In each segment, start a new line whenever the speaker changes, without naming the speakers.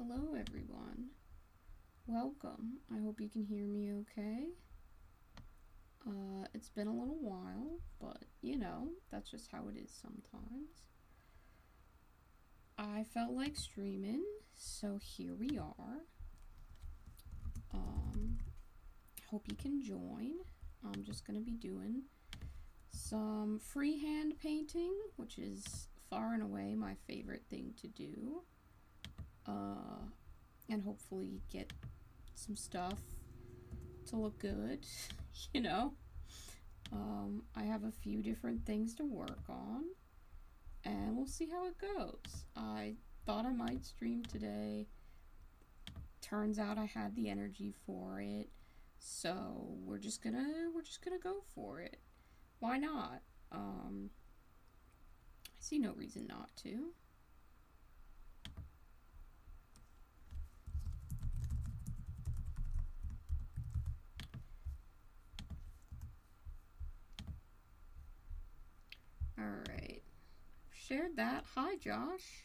Hello everyone. Welcome. I hope you can hear me okay. It's been a little while, but you know, that's just how it is sometimes. I felt like streaming, so here we are. Hope you can join. I'm just gonna be doing some freehand painting, which is far and away my favorite thing to do. And hopefully get some stuff to look good, you know. I have a few different things to work on, and we'll see how it goes. I thought I might stream today. Turns out I had the energy for it, so we're just gonna go for it. Why not? I see no reason not to. Alright. Shared that. Hi, Josh.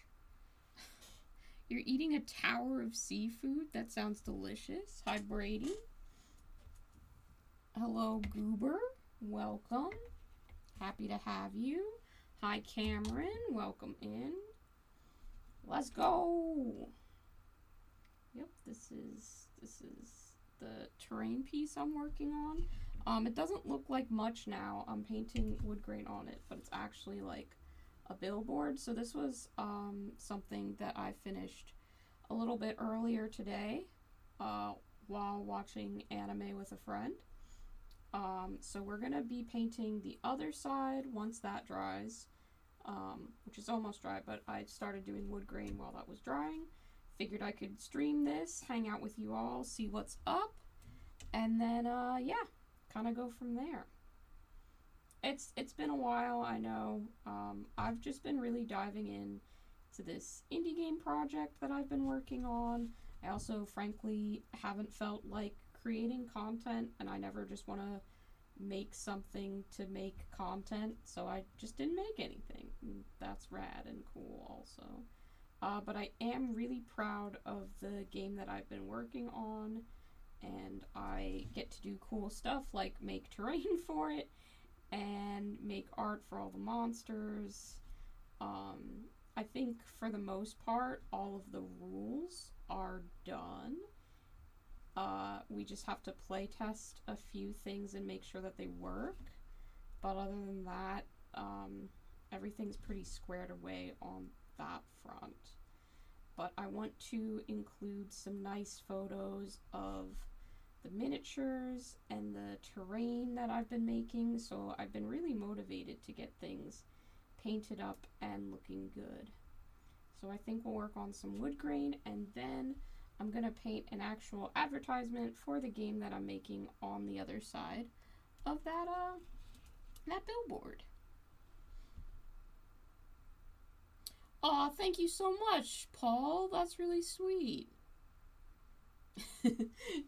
You're eating a tower of seafood? That sounds delicious. Hi, Brady. Hello, Goober. Welcome. Happy to have you. Hi, Cameron. Welcome in. Let's go. Yep, this is the terrain piece I'm working on. It doesn't look like much now. I'm painting wood grain on it, but it's actually like a billboard. So this was something that I finished a little bit earlier today while watching anime with a friend. So we're gonna be painting the other side once that dries, which is almost dry, but I started doing wood grain while that was drying. Figured I could stream this, hang out with you all, see what's up, and then yeah, kind of go from there. It's been a while, I know. I've just been really diving in to this indie game project that I've been working on. I also frankly haven't felt like creating content, and I never just want to make something to make content, so I just didn't make anything. And that's rad and cool also. But I am really proud of the game that I've been working on, and I get to do cool stuff like make terrain for it and make art for all the monsters. I think for the most part, all of the rules are done. We just have to play test a few things and make sure that they work. But other than that, everything's pretty squared away on that front. But I want to include some nice photos of the miniatures and the terrain that I've been making, so I've been really motivated to get things painted up and looking good. So I think we'll work on some wood grain, and then I'm gonna paint an actual advertisement for the game that I'm making on the other side of that billboard. Aw, thank you so much, Paul. That's really sweet.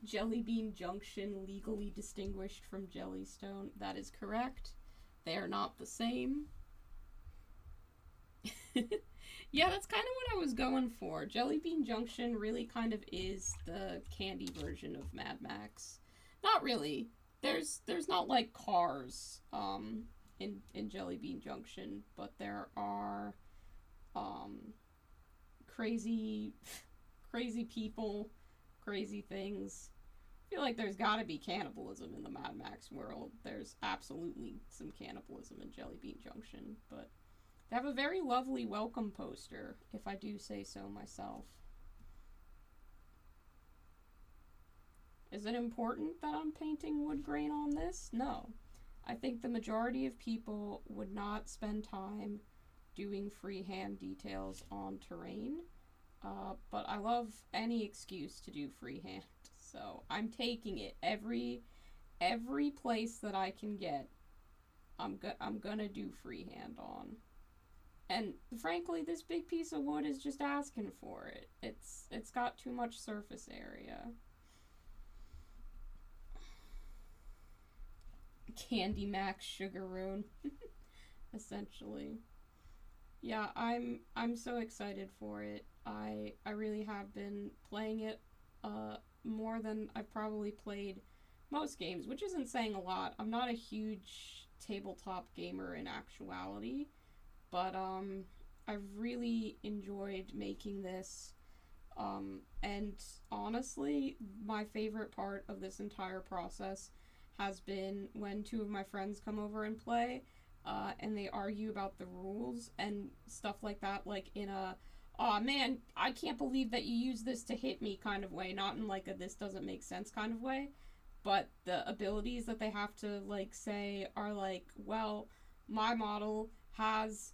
Jellybean Junction legally distinguished from Jellystone. That is correct. They are not the same. Yeah, that's kind of what I was going for. Jellybean Junction really kind of is the candy version of Mad Max. Not really. There's not like cars in Jellybean Junction, but there are crazy people, crazy things. I feel like there's gotta be cannibalism in the Mad Max world. There's absolutely some cannibalism in Jellybean Junction, but they have a very lovely welcome poster, if I do say so myself. Is it important that I'm painting wood grain on this? No. I think the majority of people would not spend time doing freehand details on terrain, but I love any excuse to do freehand, so I'm taking it every place that I can get. I'm gonna do freehand on, and frankly, this big piece of wood is just asking for it. It's got too much surface area. Candy Max Sugaroon, essentially. Yeah, I'm so excited for it. I really have been playing it more than I've probably played most games, which isn't saying a lot. I'm not a huge tabletop gamer in actuality, but I've really enjoyed making this. And honestly, my favorite part of this entire process has been when two of my friends come over and play, and they argue about the rules and stuff like that, like in a, "Aw, man, I can't believe that you use this to hit me" kind of way, not in like a "this doesn't make sense" kind of way, but the abilities that they have to like say are like, "Well, my model has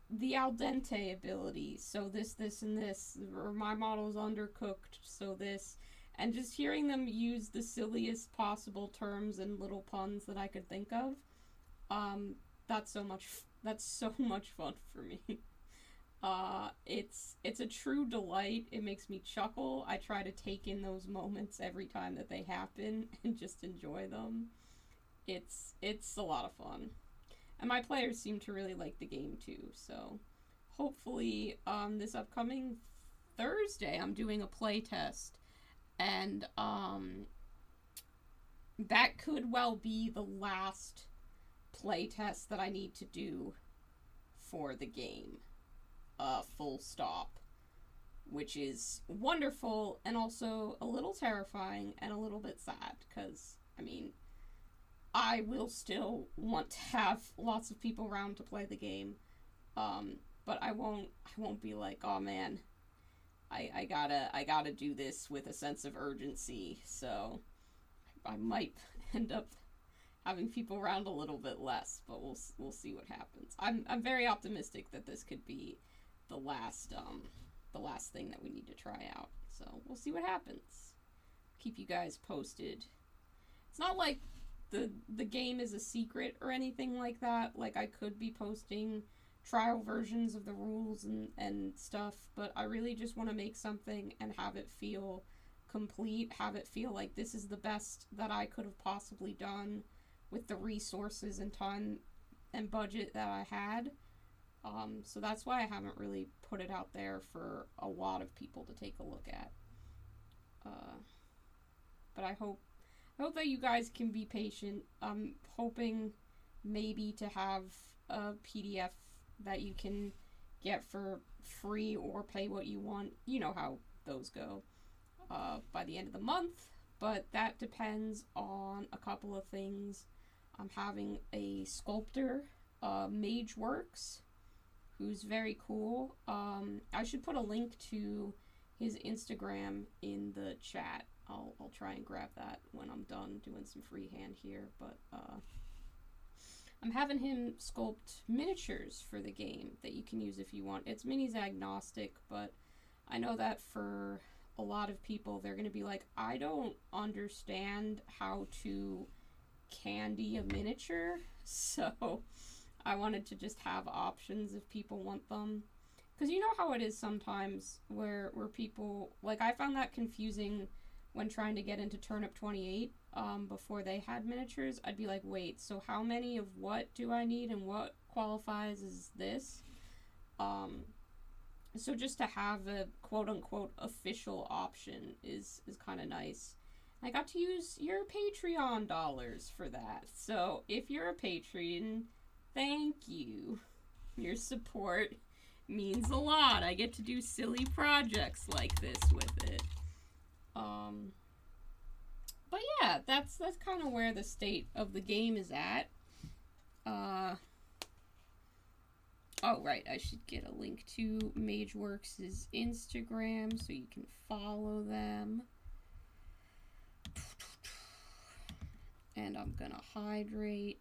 the al dente ability, so this, and this," or "my model is undercooked, so this," and just hearing them use the silliest possible terms and little puns that I could think of, that's so much fun for me. It's a true delight. It makes me chuckle. I try to take in those moments every time that they happen and just enjoy them. It's a lot of fun. And my players seem to really like the game too, so hopefully this upcoming Thursday I'm doing a play test, and that could well be the last play test that I need to do for the game. Full stop. Which is wonderful and also a little terrifying and a little bit sad, because, I mean, I will still want to have lots of people around to play the game, but I won't be like, "Oh man, I gotta do this with a sense of urgency," so I might end up having people around a little bit less, but we'll see what happens. I'm very optimistic that this could be the last thing that we need to try out, so we'll see what happens. Keep you guys posted. It's not like the game is a secret or anything like that. Like, I could be posting trial versions of the rules and stuff, but I really just want to make something and have it feel complete, have it feel like this is the best that I could have possibly done with the resources and time and budget that I had. So that's why I haven't really put it out there for a lot of people to take a look at. But I hope that you guys can be patient. I'm hoping maybe to have a PDF that you can get for free or pay what you want. You know how those go. By the end of the month. But that depends on a couple of things. I'm having a sculptor, Mageworks, who's very cool. I should put a link to his Instagram in the chat. I'll try and grab that when I'm done doing some freehand here, but I'm having him sculpt miniatures for the game that you can use if you want. It's minis agnostic, but I know that for a lot of people, they're going to be like, "I don't understand how to candy a miniature," so I wanted to just have options if people want them. Because you know how it is sometimes where people, like, I found that confusing when trying to get into Turnip 28 before they had miniatures. I'd be like, "Wait, so how many of what do I need and what qualifies as this?" So just to have a quote-unquote official option is kind of nice. I got to use your Patreon dollars for that. So if you're a patron, thank you. Your support means a lot. I get to do silly projects like this with it. But yeah, that's kind of where the state of the game is at. Oh, right, I should get a link to Mageworks' Instagram so you can follow them. And I'm gonna hydrate.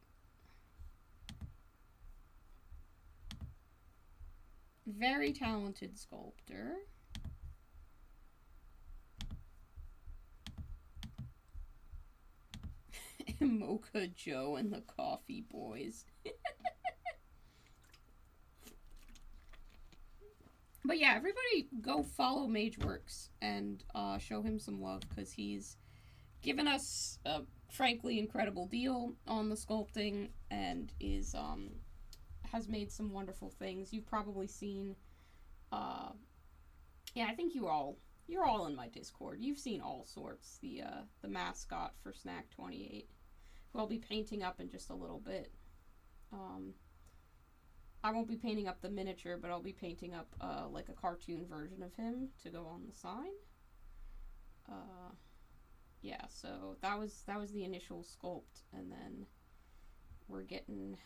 Very talented sculptor. Mocha Joe and the Coffee Boys. But yeah, everybody go follow Mageworks and show him some love, because he's given us a frankly incredible deal on the sculpting and is has made some wonderful things. You've probably seen Yeah, I think you're all in my Discord. You've seen all sorts. The mascot for Snack 28, who I'll be painting up in just a little bit. I won't be painting up the miniature, but I'll be painting up like a cartoon version of him to go on the sign. Yeah, so that was the initial sculpt, and then we're getting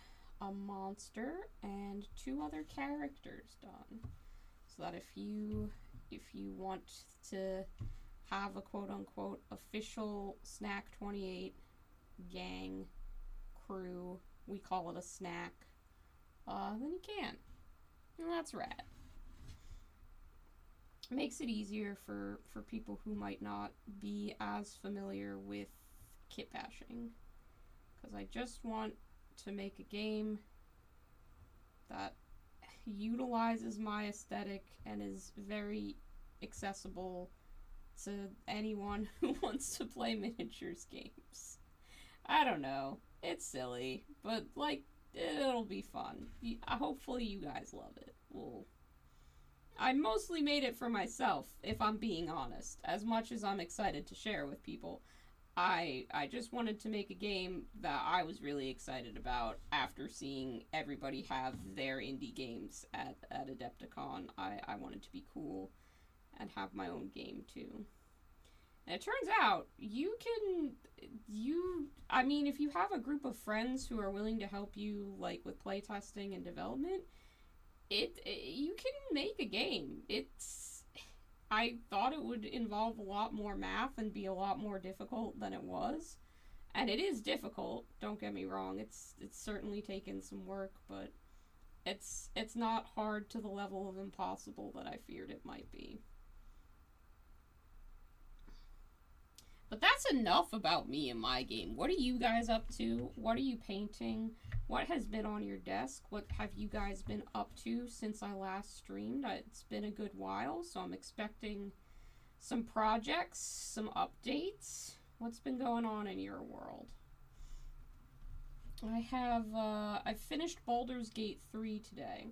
a monster and 2 other characters done. So that if you want to have a quote-unquote official Snack 28 gang crew, we call it a snack, then you can. And that's rad. Makes it easier for people who might not be as familiar with kit bashing. Because I just want to make a game that utilizes my aesthetic and is very accessible to anyone who wants to play miniatures games. I don't know. It's silly, but like, it'll be fun. Hopefully you guys love it. I mostly made it for myself, if I'm being honest. As much as I'm excited to share with people, I just wanted to make a game that I was really excited about after seeing everybody have their indie games at Adepticon. I wanted to be cool and have my own game too. And it turns out I mean, if you have a group of friends who are willing to help you, like, with playtesting and development, you can make a game. I thought it would involve a lot more math and be a lot more difficult than it was. And it is difficult, don't get me wrong. It's certainly taken some work, but it's not hard to the level of impossible that I feared it might be. But that's enough about me and my game. What are you guys up to? What are you painting? What has been on your desk? What have you guys been up to since I last streamed? It's been a good while, so I'm expecting some projects, some updates. What's been going on in your world? I finished Baldur's Gate 3 today.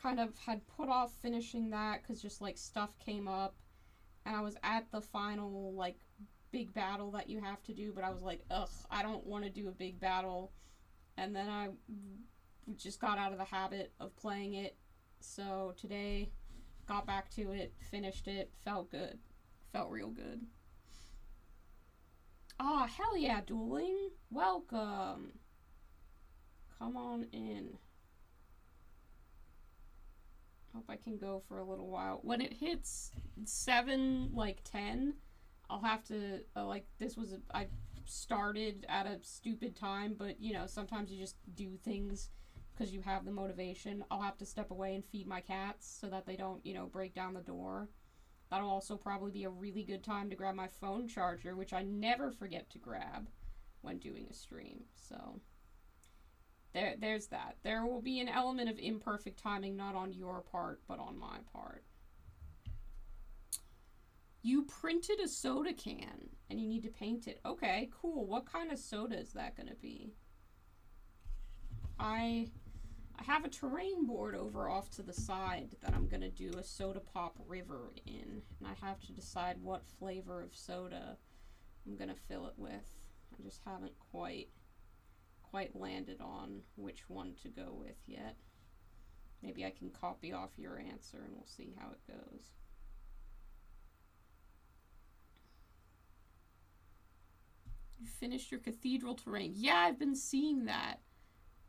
Kind of had put off finishing that because just, like, stuff came up. And I was at the final, like, big battle that you have to do, but I was like, ugh, I don't want to do a big battle. And then I just got out of the habit of playing it. So today, got back to it, finished it, felt good. Felt real good. Ah, hell yeah, dueling. Welcome. Come on in. Hope I can go for a little while. When it hits 7, like 10, I'll have to, I started at a stupid time, but, you know, sometimes you just do things because you have the motivation. I'll have to step away and feed my cats so that they don't, you know, break down the door. That'll also probably be a really good time to grab my phone charger, which I never forget to grab when doing a stream, so... There's that. There will be an element of imperfect timing, not on your part, but on my part. You printed a soda can, and you need to paint it. Okay, cool. What kind of soda is that going to be? I have a terrain board over off to the side that I'm going to do a soda pop river in, and I have to decide what flavor of soda I'm going to fill it with. I just haven't quite landed on which one to go with yet. Maybe I can copy off your answer and we'll see how it goes. You finished your cathedral terrain. Yeah, I've been seeing that.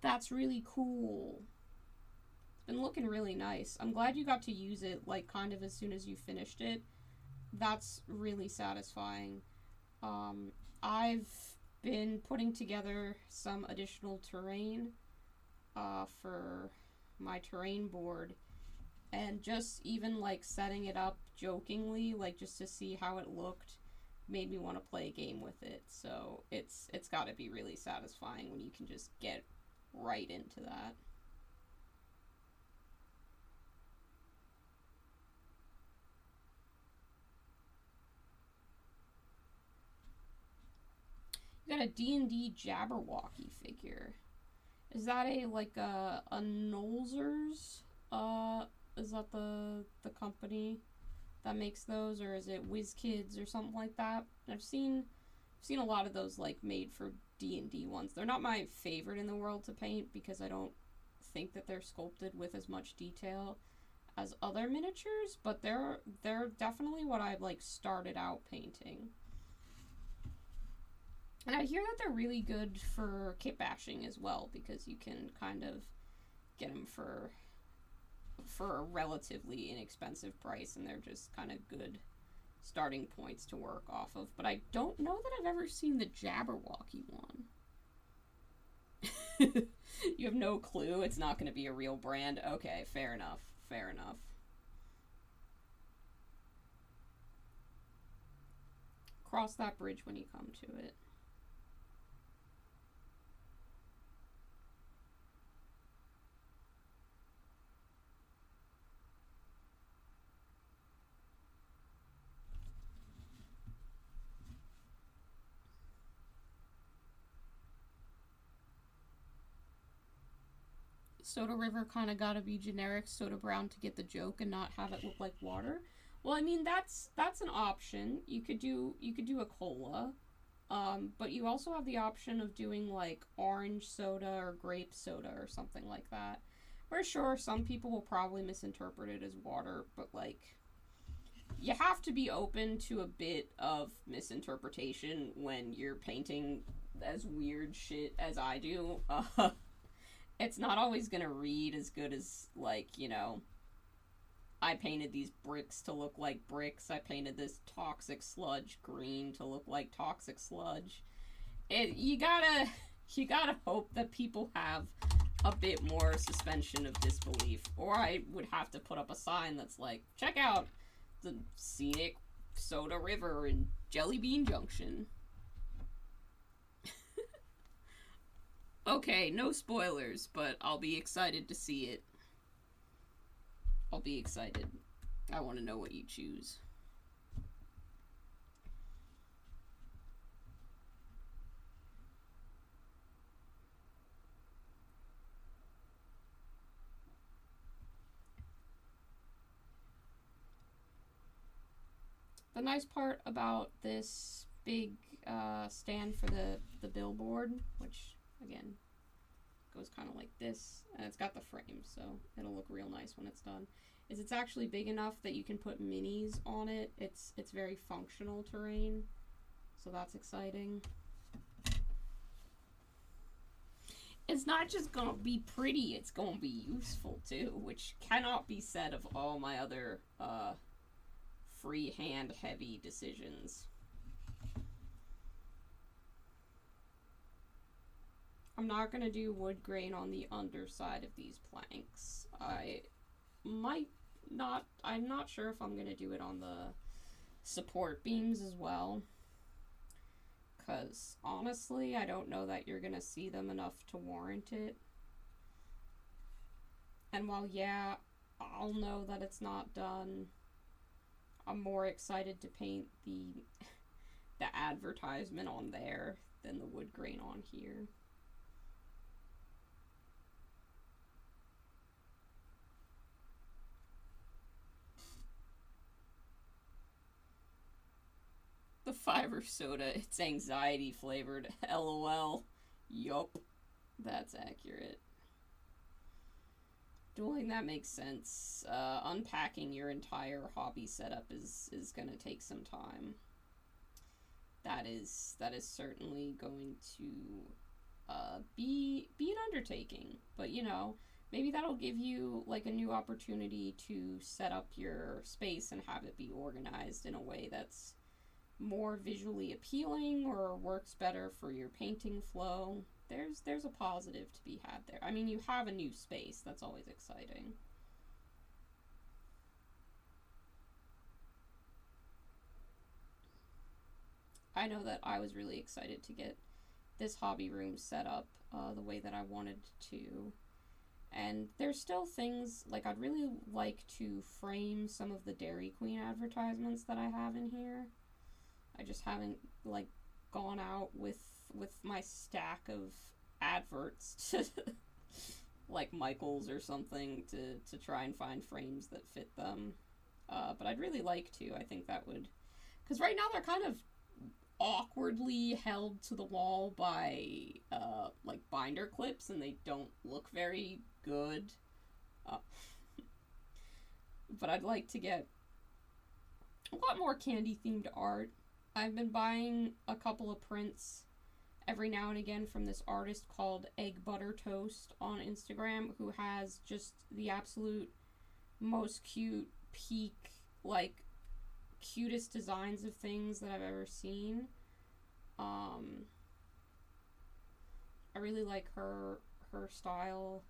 That's really cool. It's been looking really nice. I'm glad you got to use it, like, kind of as soon as you finished it. That's really satisfying. I've been putting together some additional terrain for my terrain board, and just even like setting it up jokingly, like just to see how it looked, made me want to play a game with it. So it's got to be really satisfying when you can just get right into that. You got a D&D Jabberwocky figure. Is that a, like, a Nolzur's the company that makes those, or is it WizKids or something like that? I've seen a lot of those like made for D&D ones. They're not my favorite in the world to paint because I don't think that they're sculpted with as much detail as other miniatures, but they're definitely what I've like started out painting. And I hear that they're really good for kit bashing as well, because you can kind of get them for a relatively inexpensive price, and they're just kind of good starting points to work off of. But I don't know that I've ever seen the Jabberwocky one. You have no clue? It's not going to be a real brand? Okay, fair enough. Fair enough. Cross that bridge when you come to it. Soda River kind of gotta be generic soda brown to get the joke and not have it look like water. Well, I mean that's an option. You could do a cola, but you also have the option of doing like orange soda or grape soda or something like that. For sure, some people will probably misinterpret it as water, but like you have to be open to a bit of misinterpretation when you're painting as weird shit as I do. It's not always gonna read as good as, like, you know, I painted these bricks to look like bricks. I painted this toxic sludge green to look like toxic sludge. You gotta hope that people have a bit more suspension of disbelief, or I would have to put up a sign that's like, check out the scenic Soda River in Jelly Bean Junction. Okay, no spoilers, but I'll be excited to see it. I'll be excited. I want to know what you choose. The nice part about this big stand for the billboard, which again goes kind of like this, and it's got the frame, so it'll look real nice when it's done, is it's actually big enough that you can put minis on it. It's very functional terrain, so that's exciting. It's not just gonna be pretty, it's gonna be useful too, which cannot be said of all my other freehand heavy decisions. I'm not going to do wood grain on the underside of these planks. I might not, I'm not sure if I'm going to do it on the support beams as well. Because honestly, I don't know that you're going to see them enough to warrant it. And while, yeah, I'll know that it's not done, I'm more excited to paint the advertisement on there than the wood grain on here. The Fiver soda, it's anxiety flavored. LOL. Yup. That's accurate. Dueling, that makes sense. Unpacking your entire hobby setup is gonna take some time. That is certainly going to be an undertaking. But you know, maybe that'll give you like a new opportunity to set up your space and have it be organized in a way that's more visually appealing or works better for your painting flow. There's a positive to be had there. I mean, you have a new space. That's always exciting. I know that I was really excited to get this hobby room set up the way that I wanted to. And there's still things, like I'd really like to frame some of the Dairy Queen advertisements that I have in here. I just haven't like gone out with my stack of adverts like Michaels or something to try and find frames that fit them. But I'd really like to. I think that would, because right now they're kind of awkwardly held to the wall by like binder clips, and they don't look very good. Uh, but I'd like to get a lot more candy themed art. I've been buying a couple of prints every now and again from this artist called Egg Butter Toast on Instagram, who has just the absolute most cute peak, like, cutest designs of things that I've ever seen. I really like her style.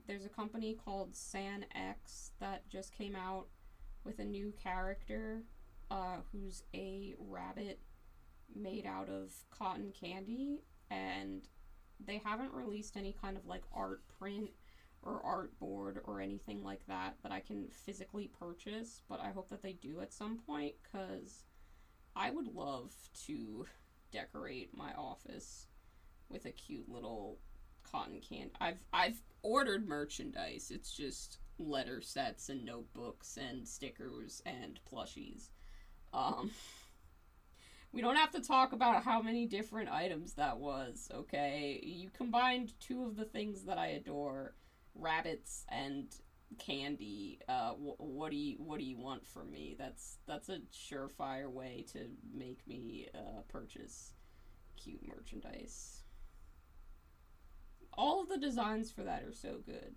There's a company called San X that just came out with a new character who's a rabbit made out of cotton candy, and they haven't released any kind of like art print or artboard or anything like that I can physically purchase, but I hope that they do at some point, because I would love to decorate my office with a cute little cotton candy. I've ordered merchandise. It's just letter sets and notebooks and stickers and plushies. We don't have to talk about how many different items that was, okay? You combined two of the things that I adore, rabbits and candy. What do you want from me? That's a surefire way to make me purchase cute merchandise. All of the designs for that are so good.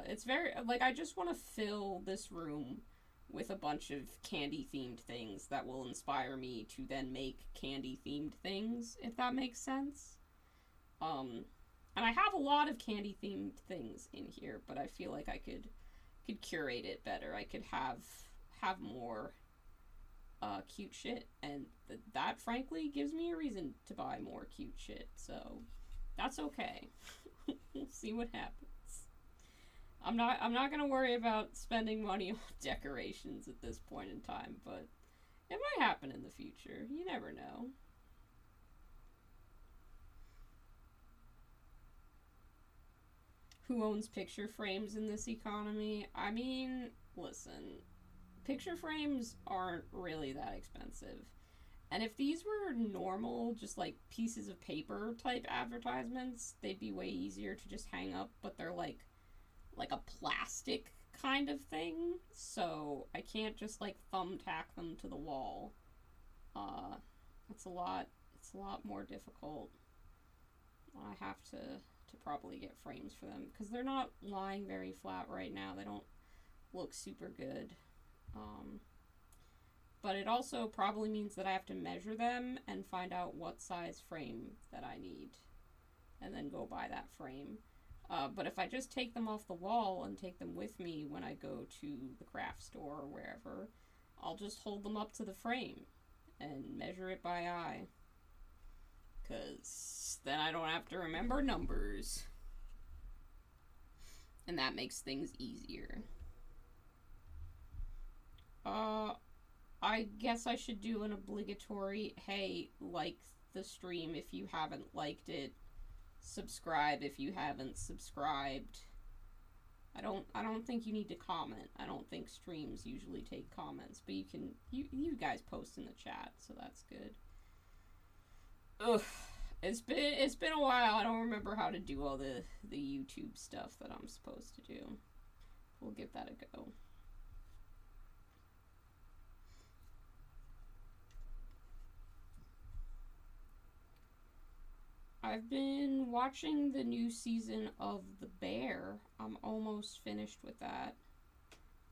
It's very, like, I just want to fill this room with a bunch of candy-themed things that will inspire me to then make candy-themed things, if that makes sense. And I have a lot of candy-themed things in here, but I feel like I could curate it better. I could have more cute shit, and that frankly gives me a reason to buy more cute shit, so that's okay. We'll see what happens. I'm not gonna worry about spending money on decorations at this point in time, but it might happen in the future. You never know. Who owns picture frames in this economy? I mean, listen, picture frames aren't really that expensive. And if these were normal, just like pieces of paper type advertisements, they'd be way easier to just hang up, but they're like a plastic kind of thing, so I can't just like thumbtack them to the wall. It's a lot more difficult. I have to probably get frames for them, because they're not lying very flat right now. They don't look super good. But it also probably means that I have to measure them and find out what size frame that I need, and then go buy that frame. But if I just take them off the wall and take them with me when I go to the craft store or wherever, I'll just hold them up to the frame and measure it by eye. Because then I don't have to remember numbers. And that makes things easier. I guess I should do an obligatory, hey, like the stream if you haven't liked it. Subscribe if you haven't subscribed. I don't think you need to comment. I don't think streams usually take comments, but you guys post in the chat, so that's good. Ugh, it's been a while. I don't remember how to do all the YouTube stuff that I'm supposed to do. We'll give that a go. I've been watching the new season of The Bear. I'm almost finished with that.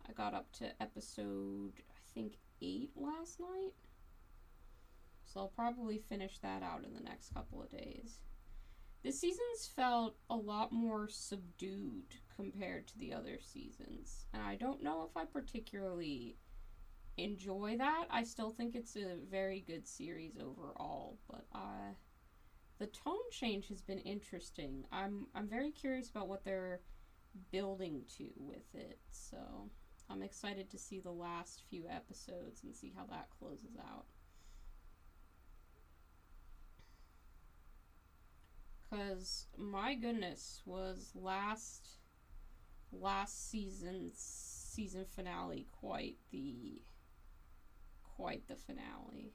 I got up to episode, I think, 8 last night. So I'll probably finish that out in the next couple of days. This season's felt a lot more subdued compared to the other seasons. And I don't know if I particularly enjoy that. I still think it's a very good series overall, but the tone change has been interesting. I'm very curious about what they're building to with it, so I'm excited to see the last few episodes and see how that closes out. because my goodness, was last season finale quite the finale.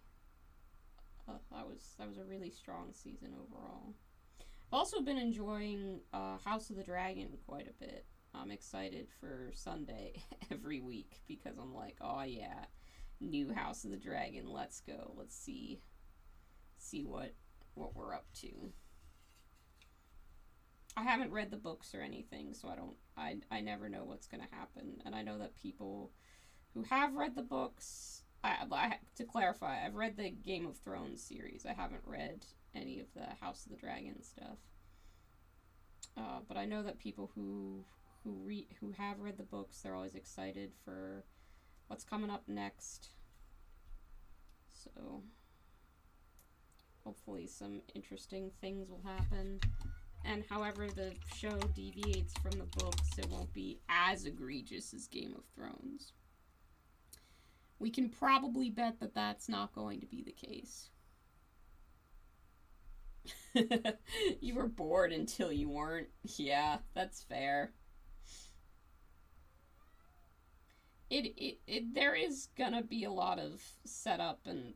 That was a really strong season overall. I've also been enjoying House of the Dragon quite a bit. I'm excited for Sunday every week because I'm like, oh yeah, new House of the Dragon, let's go. Let's see what we're up to. I haven't read the books or anything, so I never know what's gonna happen. And I know that people who have read the books, to clarify, I've read the Game of Thrones series. I haven't read any of the House of the Dragon stuff. But I know that people who have read the books, they're always excited for what's coming up next. So hopefully some interesting things will happen. And however the show deviates from the books, it won't be as egregious as Game of Thrones. We can probably bet that that's not going to be the case. You were bored until you weren't. Yeah, that's fair. There is gonna be a lot of setup and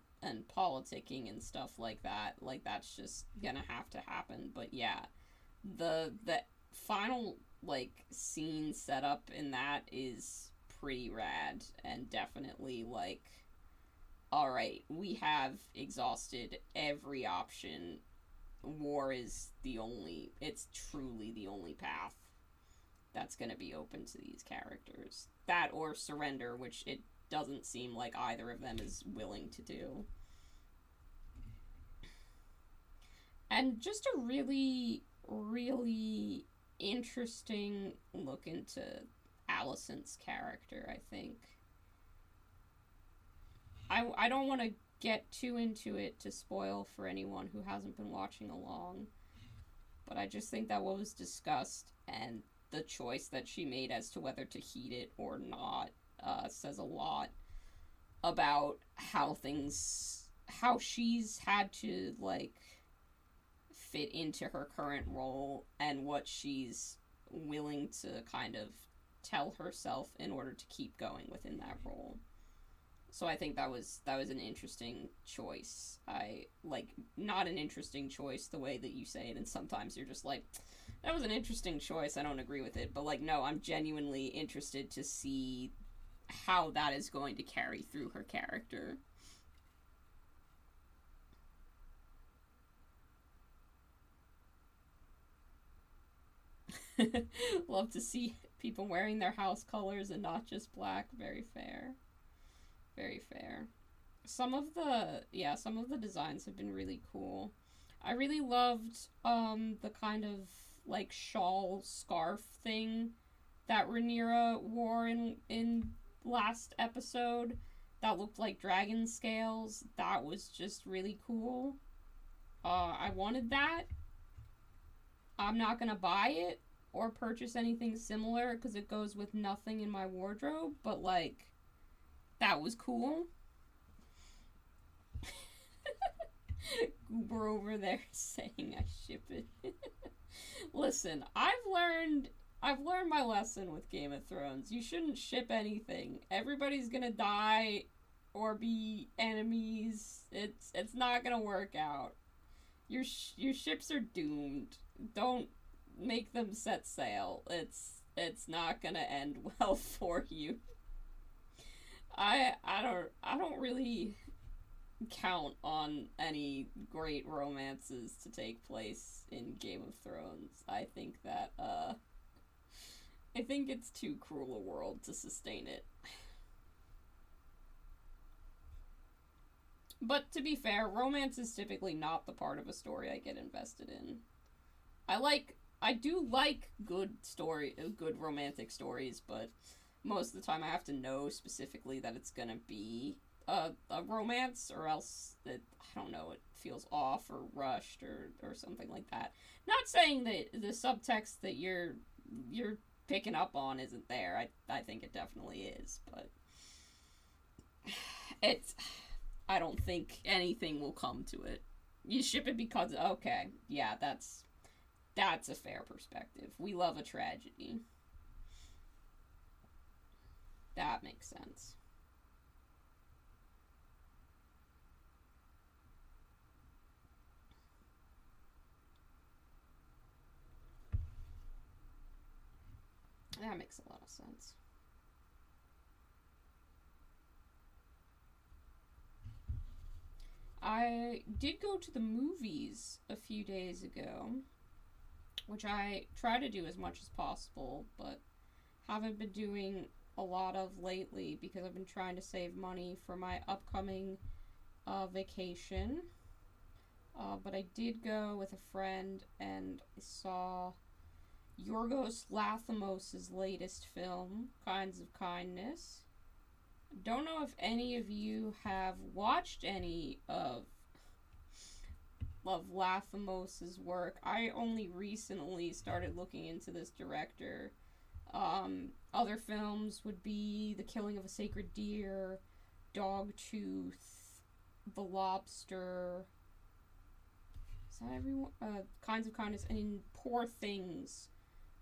politicking and stuff like that. Like, that's just gonna have to happen. But yeah, the final, like, scene setup in that is pretty rad, and definitely, like, alright, we have exhausted every option. War is it's truly the only path that's gonna be open to these characters. That or surrender, which it doesn't seem like either of them is willing to do. And just a really, really interesting look into Alicent's character, I think. I don't want to get too into it to spoil for anyone who hasn't been watching along, but I just think that what was discussed and the choice that she made as to whether to heed it or not says a lot about how she's had to, like, fit into her current role and what she's willing to kind of tell herself in order to keep going within that role. So I think that was an interesting choice. Not an interesting choice the way that you say it, and sometimes you're just like, that was an interesting choice, I don't agree with it. But, like, no, I'm genuinely interested to see how that is going to carry through her character. Love to see people wearing their house colors and not just black. Very fair. Very fair. Some of the designs have been really cool. I really loved the kind of, like, shawl scarf thing that Rhaenyra wore in last episode that looked like dragon scales. That was just really cool. I wanted that. I'm not gonna buy it or purchase anything similar because it goes with nothing in my wardrobe, but, like, that was cool. Goober over there saying I ship it. Listen, I've learned my lesson with Game of Thrones. You shouldn't ship anything. Everybody's gonna die or be enemies. It's not gonna work out. Your ships are doomed. Don't make them set sail. It's not gonna end well for you. I don't really count on any great romances to take place in Game of Thrones. I think it's too cruel a world to sustain it. But to be fair, romance is typically not the part of a story I get invested in. I do like good romantic stories, but most of the time I have to know specifically that it's gonna be a romance, or else it feels off or rushed or something like that. Not saying that the subtext that you're picking up on isn't there. I think it definitely is, but I don't think anything will come to it. You ship it because, okay, yeah, That's a fair perspective. We love a tragedy. That makes sense. That makes a lot of sense. I did go to the movies a few days ago, which I try to do as much as possible, but haven't been doing a lot of lately because I've been trying to save money for my upcoming vacation. But I did go with a friend and I saw Yorgos Lanthimos' latest film, Kinds of Kindness. Don't know if any of you have watched any of Lanthimos' work. I only recently started looking into this director. Other films would be The Killing of a Sacred Deer, Dogtooth, The Lobster. Is that everyone? Kinds of Kindness, and Poor Things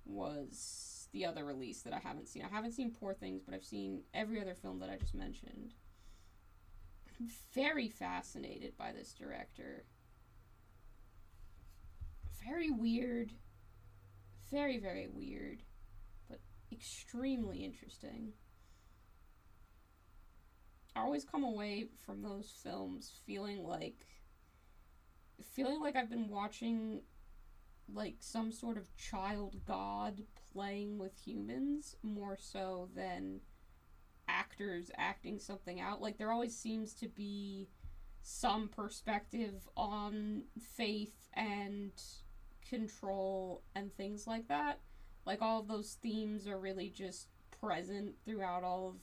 was the other release that I haven't seen. I haven't seen Poor Things, but I've seen every other film that I just mentioned. I'm very fascinated by this director. Very weird. Very, very weird. But extremely interesting. I always come away from those films feeling like I've been watching like some sort of child god playing with humans more so than actors acting something out. Like there always seems to be some perspective on faith and control and things like that. Like all of those themes are really just present throughout all of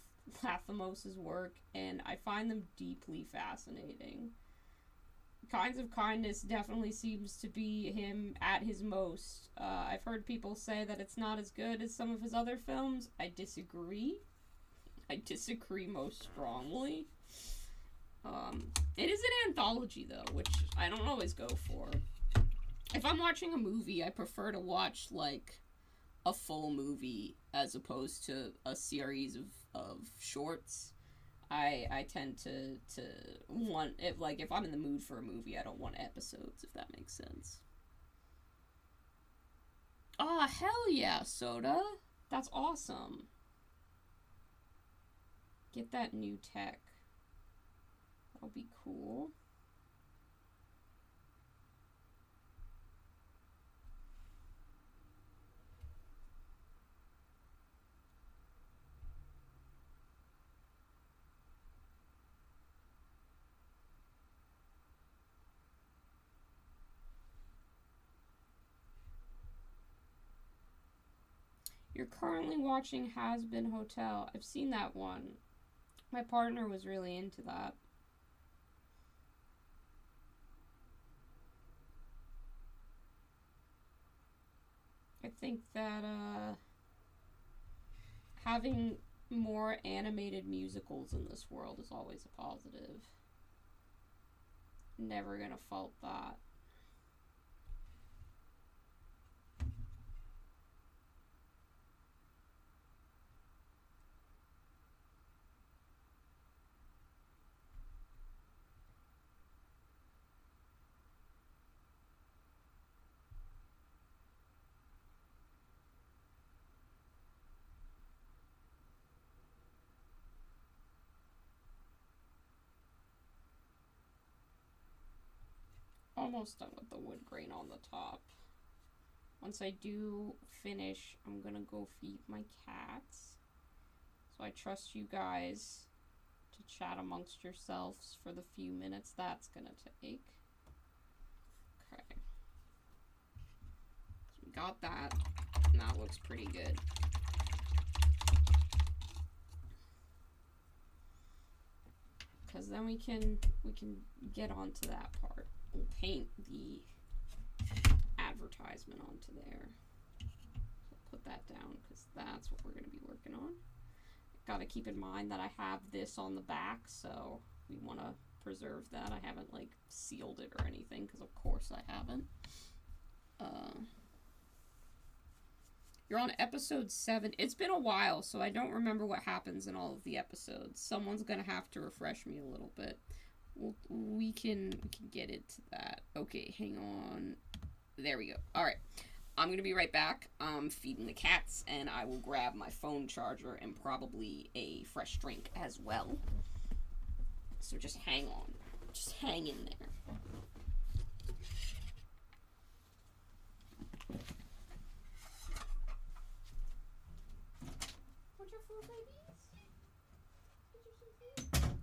Lanthimos' work, and I find them deeply fascinating. Kinds of Kindness definitely seems to be him at his most. I've heard people say that it's not as good as some of his other films. I disagree. I disagree most strongly. It is an anthology, though, which I don't always go for. If I'm watching a movie, I prefer to watch, like, a full movie as opposed to a series of shorts. I tend to want, if I'm in the mood for a movie, I don't want episodes, if that makes sense. Oh, hell yeah, Soda. That's awesome. Get that new tech. That'll be cool. You're currently watching Has Been Hotel. I've seen that one. My partner was really into that. I think that having more animated musicals in this world is always a positive. Never gonna fault that. Almost done with the wood grain on the top. Once I do finish, I'm gonna go feed my cats. So I trust you guys to chat amongst yourselves for the few minutes that's gonna take. Okay. So we got that, and that looks pretty good. Because then we can get onto that part. We'll paint the advertisement onto there. So put that down because that's what we're going to be working on. Got to keep in mind that I have this on the back, so we want to preserve that. I haven't like sealed it or anything because of course I haven't. You're on episode 7. It's been a while, so I don't remember what happens in all of the episodes. Someone's gonna have to refresh me a little bit. We can get into that. Okay, hang on. There we go. All right. I'm going to be right back. I'm feeding the cats, and I will grab my phone charger and probably a fresh drink as well. So just hang on. Just hang in there. Want your food, babies? Get you some food?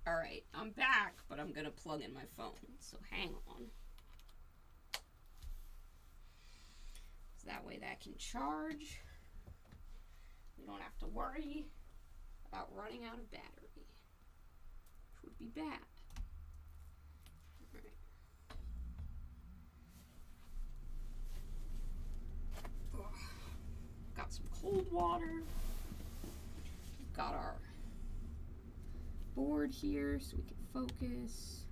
Alright, I'm back, but I'm gonna plug in my phone, so hang on. So that way that can charge. We don't have to worry about running out of battery, which would be bad. Alright. Got some cold water. We've got our board here so we can focus.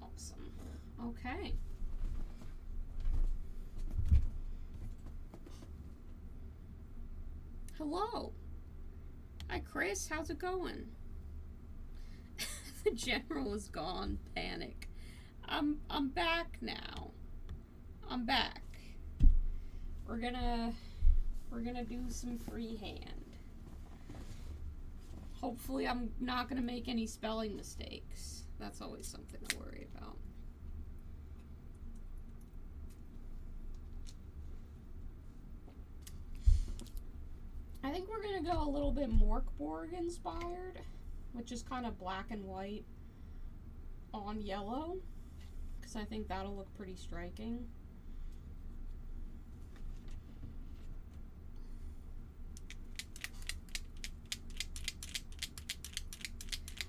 Awesome. Okay. Hello. Hi, Chris. How's it going? The general is gone. Panic. I'm back now. I'm back. We're gonna do some freehand. Hopefully I'm not gonna make any spelling mistakes. That's always something to worry about. I think we're gonna go a little bit Morkborg inspired, which is kind of black and white on yellow, because I think that'll look pretty striking.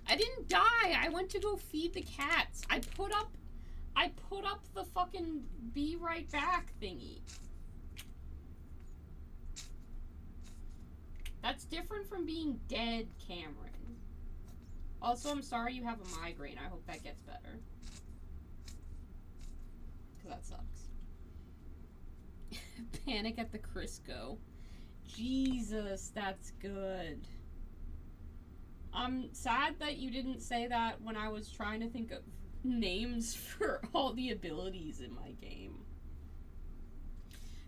I didn't die. I went to go feed the cats. I put up the fucking be right back thingy. That's different from being dead, Cameron. Also, I'm sorry you have a migraine. I hope that gets better. Because that sucks. Panic at the Crisco. Jesus, that's good. I'm sad that you didn't say that when I was trying to think of names for all the abilities in my game.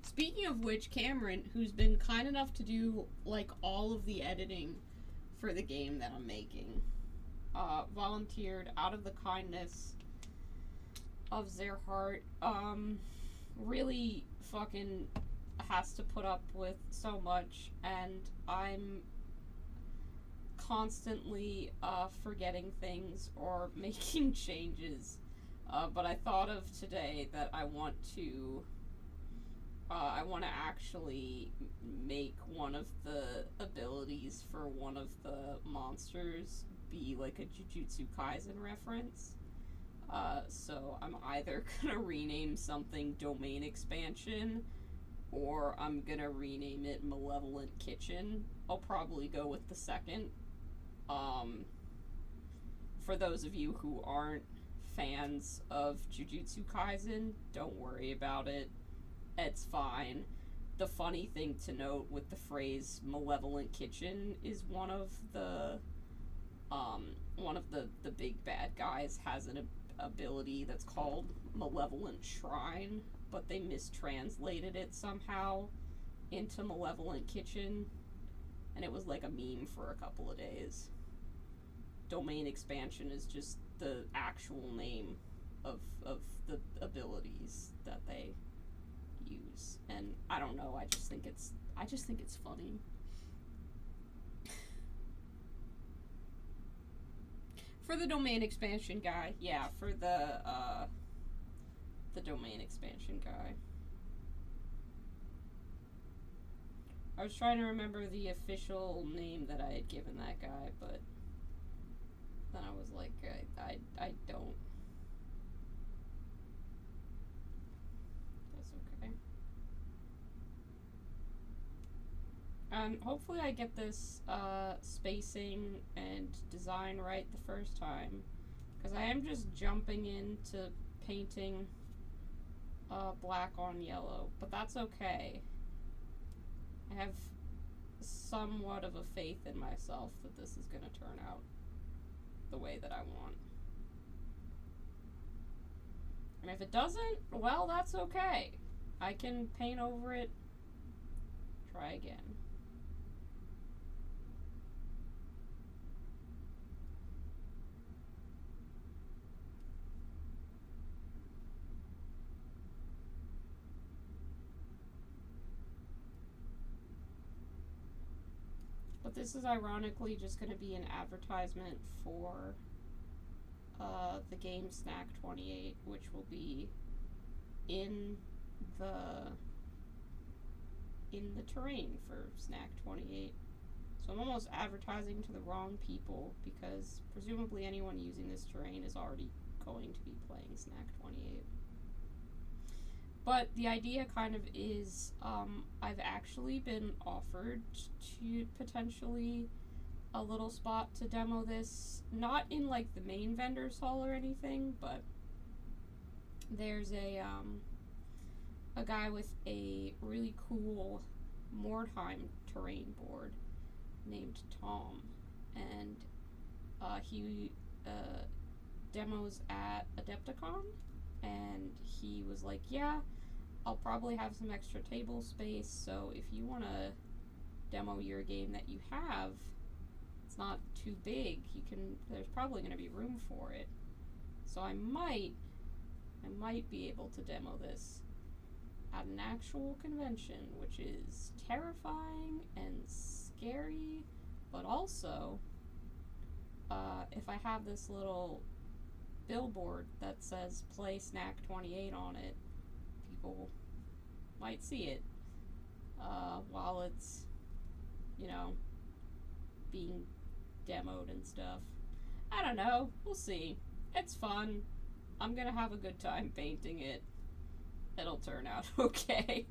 Speaking of which, Cameron, who's been kind enough to do like all of the editing for the game that I'm making, volunteered out of the kindness of their heart. Really fucking has to put up with so much, and I'm constantly forgetting things or making changes, but I thought of today that I want to I want to actually make one of the abilities for one of the monsters be like a Jujutsu Kaisen reference. So I'm either gonna rename something Domain Expansion, or I'm gonna rename it Malevolent Kitchen. I'll probably go with the second. Um, for those of you who aren't fans of Jujutsu Kaisen, don't worry about it. It's fine. The funny thing to note with the phrase Malevolent Kitchen is one of the big bad guys has an ability that's called Malevolent Shrine, but they mistranslated it somehow into Malevolent Kitchen, and it was like a meme for a couple of days. Domain Expansion is just the actual name of the abilities that they use, and I don't know, I just think it's funny. For the Domain Expansion guy, yeah, for the Domain Expansion guy. I was trying to remember the official name that I had given that guy, but then I was like, I don't. That's okay. Hopefully I get this spacing and design right the first time, because I am just jumping into painting black on yellow, but that's okay. I have somewhat of a faith in myself that this is going to turn out the way that I want. And if it doesn't, well, that's okay. I can paint over it, try again. But this is ironically just going to be an advertisement for the game Snack 28, which will be in the terrain for Snack 28. So I'm almost advertising to the wrong people, because presumably anyone using this terrain is already going to be playing Snack 28. But the idea kind of is, I've actually been offered to potentially a little spot to demo this, not in like the main vendor's hall or anything, but there's a guy with a really cool Mordheim terrain board named Tom, and he demos at Adepticon, and he was like, yeah, I'll probably have some extra table space, so if you want to demo your game that you have, it's not too big, there's probably going to be room for it. So I might be able to demo this at an actual convention, which is terrifying and scary, but also, if I have this little billboard that says Play Snack 28 on it, people might see it while it's, being demoed and stuff. I don't know. We'll see. It's fun. I'm gonna have a good time painting it. It'll turn out okay.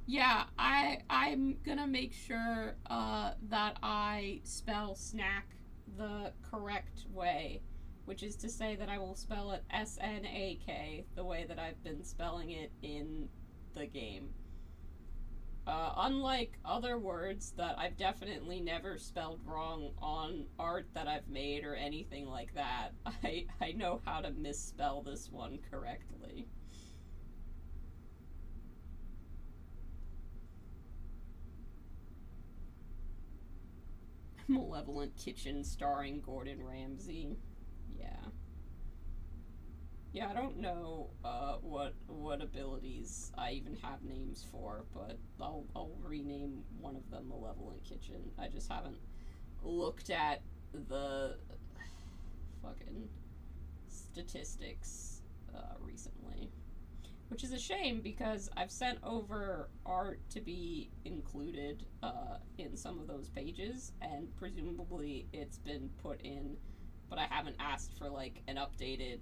Yeah, I'm gonna make sure that I spell snack the correct way, which is to say that I will spell it S-N-A-K, the way that I've been spelling it in the game. Unlike other words that I've definitely never spelled wrong on art that I've made or anything like that, I know how to misspell this one correctly. Malevolent Kitchen starring Gordon Ramsay. Yeah, I don't know what abilities I even have names for, but I'll rename one of them Malevolent Kitchen. I just haven't looked at the fucking statistics recently. Which is a shame because I've sent over art to be included in some of those pages, and presumably it's been put in, but I haven't asked for like an updated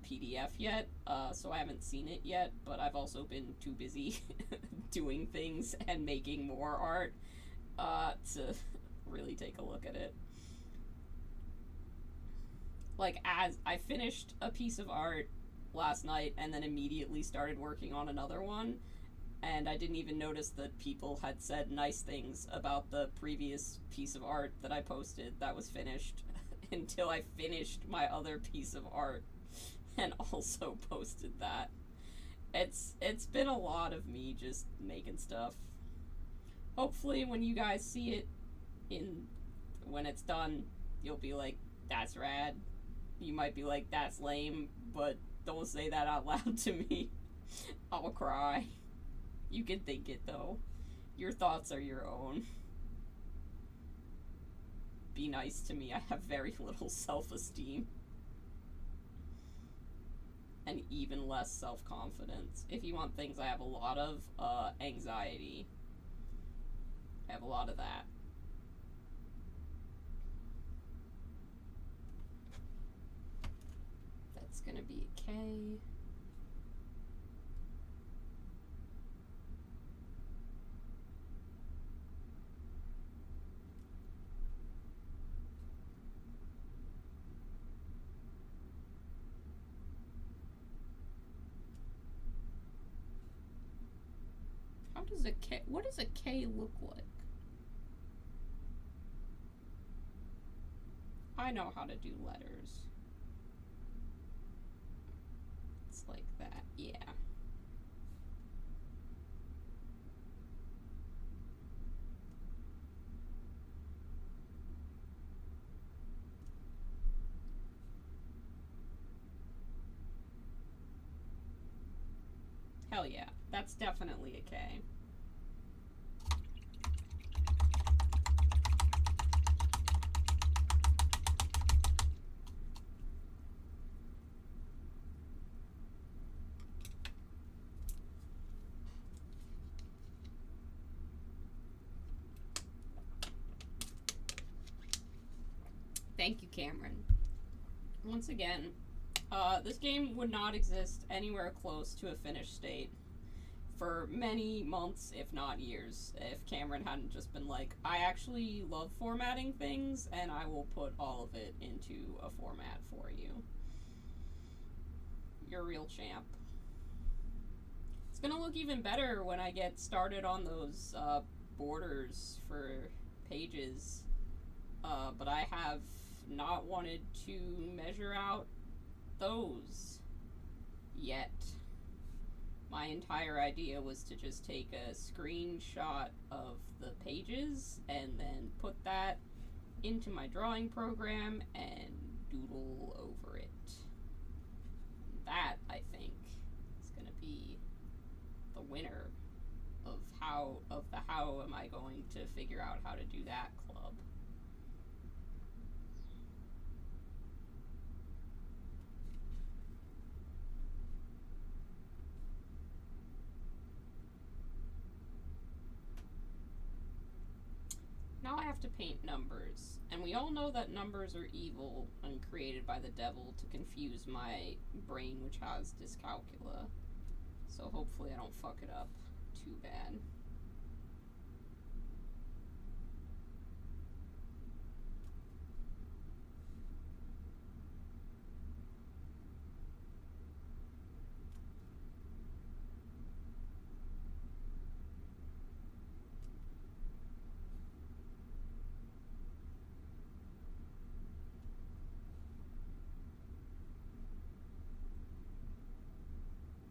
PDF yet, so I haven't seen it yet, but I've also been too busy doing things and making more art to really take a look at it. Like, as I finished a piece of art last night and then immediately started working on another one, and I didn't even notice that people had said nice things about the previous piece of art that I posted that was finished until I finished my other piece of art and also posted that. It's been a lot of me just making stuff. Hopefully when you guys see it when it's done, you'll be like, that's rad. You might be like, that's lame, but don't say that out loud to me. I'll cry. You can think it though. Your thoughts are your own. Be nice to me. I have very little self-esteem. And even less self-confidence. If you want things I have a lot of, anxiety. I have a lot of that. That's gonna be a K. How does a K, what does a K look like? I know how to do letters. It's like that, yeah. Hell yeah, that's definitely a K. Thank you, Cameron. Once again, this game would not exist anywhere close to a finished state for many months, if not years, if Cameron hadn't just been like, I actually love formatting things, and I will put all of it into a format for you. You're a real champ. It's gonna look even better when I get started on those borders for pages, but I have not wanted to measure out those yet. My entire idea was to just take a screenshot of the pages and then put that into my drawing program and doodle over it. That, I think, is going to be the winner of the how am I going to figure out how to do that club. Now I have to paint numbers, and we all know that numbers are evil and created by the devil to confuse my brain, which has dyscalculia. So hopefully I don't fuck it up too bad.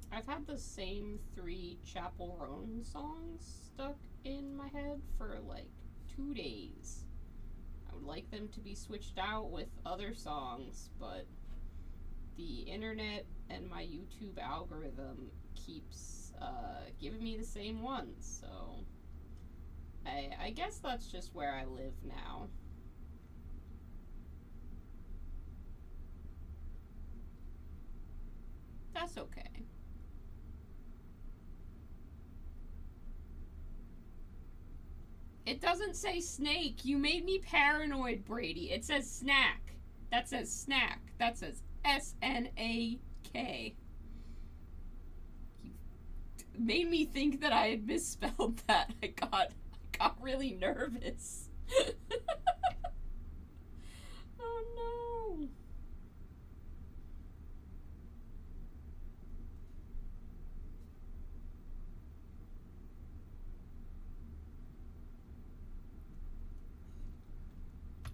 I've had the same 3 Chapel Roan songs stuck in my head for like 2 days. I would like them to be switched out with other songs, but the internet and my YouTube algorithm keeps giving me the same ones, so I guess that's just where I live now. That's okay. It doesn't say snake. You made me paranoid, Brady. It says snack. That says snack. That says S-N-A-K. You made me think that I had misspelled that. I got really nervous. Oh no.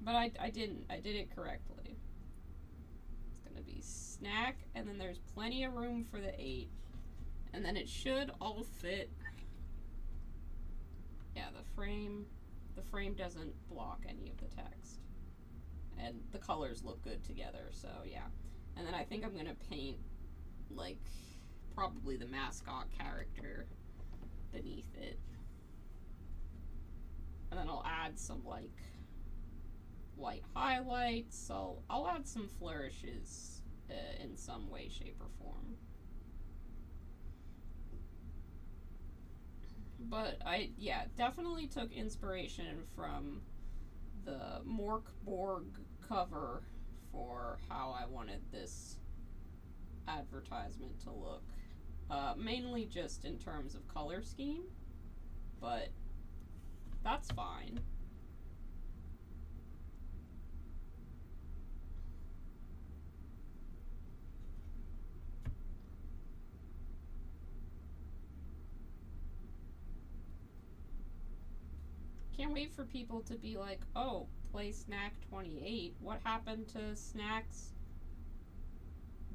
But I didn't. I did it correctly. It's gonna be snack, and then there's plenty of room for the 8. And then it should all fit. Yeah, the frame doesn't block any of the text. And the colors look good together, so yeah. And then I think I'm gonna paint, like, probably the mascot character beneath it. And then I'll add some, like, white highlights. I'll add some flourishes in some way, shape, or form. But I definitely took inspiration from the Morkborg cover for how I wanted this advertisement to look. Mainly just in terms of color scheme, but that's fine. Can't wait for people to be like, oh, play Snack 28. What happened to Snacks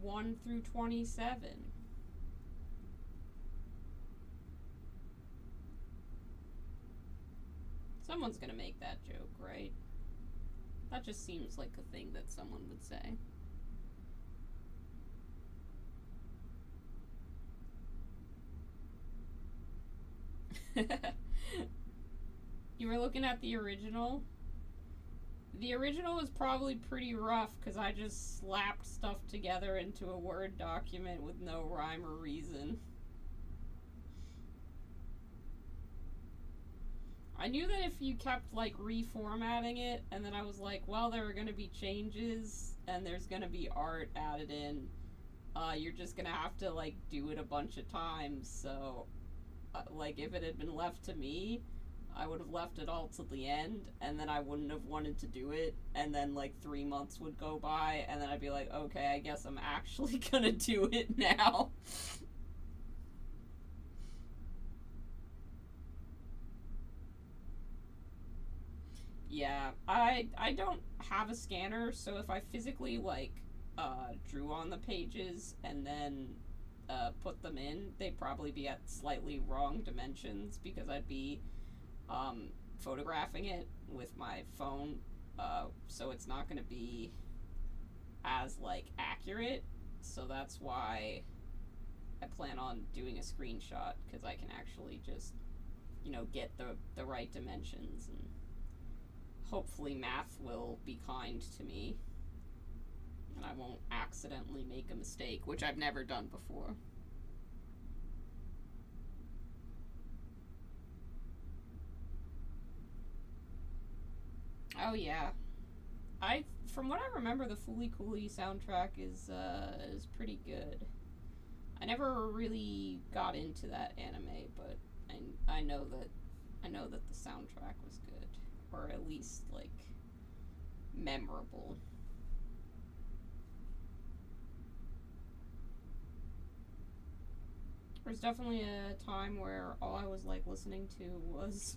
1 through 27? Someone's gonna make that joke, right? That just seems like a thing that someone would say. You were looking at the original? The original was probably pretty rough because I just slapped stuff together into a Word document with no rhyme or reason. I knew that if you kept, like, reformatting it, and then I was like, well, there are going to be changes, and there's going to be art added in, you're just going to have to, like, do it a bunch of times, so, like, if it had been left to me, I would have left it all till the end, and then I wouldn't have wanted to do it, and then, like, 3 months would go by, and then I'd be like, okay, I guess I'm actually gonna do it now. Yeah, I don't have a scanner, so if I physically, like, drew on the pages and then put them in, they'd probably be at slightly wrong dimensions because I'd be photographing it with my phone, so it's not going to be as, like, accurate. So that's why I plan on doing a screenshot, because I can actually just, you know, get the right dimensions, and hopefully math will be kind to me and I won't accidentally make a mistake, which I've never done before. Oh yeah, from what I remember, the Fooly Cooly soundtrack is pretty good. I never really got into that anime, but I know that the soundtrack was good, or at least, like, memorable. There's definitely a time where all I was, like, listening to was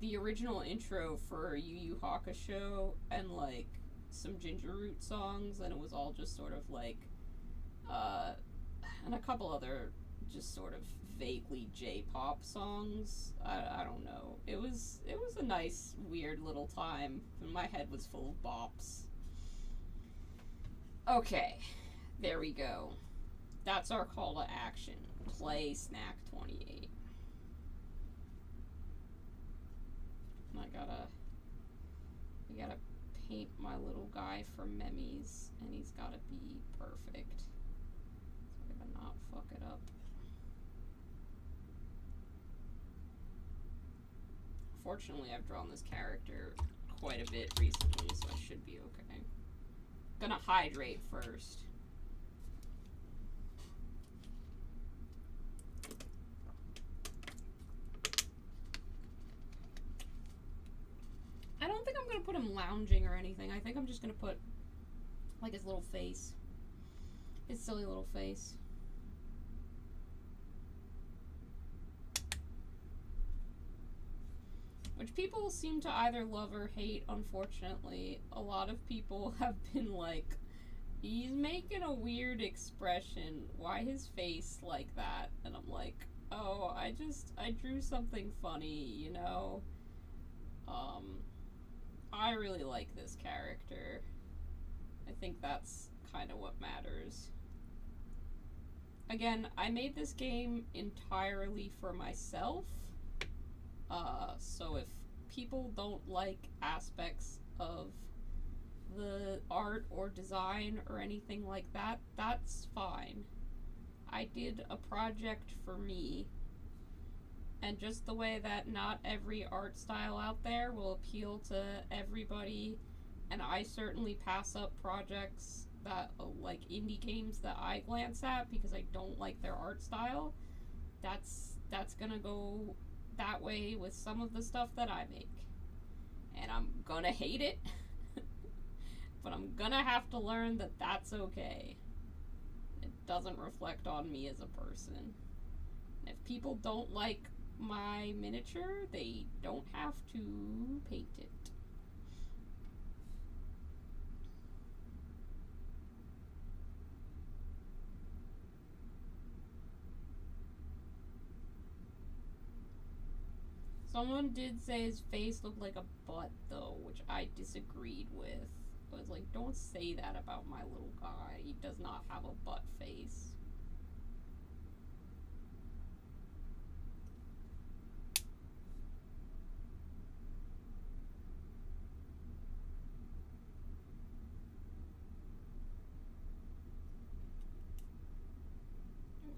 the original intro for Yu Yu Hakusho and, like, some Ginger Root songs, and it was all just sort of like, and a couple other just sort of vaguely J-pop songs. I don't know. It was a nice, weird little time, and my head was full of bops. Okay, there we go. That's our call to action. Play Snack 28. And I gotta paint my little guy for memes, and he's gotta be perfect. fuck it up. Fortunately, I've drawn this character quite a bit recently, so I should be okay. Gonna hydrate first. I don't think I'm gonna put him lounging or anything. I think I'm just gonna put, like, his little face. His silly little face. Which people seem to either love or hate, unfortunately. A lot of people have been like, he's making a weird expression. Why his face like that? And I'm like, oh, I drew something funny, you know? I really like this character. I think that's kind of what matters. Again, I made this game entirely for myself. So if people don't like aspects of the art or design or anything like that, that's fine. I did a project for me, and just the way that not every art style out there will appeal to everybody, and I certainly pass up projects that, like indie games that I glance at because I don't like their art style, that's gonna go that way with some of the stuff that I make. And I'm gonna hate it, but I'm gonna have to learn that that's okay. It doesn't reflect on me as a person. And if people don't like my miniature, they don't have to paint it. Someone did say his face looked like a butt, though, which I disagreed with. I was like, don't say that about my little guy. He does not have a butt face.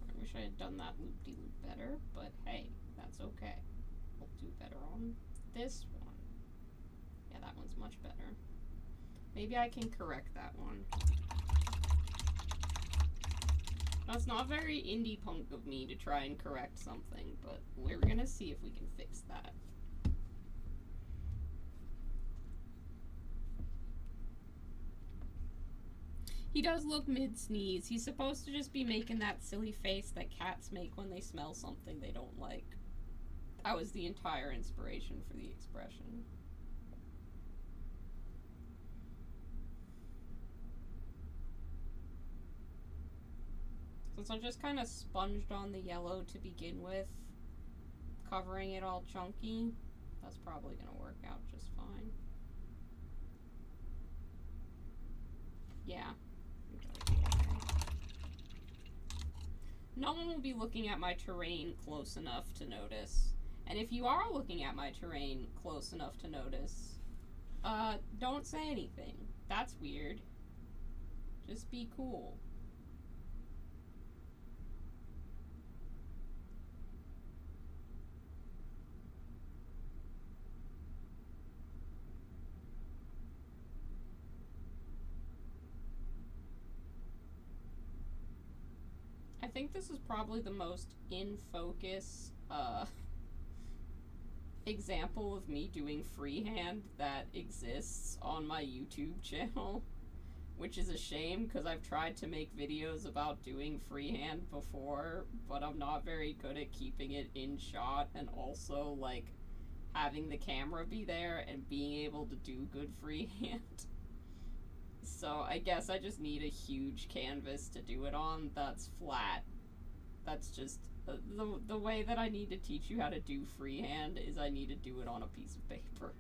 I wish I had done that loop-de-loop better, but hey, that's okay. I'll do better on this one. Yeah, that one's much better. Maybe I can correct that one. Now, it's not very indie punk of me to try and correct something, but we're gonna see if we can fix that. He does look mid-sneeze. He's supposed to just be making that silly face that cats make when they smell something they don't like. That was the entire inspiration for the expression. Since I just kind of sponged on the yellow to begin with, covering it all chunky, that's probably going to work out just fine. Yeah. No one will be looking at my terrain close enough to notice. And if you are looking at my terrain close enough to notice, don't say anything. That's weird. Just be cool. I think this is probably the most in focus example of me doing freehand that exists on my YouTube channel, which is a shame because I've tried to make videos about doing freehand before, but I'm not very good at keeping it in shot and also like having the camera be there and being able to do good freehand. So I guess I just need a huge canvas to do it on that's flat. That's just the way that I need to teach you how to do freehand is I need to do it on a piece of paper.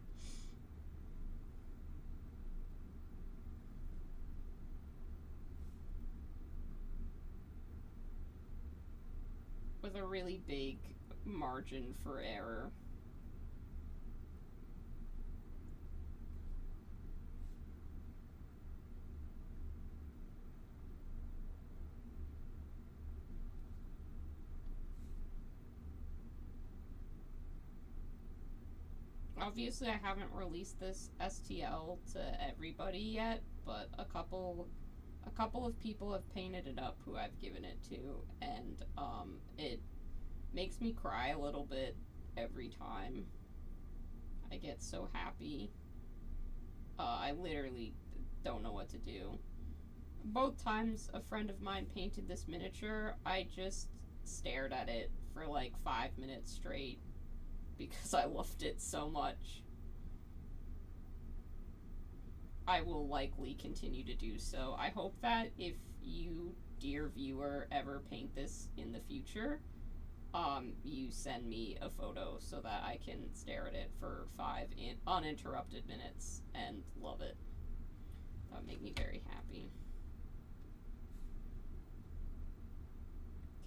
With a really big margin for error. obviously I haven't released this STL to everybody yet, but a couple of people have painted it up who I've given it to, and it makes me cry a little bit every time. I get so happy. I literally don't know what to do. Both times a friend of mine painted this miniature, I just stared at it for like 5 minutes straight because I loved it so much. I will likely continue to do so. I hope that if you, dear viewer, ever paint this in the future, you send me a photo so that I can stare at it for 5 uninterrupted minutes and love it. That would make me very happy.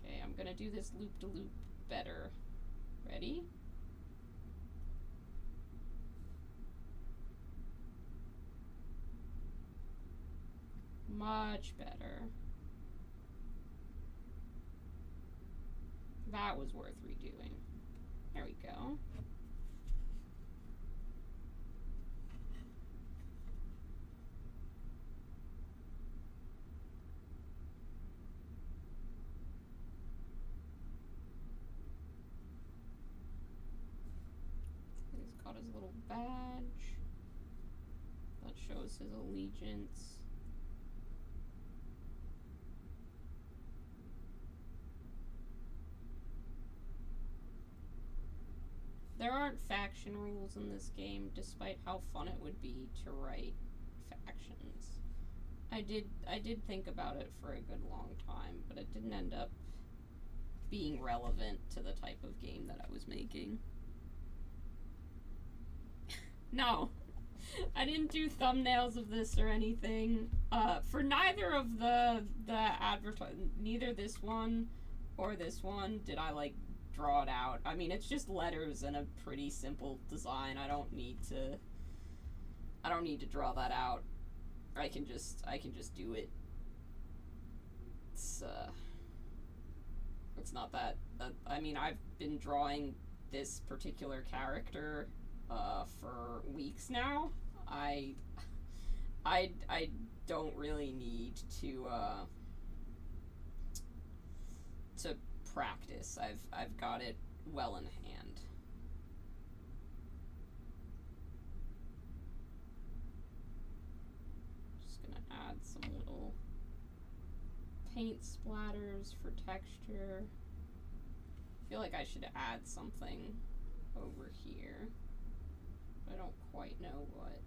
Okay, I'm gonna do this loop-de-loop better. Ready? Much better. That was worth redoing. There we go. He's got his little badge that shows his allegiance. There aren't faction rules in this game, despite how fun it would be to write factions. I did think about it for a good long time, but it didn't end up being relevant to the type of game that I was making. No, I didn't do thumbnails of this or anything. For neither of the neither this one or this one did I like draw it out. I mean, it's just letters and a pretty simple design. I don't need to draw that out. I can just do it. It's not that I mean, I've been drawing this particular character for weeks now. I don't really need to practice. I've got it well in hand. Just gonna add some little paint splatters for texture. I feel like I should add something over here, but I don't quite know what.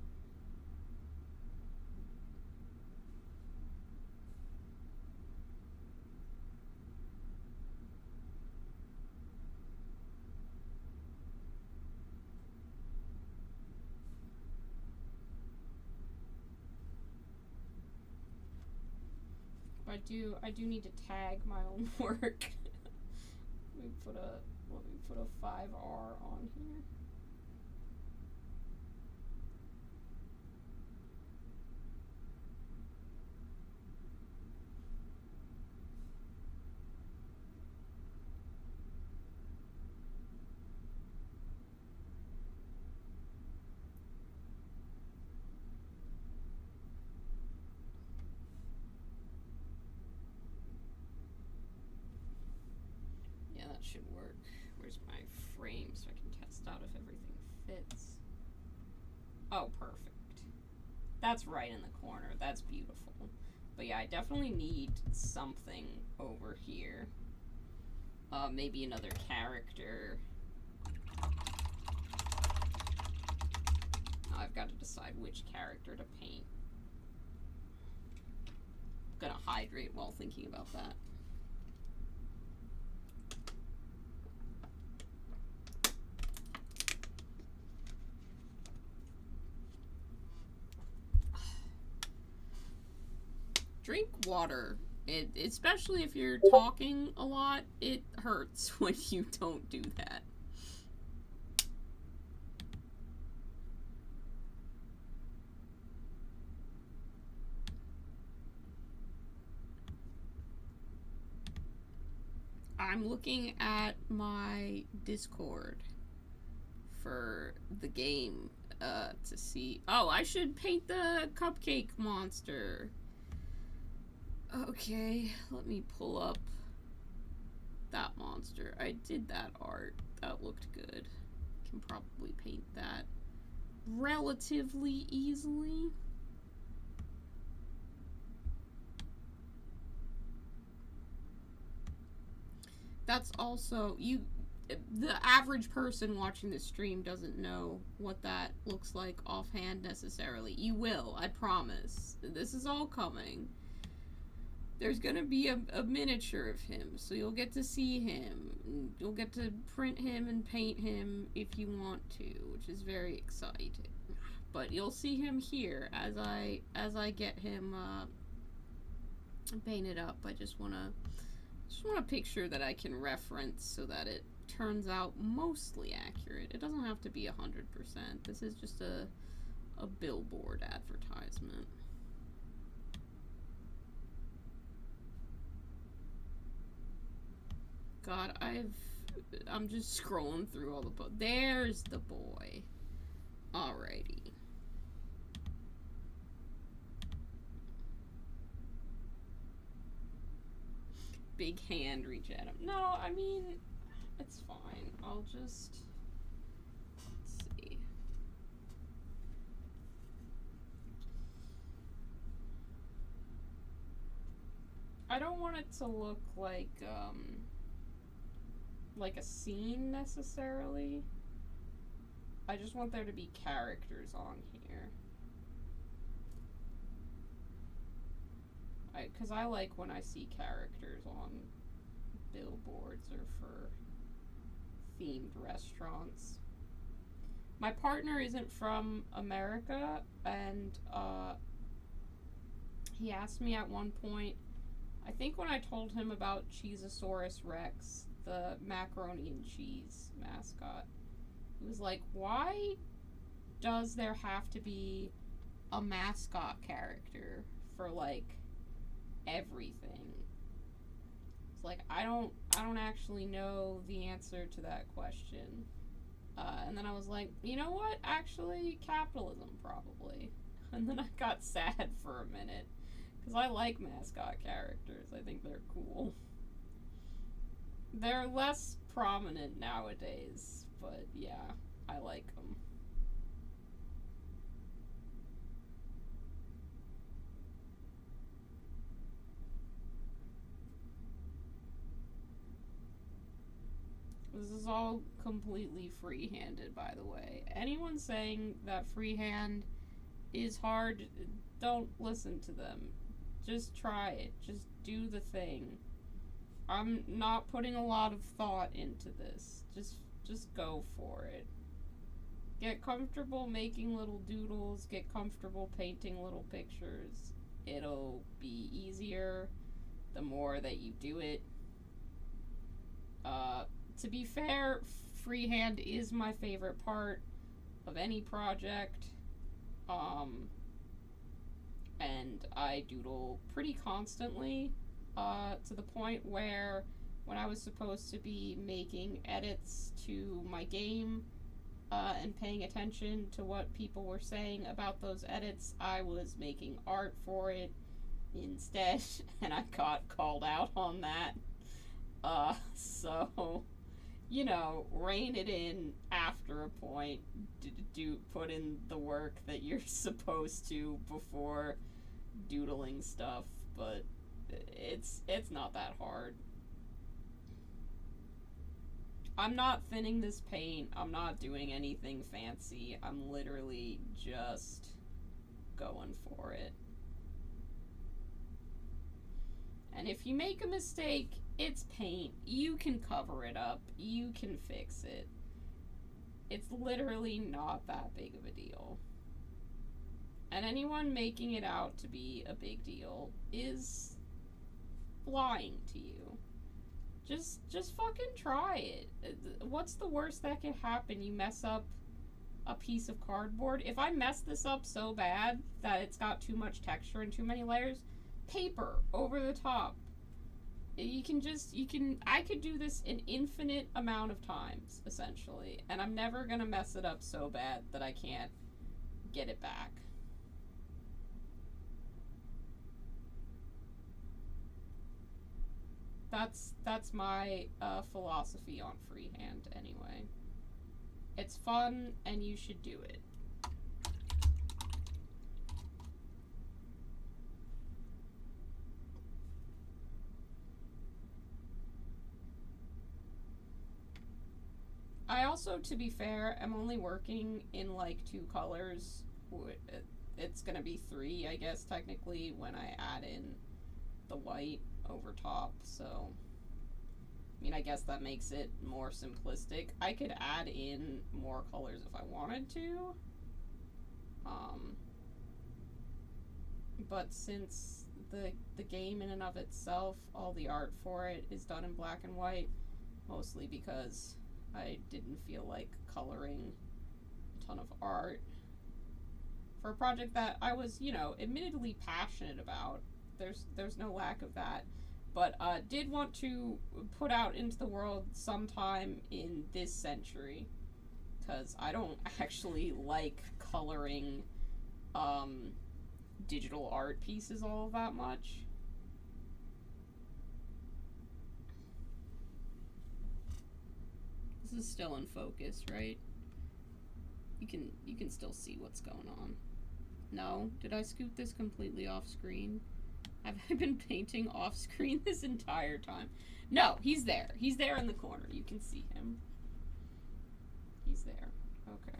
I do need to tag my own work. Let me put a 5R on here. That should work. Where's my frame so I can test out if everything fits? Oh, perfect. That's right in the corner. That's beautiful. But yeah, I definitely need something over here. Maybe another character. Now I've got to decide which character to paint. I'm gonna hydrate while thinking about that. Drink water. Especially if you're talking a lot, it hurts when you don't do that. I'm looking at my Discord for the game to see. Oh, I should paint the cupcake monster. Okay, let me pull up that monster. I did that art. That looked good. Can probably paint that relatively easily. That's also, the average person watching this stream doesn't know what that looks like offhand necessarily. You will, I promise. This is all coming. There's gonna be a miniature of him, so you'll get to see him. You'll get to print him and paint him if you want to, which is very exciting. But you'll see him here as I get him painted up. I just want a picture that I can reference so that it turns out mostly accurate. It doesn't have to be 100%. This is just a billboard advertisement. God, I'm just scrolling through all the there's the boy. Alrighty. Big hand reach at him. No, I mean, it's fine. I'll just, let's see. I don't want it to look like a scene necessarily. I just want there to be characters on here. Because I like when I see characters on billboards or for themed restaurants. My partner isn't from America, and he asked me at one point, I think when I told him about Cheezosaurus Rex, the macaroni and cheese mascot, he was like, why does there have to be a mascot character for like everything? It's like, I don't actually know the answer to that question. And then I was like, you know what? Actually, capitalism, probably. And then I got sad for a minute, because I like mascot characters. I think they're cool. They're less prominent nowadays, but yeah, I like them. This is all completely freehanded, by the way. Anyone saying that freehand is hard, don't listen to them. Just try it. Just do the thing. I'm not putting a lot of thought into this. Just go for it. Get comfortable making little doodles. Get comfortable painting little pictures. It'll be easier the more that you do it. To be fair, freehand is my favorite part of any project. And I doodle pretty constantly, to the point where when I was supposed to be making edits to my game, and paying attention to what people were saying about those edits, I was making art for it instead, and I got called out on that. So, you know, rein it in after a point. Put in the work that you're supposed to before doodling stuff, but it's not that hard. I'm not thinning this paint. I'm not doing anything fancy. I'm literally just going for it. And if you make a mistake, it's paint. You can cover it up. You can fix it. It's literally not that big of a deal. And anyone making it out to be a big deal is lying to you. Just fucking try it. What's the worst that can happen? You mess up a piece of cardboard. If I mess this up so bad that it's got too much texture and too many layers, paper over the top. I could do this an infinite amount of times, essentially, and I'm never gonna mess it up so bad that I can't get it back. That's my philosophy on freehand anyway. It's fun and you should do it. I also, to be fair, am only working in like 2 colors. It's gonna be 3, I guess, technically, when I add in the white over top, so I mean, I guess that makes it more simplistic. I could add in more colors if I wanted to, but since the game in and of itself, all the art for it is done in black and white, mostly because I didn't feel like coloring a ton of art for a project that I was, you know, admittedly passionate about. There's no lack of that, but did want to put out into the world sometime in this century, because I don't actually like coloring digital art pieces all that much. This is still in focus, right? You can still see what's going on. No? Did I scoot this completely off screen? Have I been painting off screen this entire time? No, he's there. He's there in the corner. You can see him. He's there. Okay.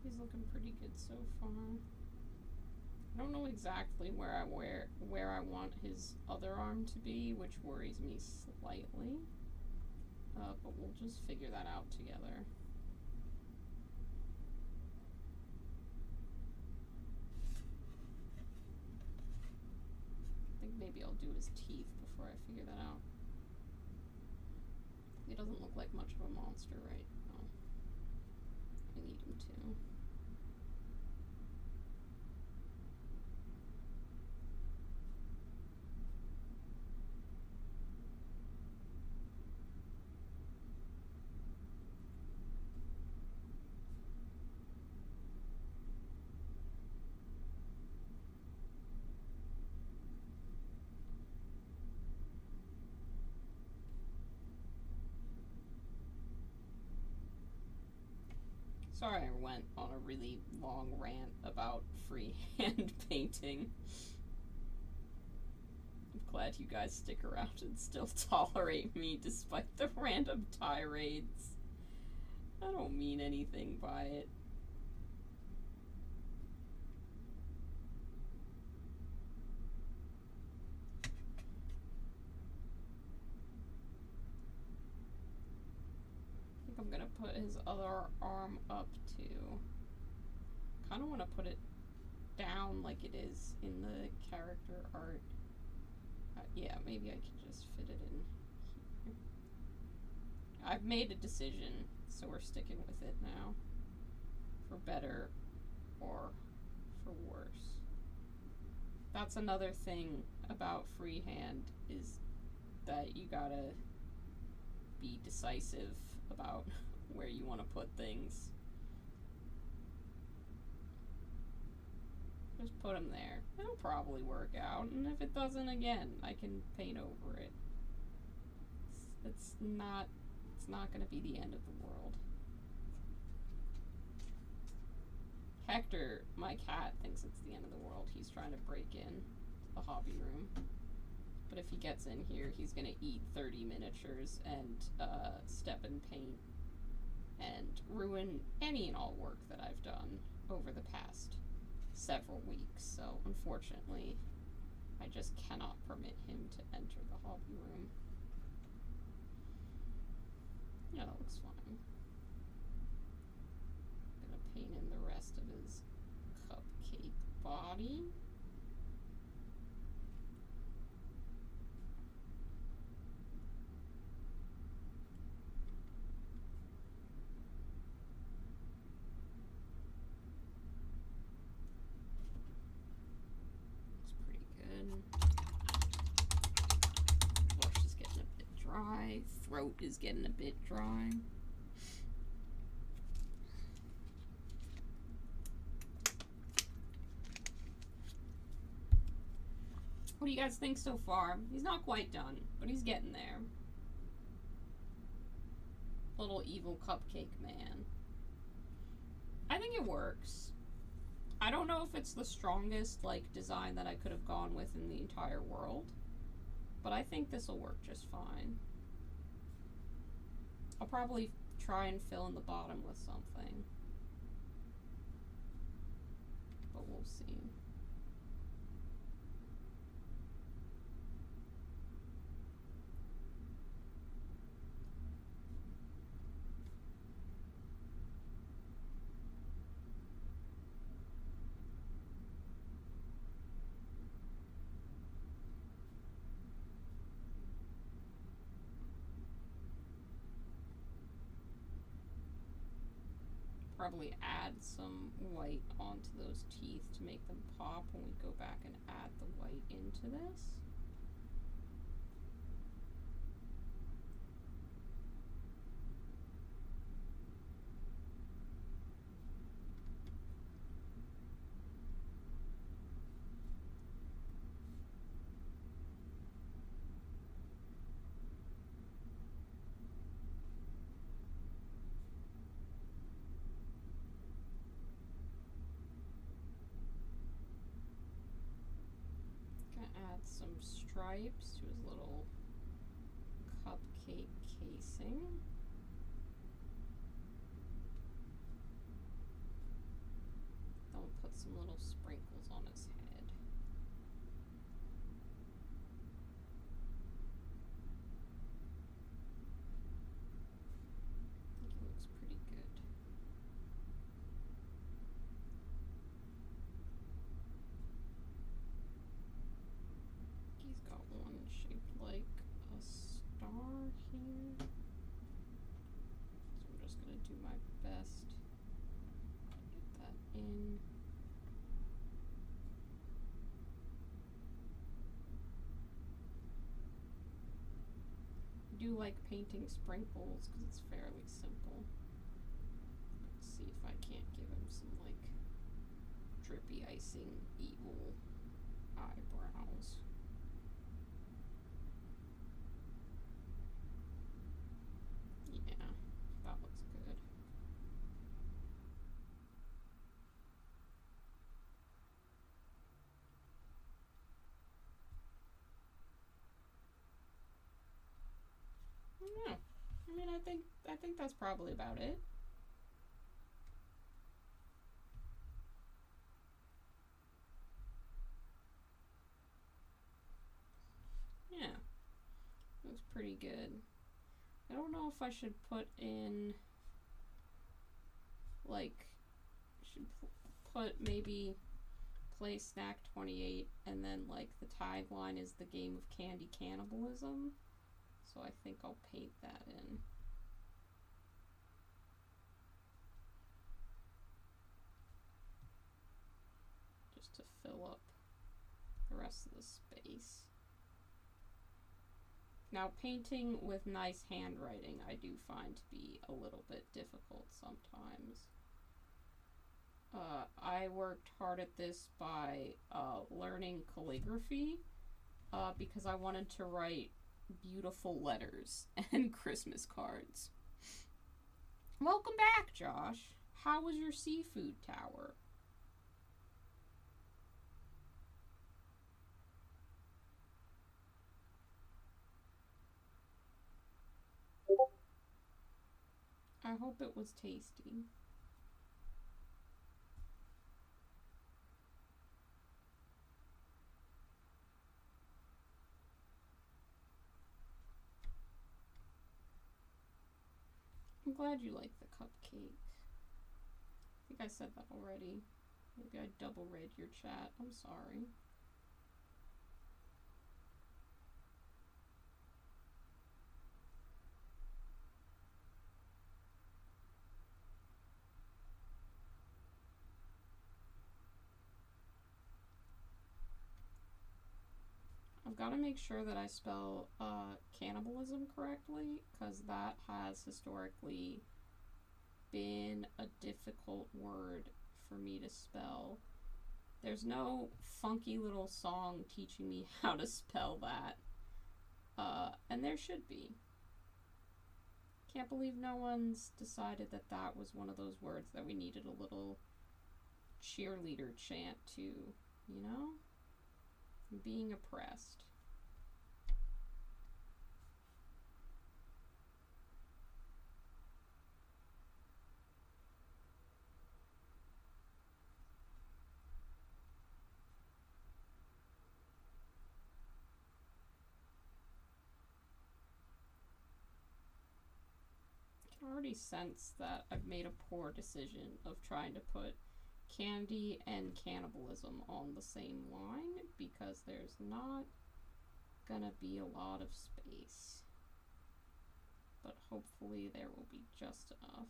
He's looking pretty good so far. I don't know exactly where I want his other arm to be, which worries me slightly. But we'll just figure that out together. I think maybe I'll do his teeth before I figure that out. He doesn't look like much of a monster right now. I need him to. Sorry I went on a really long rant about freehand painting. I'm glad you guys stick around and still tolerate me despite the random tirades. I don't mean anything by it. I'm gonna put his other arm up too. Kind of want to put it down like it is in the character art. Yeah, maybe I can just fit it in here. I've made a decision, so we're sticking with it now. For better or for worse. That's another thing about freehand, is that you gotta be decisive about where you want to put things. Just put them there. It'll probably work out, and if it doesn't, again, I can paint over it. It's not going to be the end of the world. Hector, my cat, thinks it's the end of the world. He's trying to break in the hobby room. But if he gets in here, he's going to eat 30 miniatures and step in paint and ruin any and all work that I've done over the past several weeks. So unfortunately, I just cannot permit him to enter the hobby room. Yeah, that looks fine. Gonna paint in the rest of his cupcake body. Blush is getting a bit dry. Throat is getting a bit dry. What do you guys think so far? He's not quite done, but he's getting there. Little evil cupcake man. I think it works. I don't know if it's the strongest, like, design that I could have gone with in the entire world, but I think this will work just fine. I'll probably try and fill in the bottom with something, but we'll see. Probably add some white onto those teeth to make them pop when we go back and add the white into this. Add some stripes to his little cupcake casing. Then we'll put some little sprinkles on his head. I think he looks pretty good. He's got one shaped like a star here. So I'm just going to do my best to get that in. I do like painting sprinkles because it's fairly simple. Let's see if I can't give him some like drippy icing evil eyebrows. Yeah, that looks good. Yeah, I mean, I think that's probably about it. Yeah, looks pretty good. I don't know if I should put in, like, should put maybe play Snack 28 and then like the tagline is the game of candy cannibalism. So I think I'll paint that in. Just to fill up the rest of the space. Now, painting with nice handwriting I do find to be a little bit difficult sometimes. I worked hard at this by learning calligraphy because I wanted to write beautiful letters and Christmas cards. Welcome back, Josh. How was your seafood tower? I hope it was tasty. I'm glad you like the cupcake. I think I said that already. Maybe I double read your chat. I'm sorry. I've got to make sure that I spell cannibalism correctly, because that has historically been a difficult word for me to spell. There's no funky little song teaching me how to spell that, and there should be. Can't believe no one's decided that that was one of those words that we needed a little cheerleader chant to, you know? Being oppressed. I can already sense that I've made a poor decision of trying to put candy and cannibalism on the same line, because there's not gonna be a lot of space, but hopefully there will be just enough.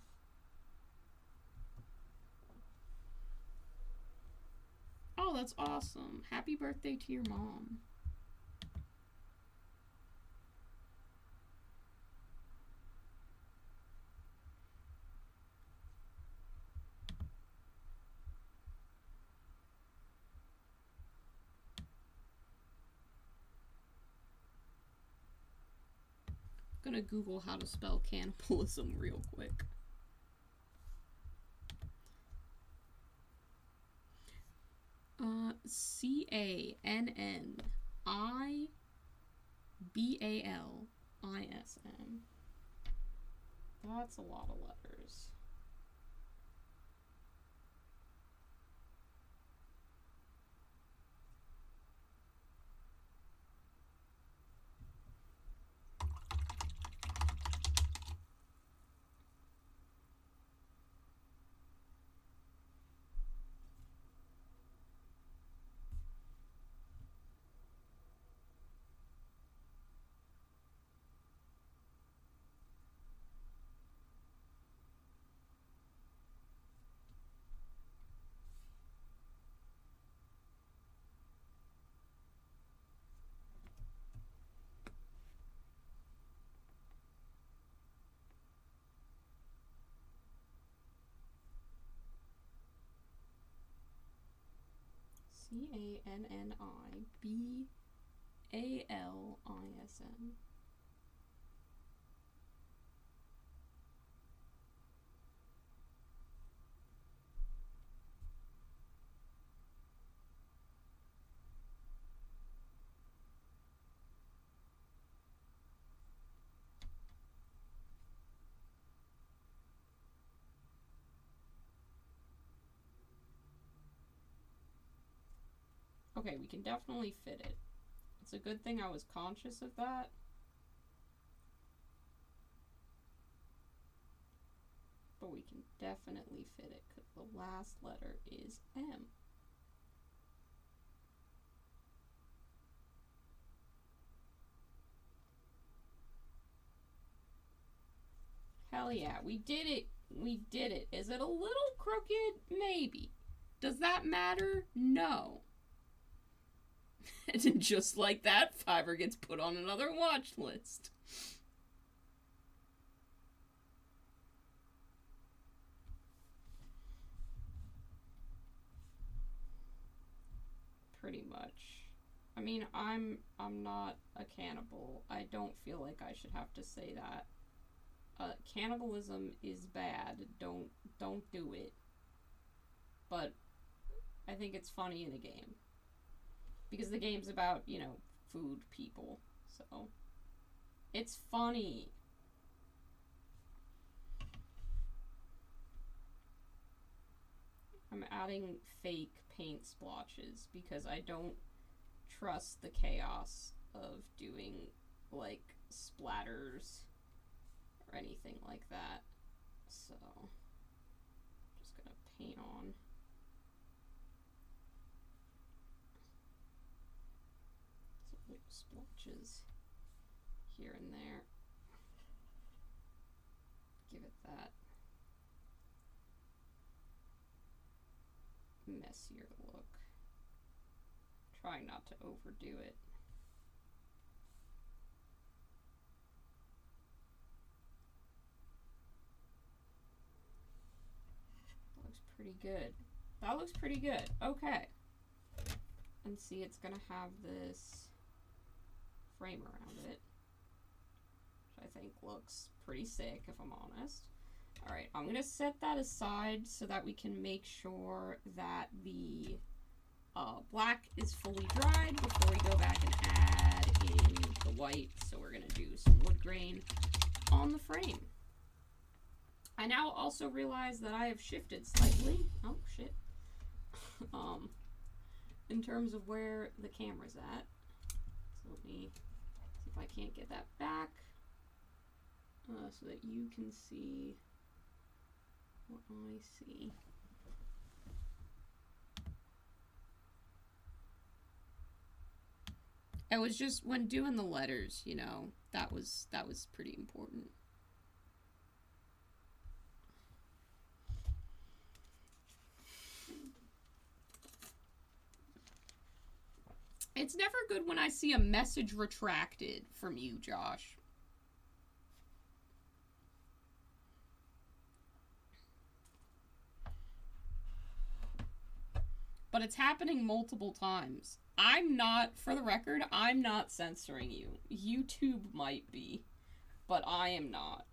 Oh, that's awesome. Happy birthday to your mom. I'm gonna Google how to spell cannibalism real quick. Cannibalism. That's a lot of letters. Cannibalism. Okay, we can definitely fit it. It's a good thing I was conscious of that. But we can definitely fit it because the last letter is M. Hell yeah, we did it. We did it. Is it a little crooked? Maybe. Does that matter? No. And just like that, Fiverr gets put on another watch list. Pretty much. I mean, I'm not a cannibal. I don't feel like I should have to say that. Cannibalism is bad. Don't do it. But I think it's funny in a game. Because the game's about, you know, food people. So it's funny. adding fake paint splotches because I don't trust the chaos of doing like splatters or anything like that. So just gonna paint on. Some little splotches here and there. Give it that messier look. Trying not to overdo it. Looks pretty good. That looks pretty good. Okay. And see, it's gonna have this frame around it, which I think looks pretty sick, if I'm honest. Alright, I'm gonna set that aside so that we can make sure that the black is fully dried before we go back and add in the white. So we're gonna do some wood grain on the frame. I now also realize that I have shifted slightly. Oh shit. In terms of where the camera's at. So let me see if I can't get that back so that you can see what I see. It was just when doing the letters, you know, that was pretty important. It's never good when I see a message retracted from you, Josh. But it's happening multiple times. I'm not, for the record, I'm not censoring you. YouTube might be, but I am not.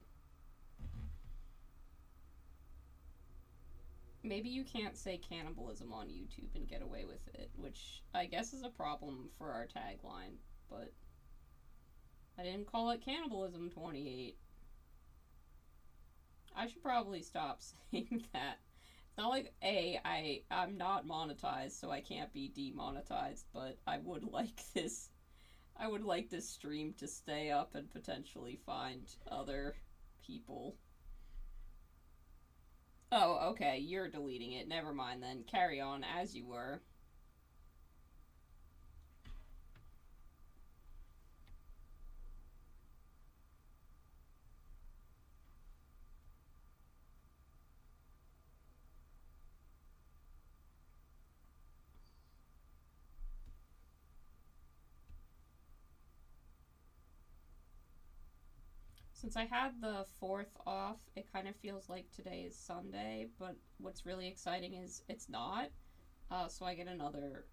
Maybe you can't say cannibalism on YouTube and get away with it, which I guess is a problem for our tagline, but I didn't call it Cannibalism 28. I should probably stop saying that. It's not like, I'm not monetized, so I can't be demonetized, but I would like this stream to stay up and potentially find other people. Oh, okay, you're deleting it. Never mind then. Carry on as you were. Since I had the 4th off, it kind of feels like today is Sunday, but what's really exciting is it's not. So I get another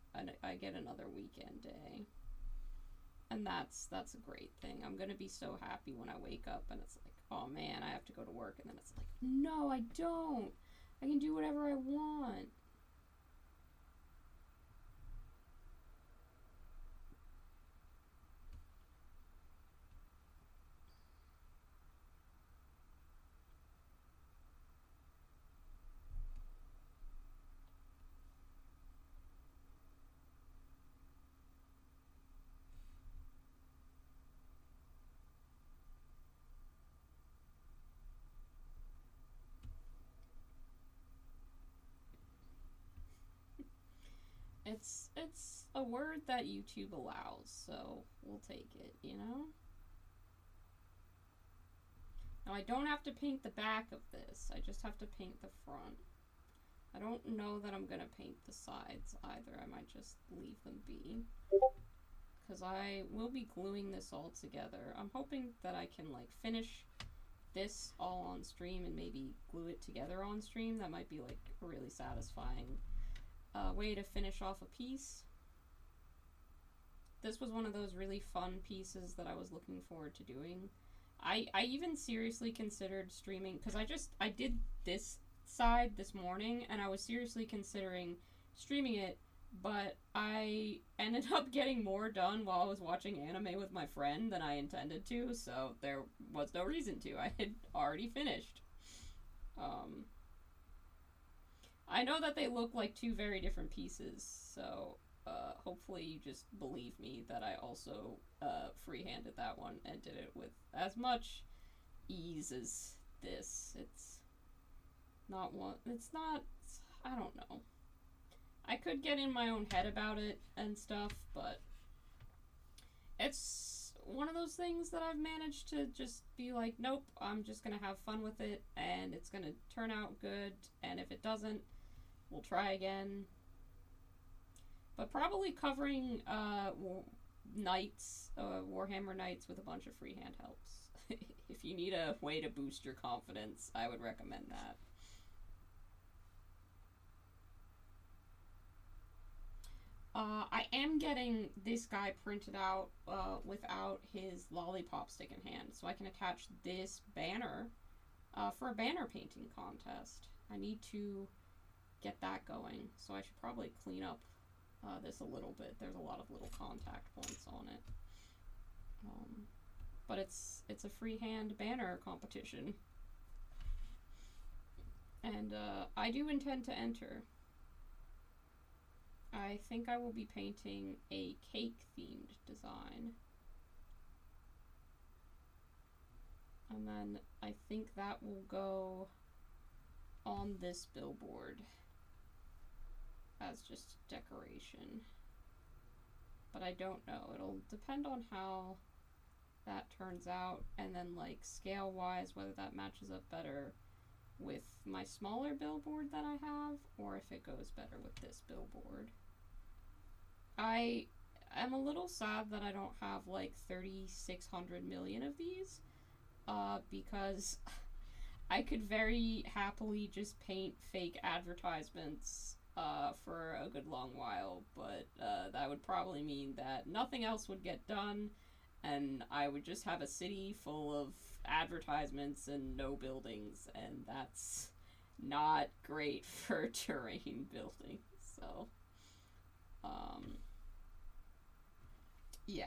weekend day. And that's a great thing. I'm going to be so happy when I wake up and it's like, oh man, I have to go to work, and then it's like, no, I don't. I can do whatever I want. It's a word that YouTube allows, so we'll take it, you know? Now I don't have to paint the back of this, I just have to paint the front. I don't know that I'm gonna paint the sides either, I might just leave them be. Because I will be gluing this all together. I'm hoping that I can like finish this all on stream and maybe glue it together on stream. That might be like a really satisfying way to finish off a piece. This was one of those really fun pieces that I was looking forward to doing. I even seriously considered streaming, because I did this side this morning and I was seriously considering streaming it, but I ended up getting more done while I was watching anime with my friend than I intended to, so there was no reason to. I had already finished. I know that they look like two very different pieces, so hopefully you just believe me that I also freehanded that one and did it with as much ease as this. It's not one. It's not. I don't know. I could get in my own head about it and stuff, but it's one of those things that I've managed to just be like, nope, I'm just gonna have fun with it, and it's gonna turn out good, and if it doesn't, we'll try again. But probably covering Knights, Warhammer Knights with a bunch of freehand helps. If you need a way to boost your confidence, I would recommend that. I am getting this guy printed out without his lollipop stick in hand, so I can attach this banner for a banner painting contest. I need to get that going, so I should probably clean up this a little bit. There's a lot of little contact points on it. But it's a freehand banner competition. And I do intend to enter. I think I will be painting a cake-themed design. And then I think that will go on this billboard as just decoration. But I don't know. It'll depend on how that turns out, and then like scale-wise, whether that matches up better with my smaller billboard that I have, or if it goes better with this billboard. I am a little sad that I don't have like 3,600 million of these, because I could very happily just paint fake advertisements for a good long while, but that would probably mean that nothing else would get done, and I would just have a city full of advertisements and no buildings, and that's not great for terrain building. So yeah.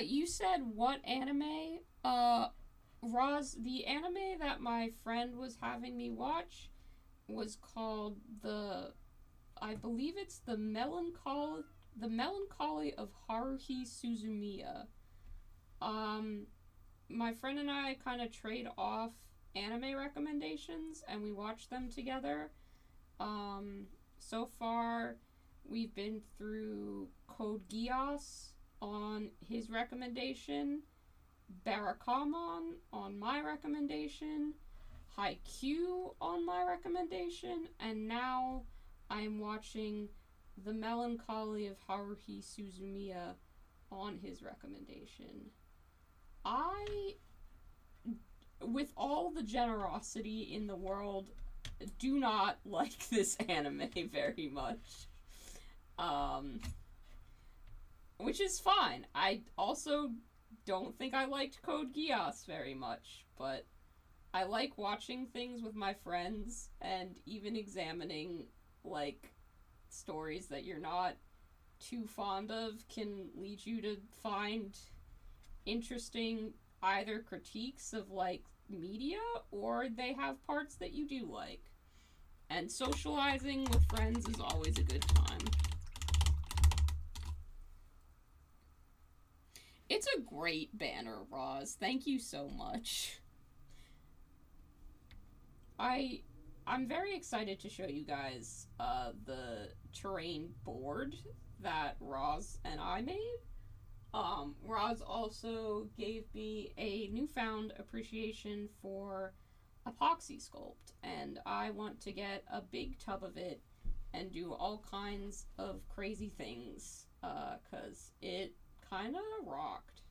You said what anime? Roz, the anime that my friend was having me watch was called I believe it's the Melancholy of Haruhi Suzumiya. My friend and I kind of trade off anime recommendations, and we watch them together. So far, we've been through Code Geass on his recommendation, Barakamon on my recommendation, Haikyuu on my recommendation, and now I'm watching The Melancholy of Haruhi Suzumiya on his recommendation. I, with all the generosity in the world, do not like this anime very much. Which is fine. I also don't think I liked Code Geass very much, but I like watching things with my friends, and even examining, like, stories that you're not too fond of can lead you to find interesting either critiques of, like, media, or they have parts that you do like. And socializing with friends is always a good time. It's a great banner, Roz. Thank you so much. I'm very excited to show you guys the terrain board that Roz and I made. Roz also gave me a newfound appreciation for epoxy sculpt, and I want to get a big tub of it and do all kinds of crazy things, 'cause it kind of rocked.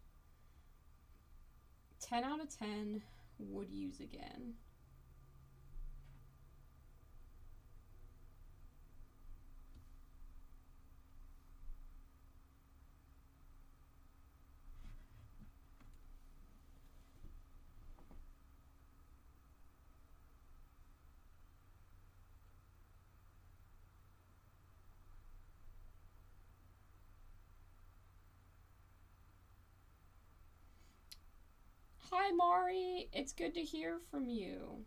10 out of 10 would use again. hi, Mari. It's good to hear from you.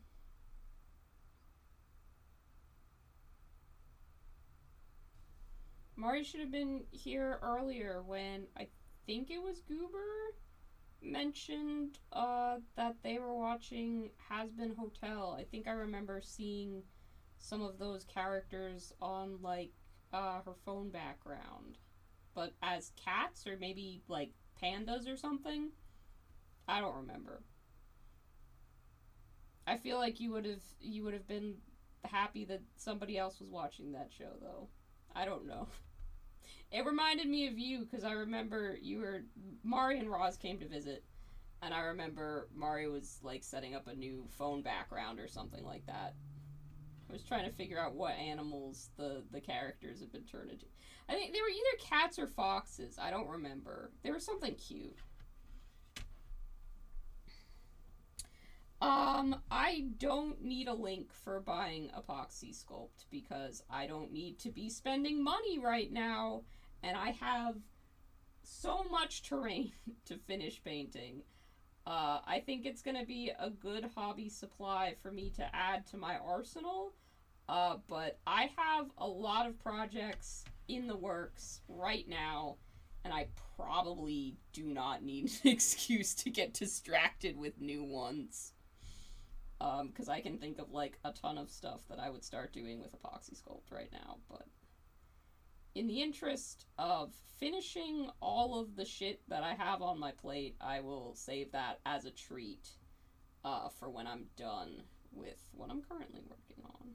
Mari should have been here earlier when I think it was Goober mentioned that they were watching Has Been Hotel. I think I remember seeing some of those characters on like her phone background, but as cats or maybe like pandas or something. I don't remember. I feel like you would have been happy that somebody else was watching that show though. I don't know. It reminded me of you because I remember Mari and Roz came to visit, and I remember Mari was like setting up a new phone background or something like that. I was trying to figure out what animals the characters had been turned into. I think they were either cats or foxes. I don't remember. They were something cute. I don't need a link for buying Epoxy Sculpt because I don't need to be spending money right now, and I have so much terrain to finish painting. I think it's gonna be a good hobby supply for me to add to my arsenal, but I have a lot of projects in the works right now, and I probably do not need an excuse to get distracted with new ones. Because I can think of like a ton of stuff that I would start doing with Epoxy Sculpt right now, but in the interest of finishing all of the shit that I have on my plate, I will save that as a treat for when I'm done with what I'm currently working on.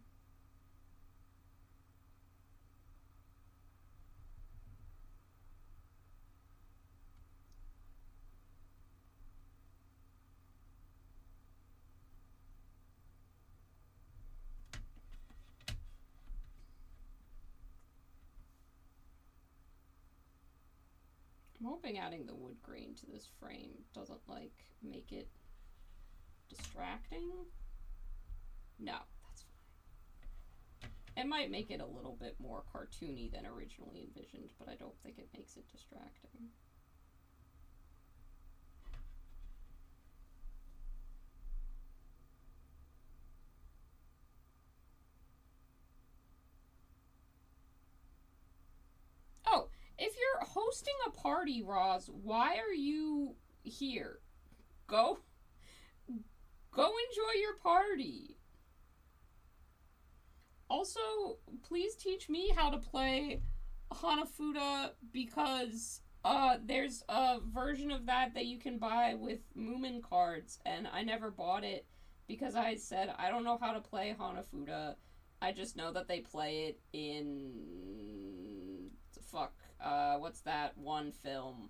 I'm hoping adding the wood grain to this frame doesn't, like, make it distracting. No, that's fine. It might make it a little bit more cartoony than originally envisioned, but I don't think it makes it distracting. Oh, if you're hosting a party, Roz, why are you here? Go enjoy your party. Also, please teach me how to play Hanafuda because there's a version of that you can buy with Moomin cards, and I never bought it because I said I don't know how to play Hanafuda. I just know that they play it in what's that one film?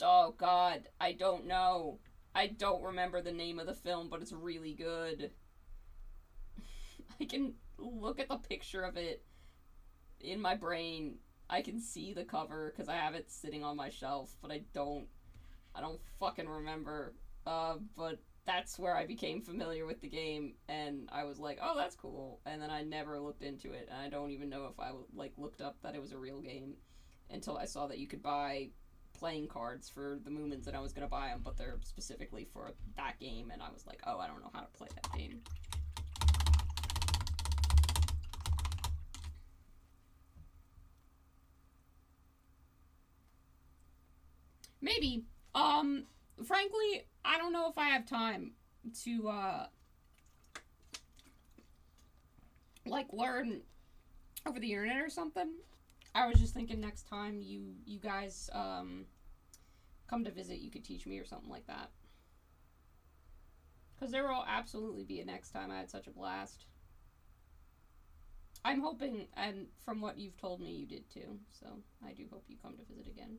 Oh god, I don't know. I don't remember the name of the film, but it's really good. I can look at the picture of it in my brain. I can see the cover because I have it sitting on my shelf, but I don't fucking remember. But that's where I became familiar with the game, and I was like, oh, that's cool. And then I never looked into it, and I don't even know if I looked up that it was a real game until I saw that you could buy playing cards for the Moomins, and I was gonna buy them, but they're specifically for that game, and I was like, oh, I don't know how to play that game. Maybe. Frankly, I don't know if I have time to, learn over the internet or something. I was just thinking next time you guys, come to visit, you could teach me or something like that. Because there will absolutely be a next time. I had such a blast. I'm hoping, and from what you've told me, you did too. So I do hope you come to visit again.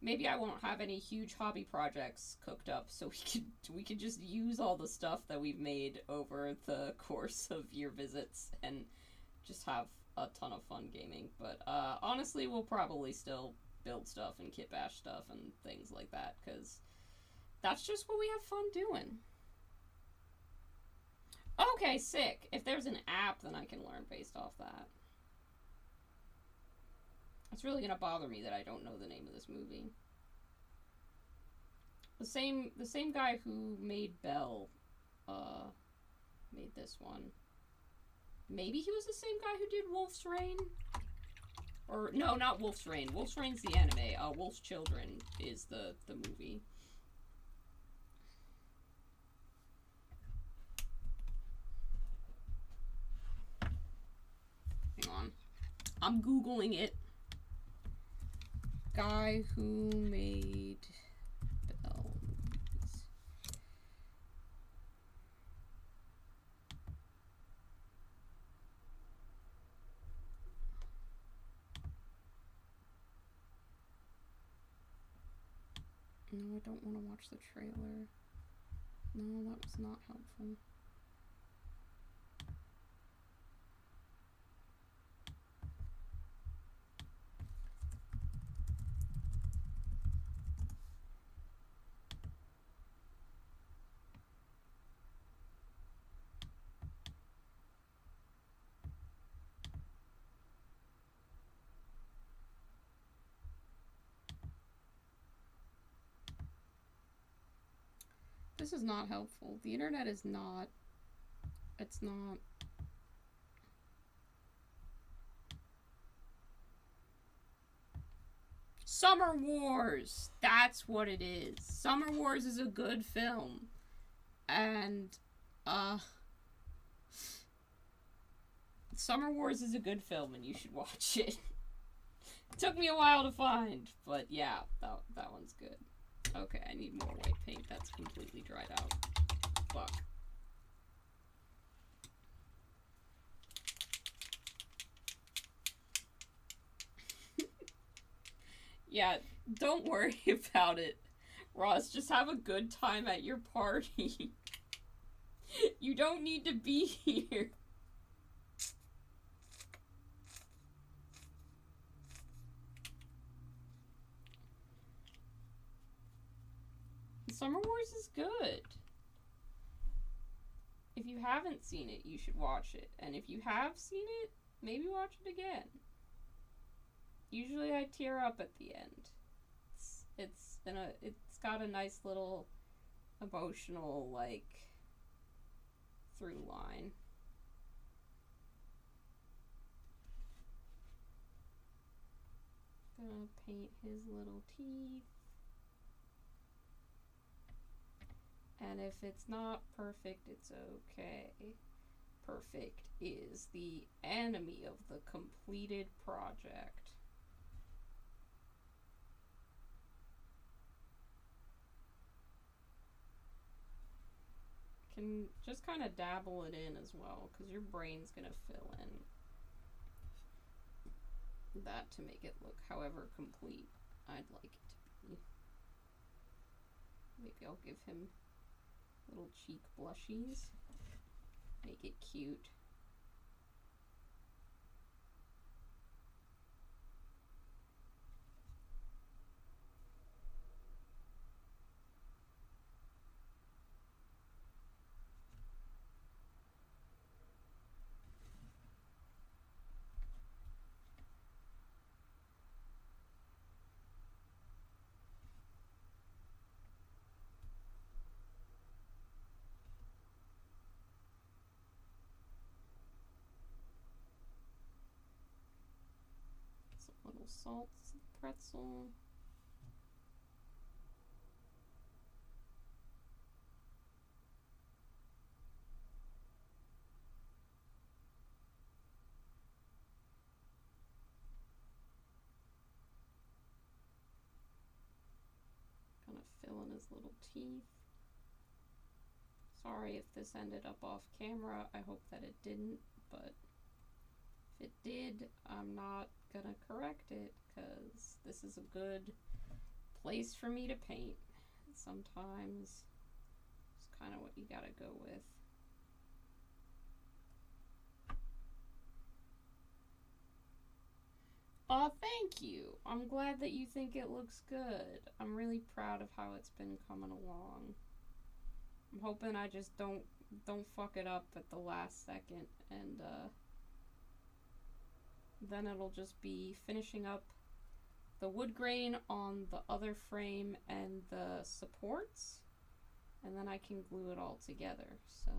Maybe I won't have any huge hobby projects cooked up, so we could just use all the stuff that we've made over the course of your visits and just have a ton of fun gaming. But honestly, we'll probably still build stuff and kit bash stuff and things like that, because that's just what we have fun doing. Okay, sick. If there's an app, then I can learn based off that. It's really gonna bother me that I don't know the name of this movie. The same guy who made Belle, made this one. Maybe he was the same guy who did Wolf's Rain? Or, no, not Wolf's Rain. Wolf's Rain's the anime. Wolf's Children is the movie. Hang on. I'm Googling it. Guy who made Belle movies. No, I don't want to watch the trailer. No, that was not helpful. This is not helpful. The internet is not. It's not. Summer Wars! That's what it is. Summer Wars is a good film. And, Summer Wars is a good film and you should watch it. It took me a while to find, but yeah, that one's good. Okay, I need more white paint. That's completely dried out. Fuck. Yeah, don't worry about it, Ross. Just have a good time at your party. You don't need to be here. Summer Wars is good. If you haven't seen it, you should watch it. And if you have seen it, maybe watch it again. Usually I tear up at the end. It's got a nice little emotional, like, through line. Gonna paint his little teeth. And if it's not perfect, it's okay. Perfect is the enemy of the completed project. Can just kind of dabble it in as well, because your brain's gonna fill in that to make it look however complete I'd like it to be. Maybe I'll give him little cheek blushies. Make it cute. Little salt pretzel. Gonna fill in his little teeth. Sorry if this ended up off camera. I hope that it didn't, but if it did, I'm not gonna correct it because this is a good place for me to paint. Sometimes it's kind of what you gotta go with. Oh, thank you. I'm glad that you think it looks good. I'm really proud of how it's been coming along. I'm hoping I just don't fuck it up at the last second, and then it'll just be finishing up the wood grain on the other frame and the supports, and then I can glue it all together. So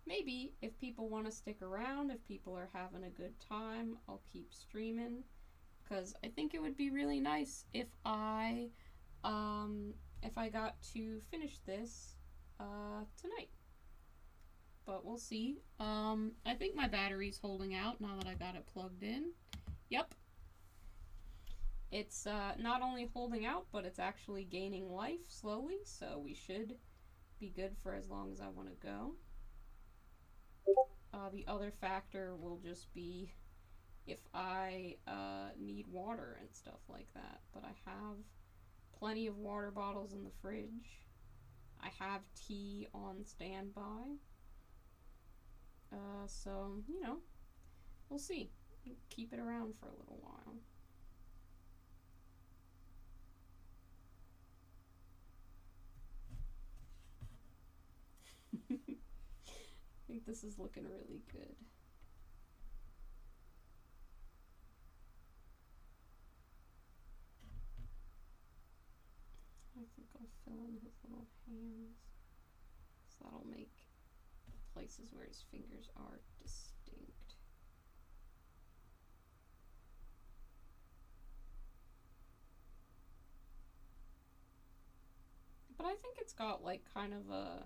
maybe if people want to stick around, if people are having a good time, I'll keep streaming, because I think it would be really nice if I got to finish this tonight. But we'll see. I think my battery's holding out now that I got it plugged in. Yep. It's not only holding out, but it's actually gaining life slowly, so we should be good for as long as I want to go. The other factor will just be if I need water and stuff like that, but I have plenty of water bottles in the fridge. I have tea on standby. So, you know, we'll see. Keep it around for a little while. I think this is looking really good. I think I'll fill in his little hands, so that'll make the places where his fingers are distinct. But I think it's got like kind of a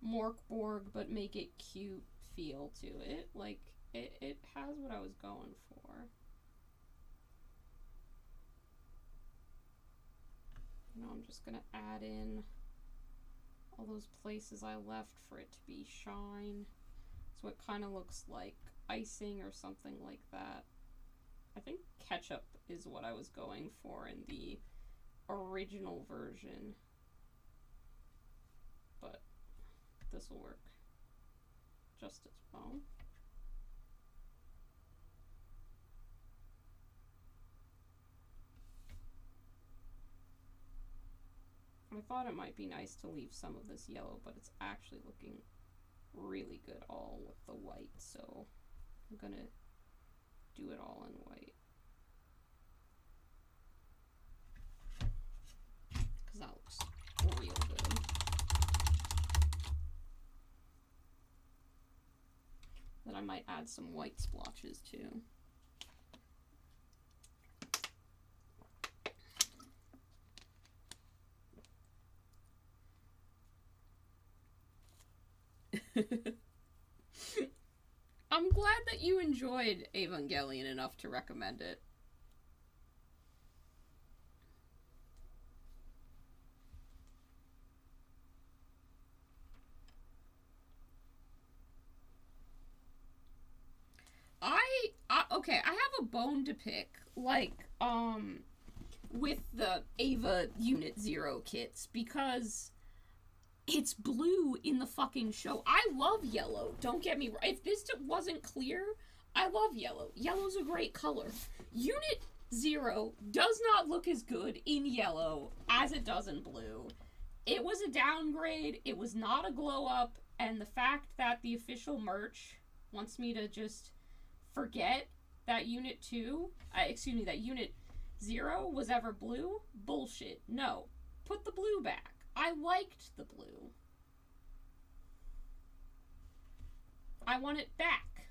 Morkborg but make it cute feel to it. Like it has what I was going for. Now I'm just gonna add in all those places I left for it to be shine, so it kind of looks like icing or something like that. I think ketchup is what I was going for in the original version, but this will work just as well. I thought it might be nice to leave some of this yellow, but it's actually looking really good all with the white, so I'm gonna do it all in white, because that looks real good. Then I might add some white splotches too. I'm glad that you enjoyed Evangelion enough to recommend it. Okay, I have a bone to pick, like, with the Ava Unit 0 kits, because it's blue in the fucking show. I love yellow, don't get me wrong. If this wasn't clear, I love yellow. Yellow's a great color. Unit 0 does not look as good in yellow as it does in blue. It was a downgrade, it was not a glow up, and the fact that the official merch wants me to just forget that Unit 0 was ever blue, bullshit. No, put the blue back. I liked the blue. I want it back.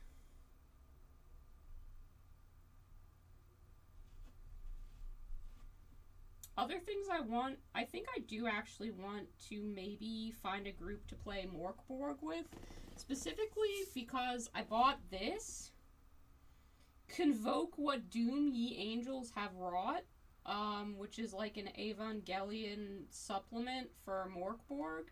Other things I want, I think I do actually want to maybe find a group to play Morkborg with, specifically because I bought this, Convoke What Doom Ye Angels Have Wrought, which is like an Evangelion supplement for Morkborg,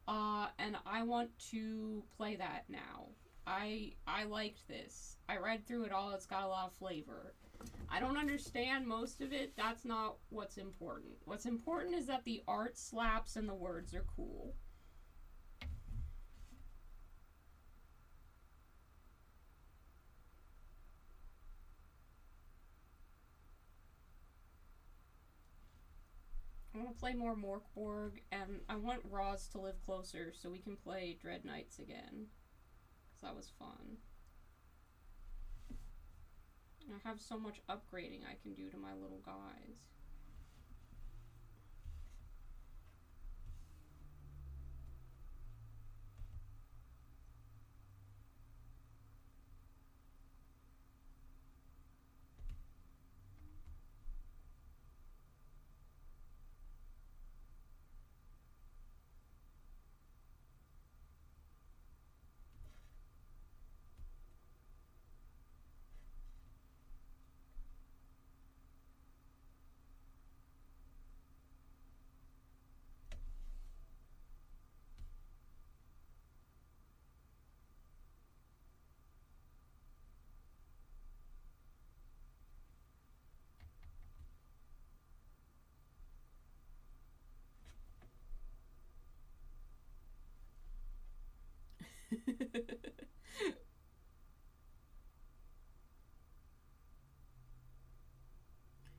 and I want to play that now. I liked this. I read through it all. It's got a lot of flavor. I don't understand most of it. That's not what's important. What's important is that the art slaps and the words are cool. I want to play more Morkborg, and I want Roz to live closer so we can play Dread Knights again, because that was fun. I have so much upgrading I can do to my little guys.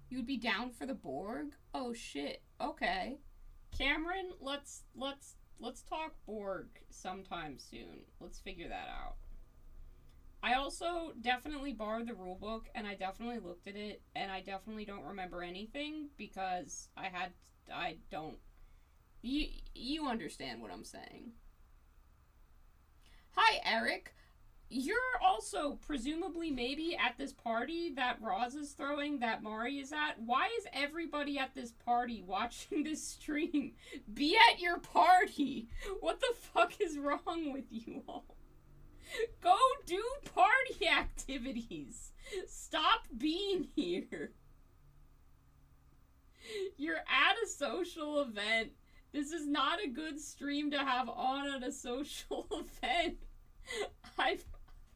You'd be down for the Borg? Oh shit. Okay. Cameron, let's talk Borg sometime soon. Let's figure that out. I also definitely borrowed the rulebook and I definitely looked at it and I definitely don't remember anything because I don't you understand what I'm saying. Hi Eric. You're also presumably maybe at this party that Roz is throwing that Mari is at. Why is everybody at this party watching this stream? Be at your party! What the fuck is wrong with you all? Go do party activities! Stop being here! You're at a social event. This is not a good stream to have on at a social event.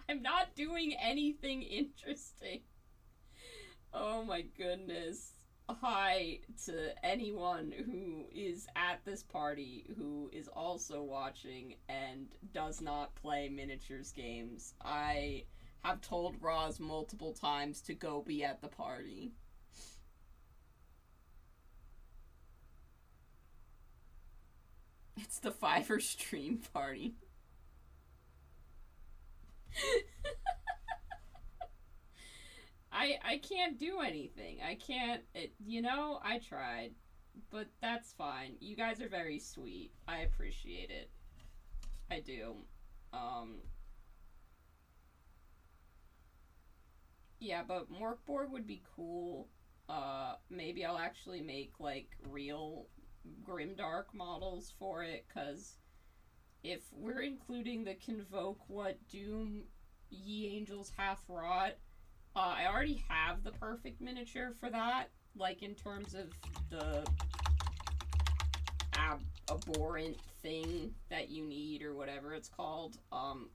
I'm not doing anything interesting. Oh my goodness. Hi to anyone who is at this party who is also watching and does not play miniatures games. I have told Roz multiple times to go be at the party. It's the Fiverr stream party. I can't do anything. I can't, I tried. But that's fine. You guys are very sweet. I appreciate it. I do. Yeah, but Morkborg would be cool. Maybe I'll actually make, like, real Grimdark models for it, because if we're including the Convoke What Doom Ye Angels Half Wrought, I already have the perfect miniature for that, like in terms of the abhorrent thing that you need or whatever it's called,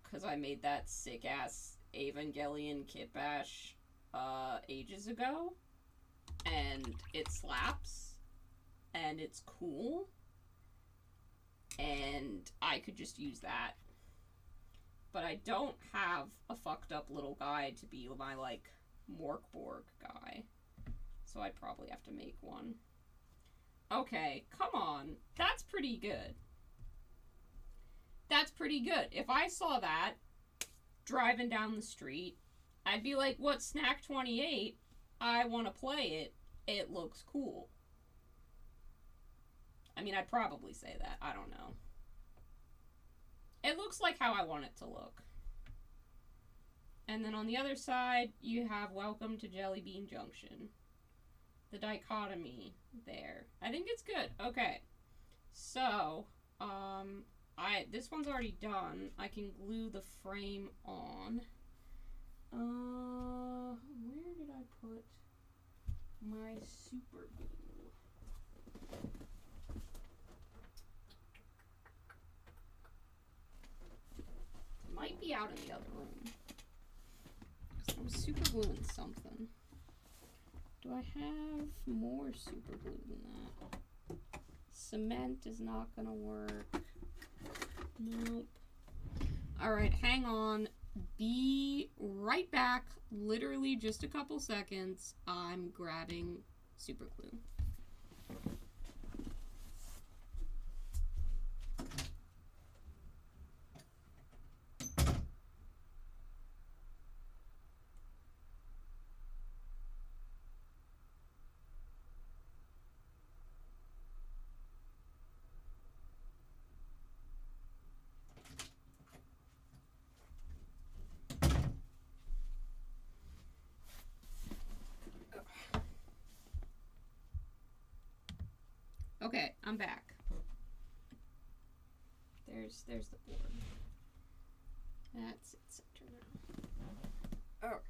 because I made that sick-ass Evangelion Kit Bash ages ago, and it slaps, and it's cool, and I could just use that. But I don't have a fucked up little guy to be my, like, Morkborg guy. So I'd probably have to make one. Okay, come on. That's pretty good. That's pretty good. If I saw that driving down the street, I'd be like, what, Snack 28? I want to play it. It looks cool. I mean, I'd probably say that. I don't know. It looks like how I want it to look. And then on the other side, you have Welcome to Jelly Bean Junction. The dichotomy there. I think it's good. Okay. So, this one's already done. I can glue the frame on. Where did I put my super glue? Might be out in the other room. I'm super gluing something. Do I have more super glue than that? Cement is not gonna work. Nope. Alright, hang on. Be right back. Literally just a couple seconds. I'm grabbing super glue. I'm back. There's the board. That's it, center now. Alrighty.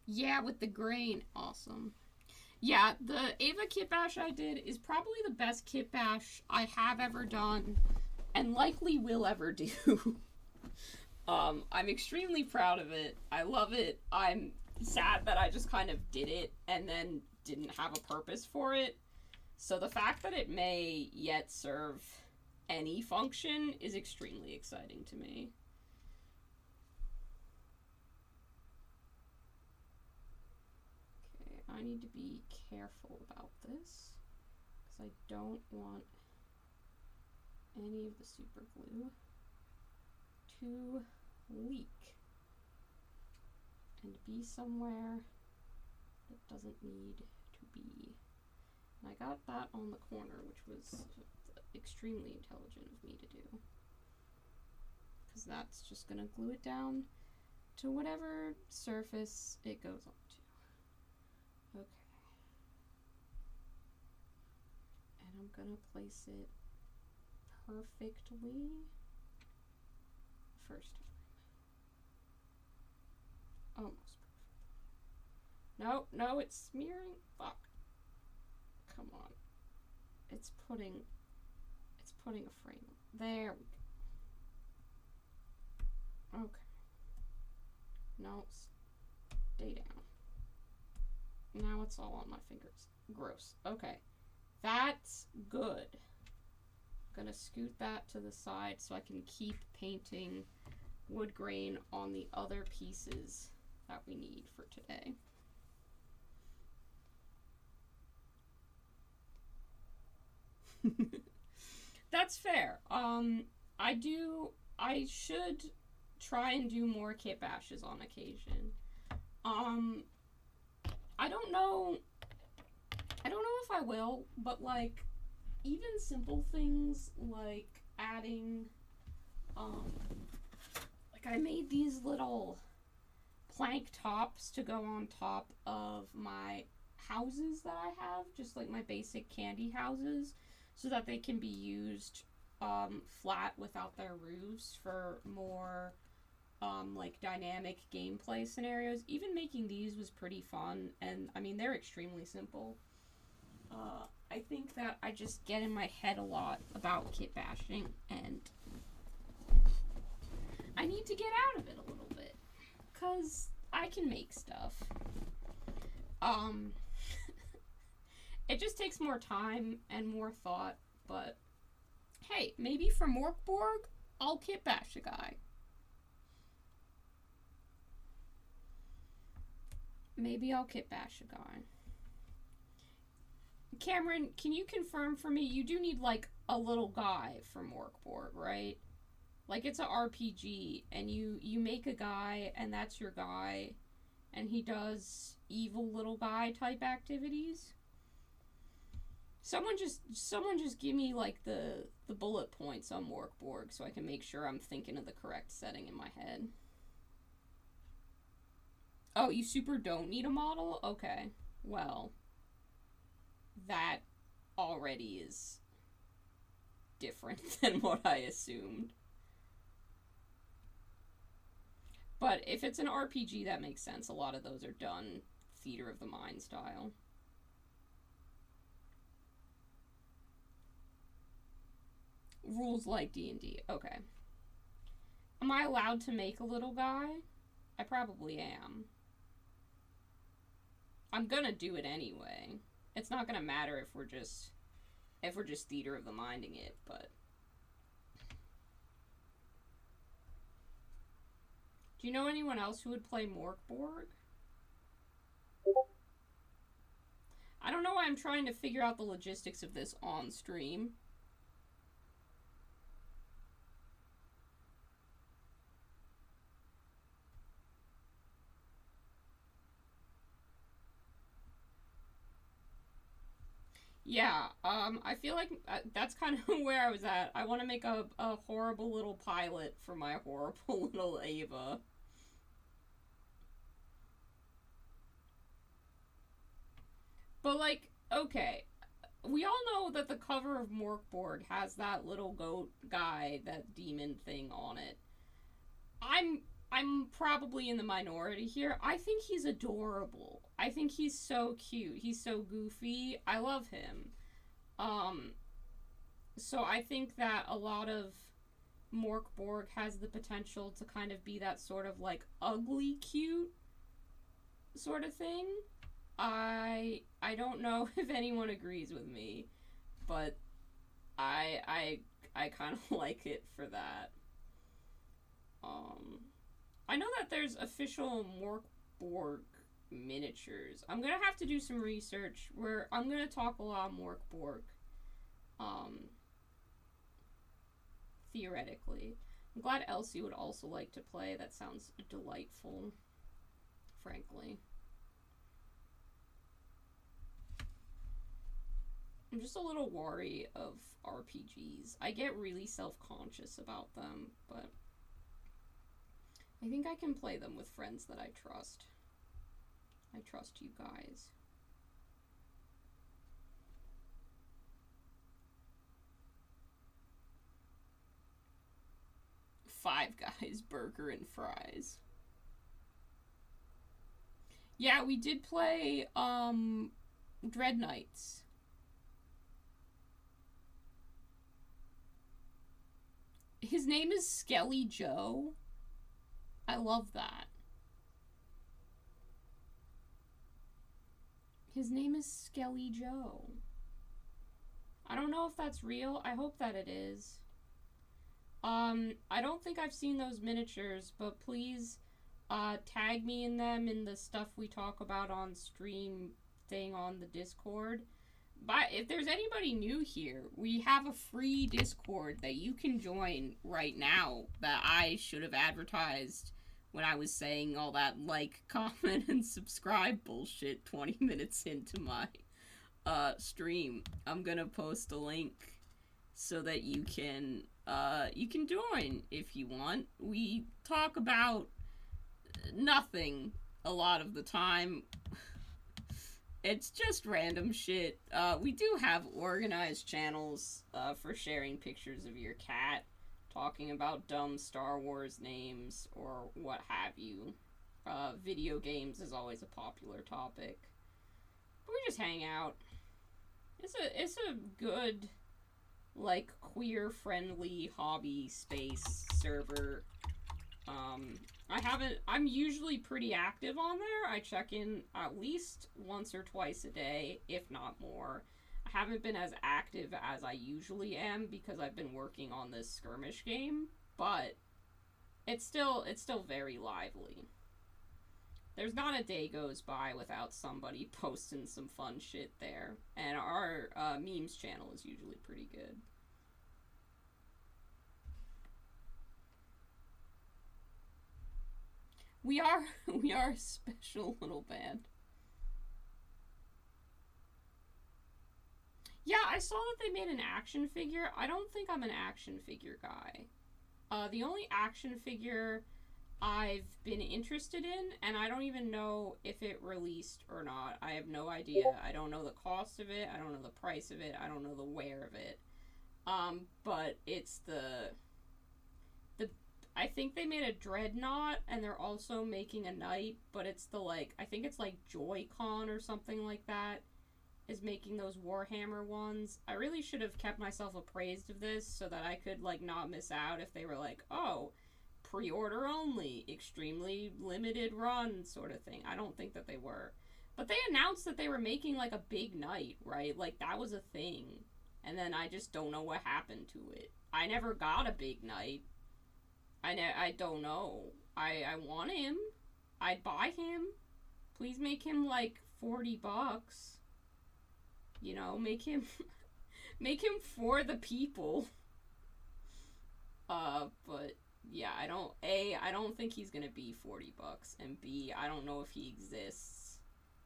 Yeah, with the grain, awesome. Yeah, the Ava kit bash I did is probably the best kit bash I have ever done and likely will ever do. I'm extremely proud of it. I love it. I'm sad that I just kind of did it and then didn't have a purpose for it. So the fact that it may yet serve any function is extremely exciting to me. Okay, I need to be careful about this because I don't want any of the super glue to leak and be somewhere that doesn't need to be. And I got that on the corner, which was extremely intelligent of me to do, because that's just going to glue it down to whatever surface it goes onto. Okay. And I'm going to place it perfectly first time. Almost perfect. No, it's smearing. Fuck. Come on. It's putting a frame. There we go. Okay. No, stay down. Now it's all on my fingers. Gross. Okay. That's good. Gonna scoot that to the side so I can keep painting wood grain on the other pieces that we need for today. That's fair. I should try and do more kit bashes on occasion. I don't know if I will, but like even simple things like adding like I made these little plank tops to go on top of my houses that I have, just like my basic candy houses, so that they can be used flat without their roofs for more like dynamic gameplay scenarios. Even making these was pretty fun, and I mean they're extremely simple. I think that I just get in my head a lot about kit bashing, and I need to get out of it a little bit, because I can make stuff. It just takes more time and more thought, but hey, maybe for Morkborg, I'll kit bash a guy. Maybe I'll kit bash a guy. Cameron, can you confirm for me, you do need like a little guy for Morkborg, right? Like it's a RPG, and you make a guy, and that's your guy, and he does evil little guy type activities. Someone just give me like the bullet points on Morkborg so I can make sure I'm thinking of the correct setting in my head. Oh, you super don't need a model? Okay. Well, that already is different than what I assumed. But if it's an RPG, that makes sense. A lot of those are done theater of the mind style. Rules like D&D. Okay. Am I allowed to make a little guy? I probably am. I'm gonna do it anyway. It's not gonna matter if we're just theater of the minding it, but do you know anyone else who would play Morkborg? I don't know why I'm trying to figure out the logistics of this on stream. Yeah, I feel like that's kind of where I was at. I want to make a horrible little pilot for my horrible little Ava. But, like, okay, we all know that the cover of Morkborg has that little goat guy, that demon thing on it. I'm I'm probably in the minority here. I think he's adorable. I think he's so cute. He's so goofy. I love him. Um so I think that a lot of Morkborg has the potential to kind of be that sort of like ugly cute sort of thing. I don't know if anyone agrees with me, but I kind of like it for that. Um, I know that there's official Morkborg miniatures. I'm gonna have to do some research where I'm gonna talk a lot of Morkborg. Um, Theoretically, I'm glad Elsie would also like to play. That sounds delightful, frankly. I'm just a little wary of RPGs. I get really self-conscious about them, but I think I can play them with friends that I trust. I trust you guys. Five Guys burger and fries. Yeah, we did play Dread Knights. His name is Skelly Joe. I love that. His name is Skelly Joe. I don't know if that's real. I hope that it is. I don't think I've seen those miniatures, but please tag me in them in the stuff we talk about on stream thing on the Discord. But if there's anybody new here, we have a free Discord that you can join right now that I should have advertised when I was saying all that like, comment, and subscribe bullshit 20 minutes into my stream. I'm gonna post a link so that you can join if you want. We talk about nothing a lot of the time. It's just random shit. We do have organized channels for sharing pictures of your cat, talking about dumb Star Wars names or what have you. Video games is always a popular topic. But we just hang out. It's a good, like, queer friendly hobby space server. I'm usually pretty active on there. I check in at least once or twice a day, if not more. I haven't been as active as I usually am because I've been working on this skirmish game, but it's still very lively. There's not a day goes by without somebody posting some fun shit there, and our memes channel is usually pretty good. We are a special little band. Yeah, I saw that they made an action figure. I don't think I'm an action figure guy. The only action figure I've been interested in, and I don't even know if it released or not. I have no idea. I don't know the cost of it. I don't know the price of it. I don't know the wear of it. But it's the I think they made a Dreadnought, and they're also making a Knight, but it's the, like, I think it's like Joy-Con or something like that is making those Warhammer ones. I really should have kept myself appraised of this so that I could, like, not miss out if they were like, oh, pre-order only, extremely limited run sort of thing. I don't think that they were. But they announced that they were making, like, a big Knight, right? Like, that was a thing. And then I just don't know what happened to it. I never got a big Knight. I don't know. I want him. I'd buy him. Please make him like $40. You know, make him make him for the people. But yeah, I don't think he's gonna be $40, and B, I don't know if he exists.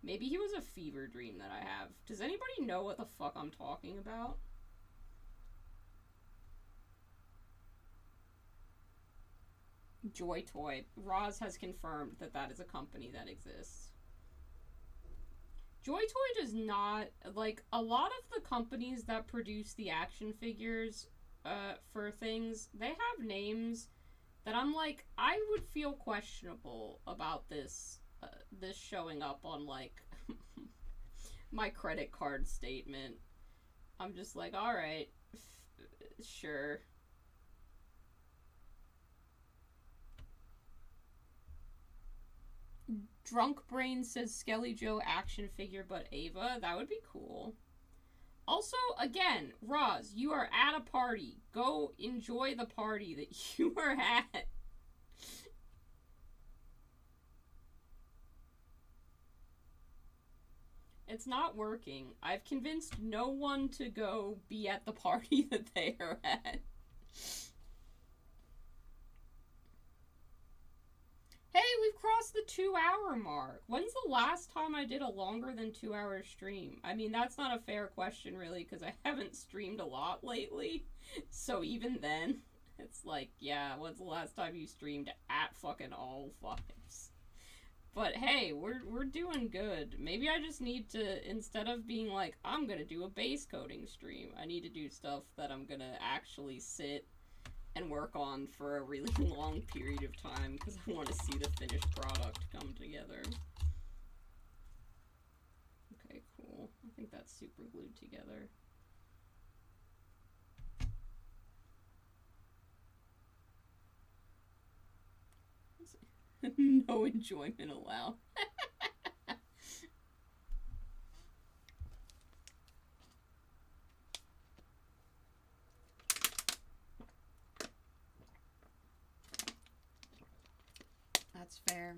Maybe he was a fever dream that I have. Does anybody know what the fuck I'm talking about? Joy Toy. Roz has confirmed that that is a company that exists. Joy Toy does not, like, a lot of the companies that produce the action figures for things, they have names that I'm like, I would feel questionable about this showing up on, like, my credit card statement. I'm just like, alright, sure. Drunk Brain says Skelly Joe action figure but Ava. That would be cool. Also, again, Roz, you are at a party. Go enjoy the party that you are at. It's not working. I've convinced no one to go be at the party that they are at. Hey, we've crossed the 2-hour mark. When's the last time I did a longer than 2-hour stream? I mean, that's not a fair question, really, because I haven't streamed a lot lately. So even then, it's like, yeah, when's the last time you streamed at fucking all fives? But hey, we're doing good. Maybe I just need to, instead of being like, I'm gonna do a base coating stream, I need to do stuff that I'm gonna actually sit and work on for a really long period of time because I want to see the finished product come together. Okay, cool. I think that's super glued together. No enjoyment allowed. That's fair.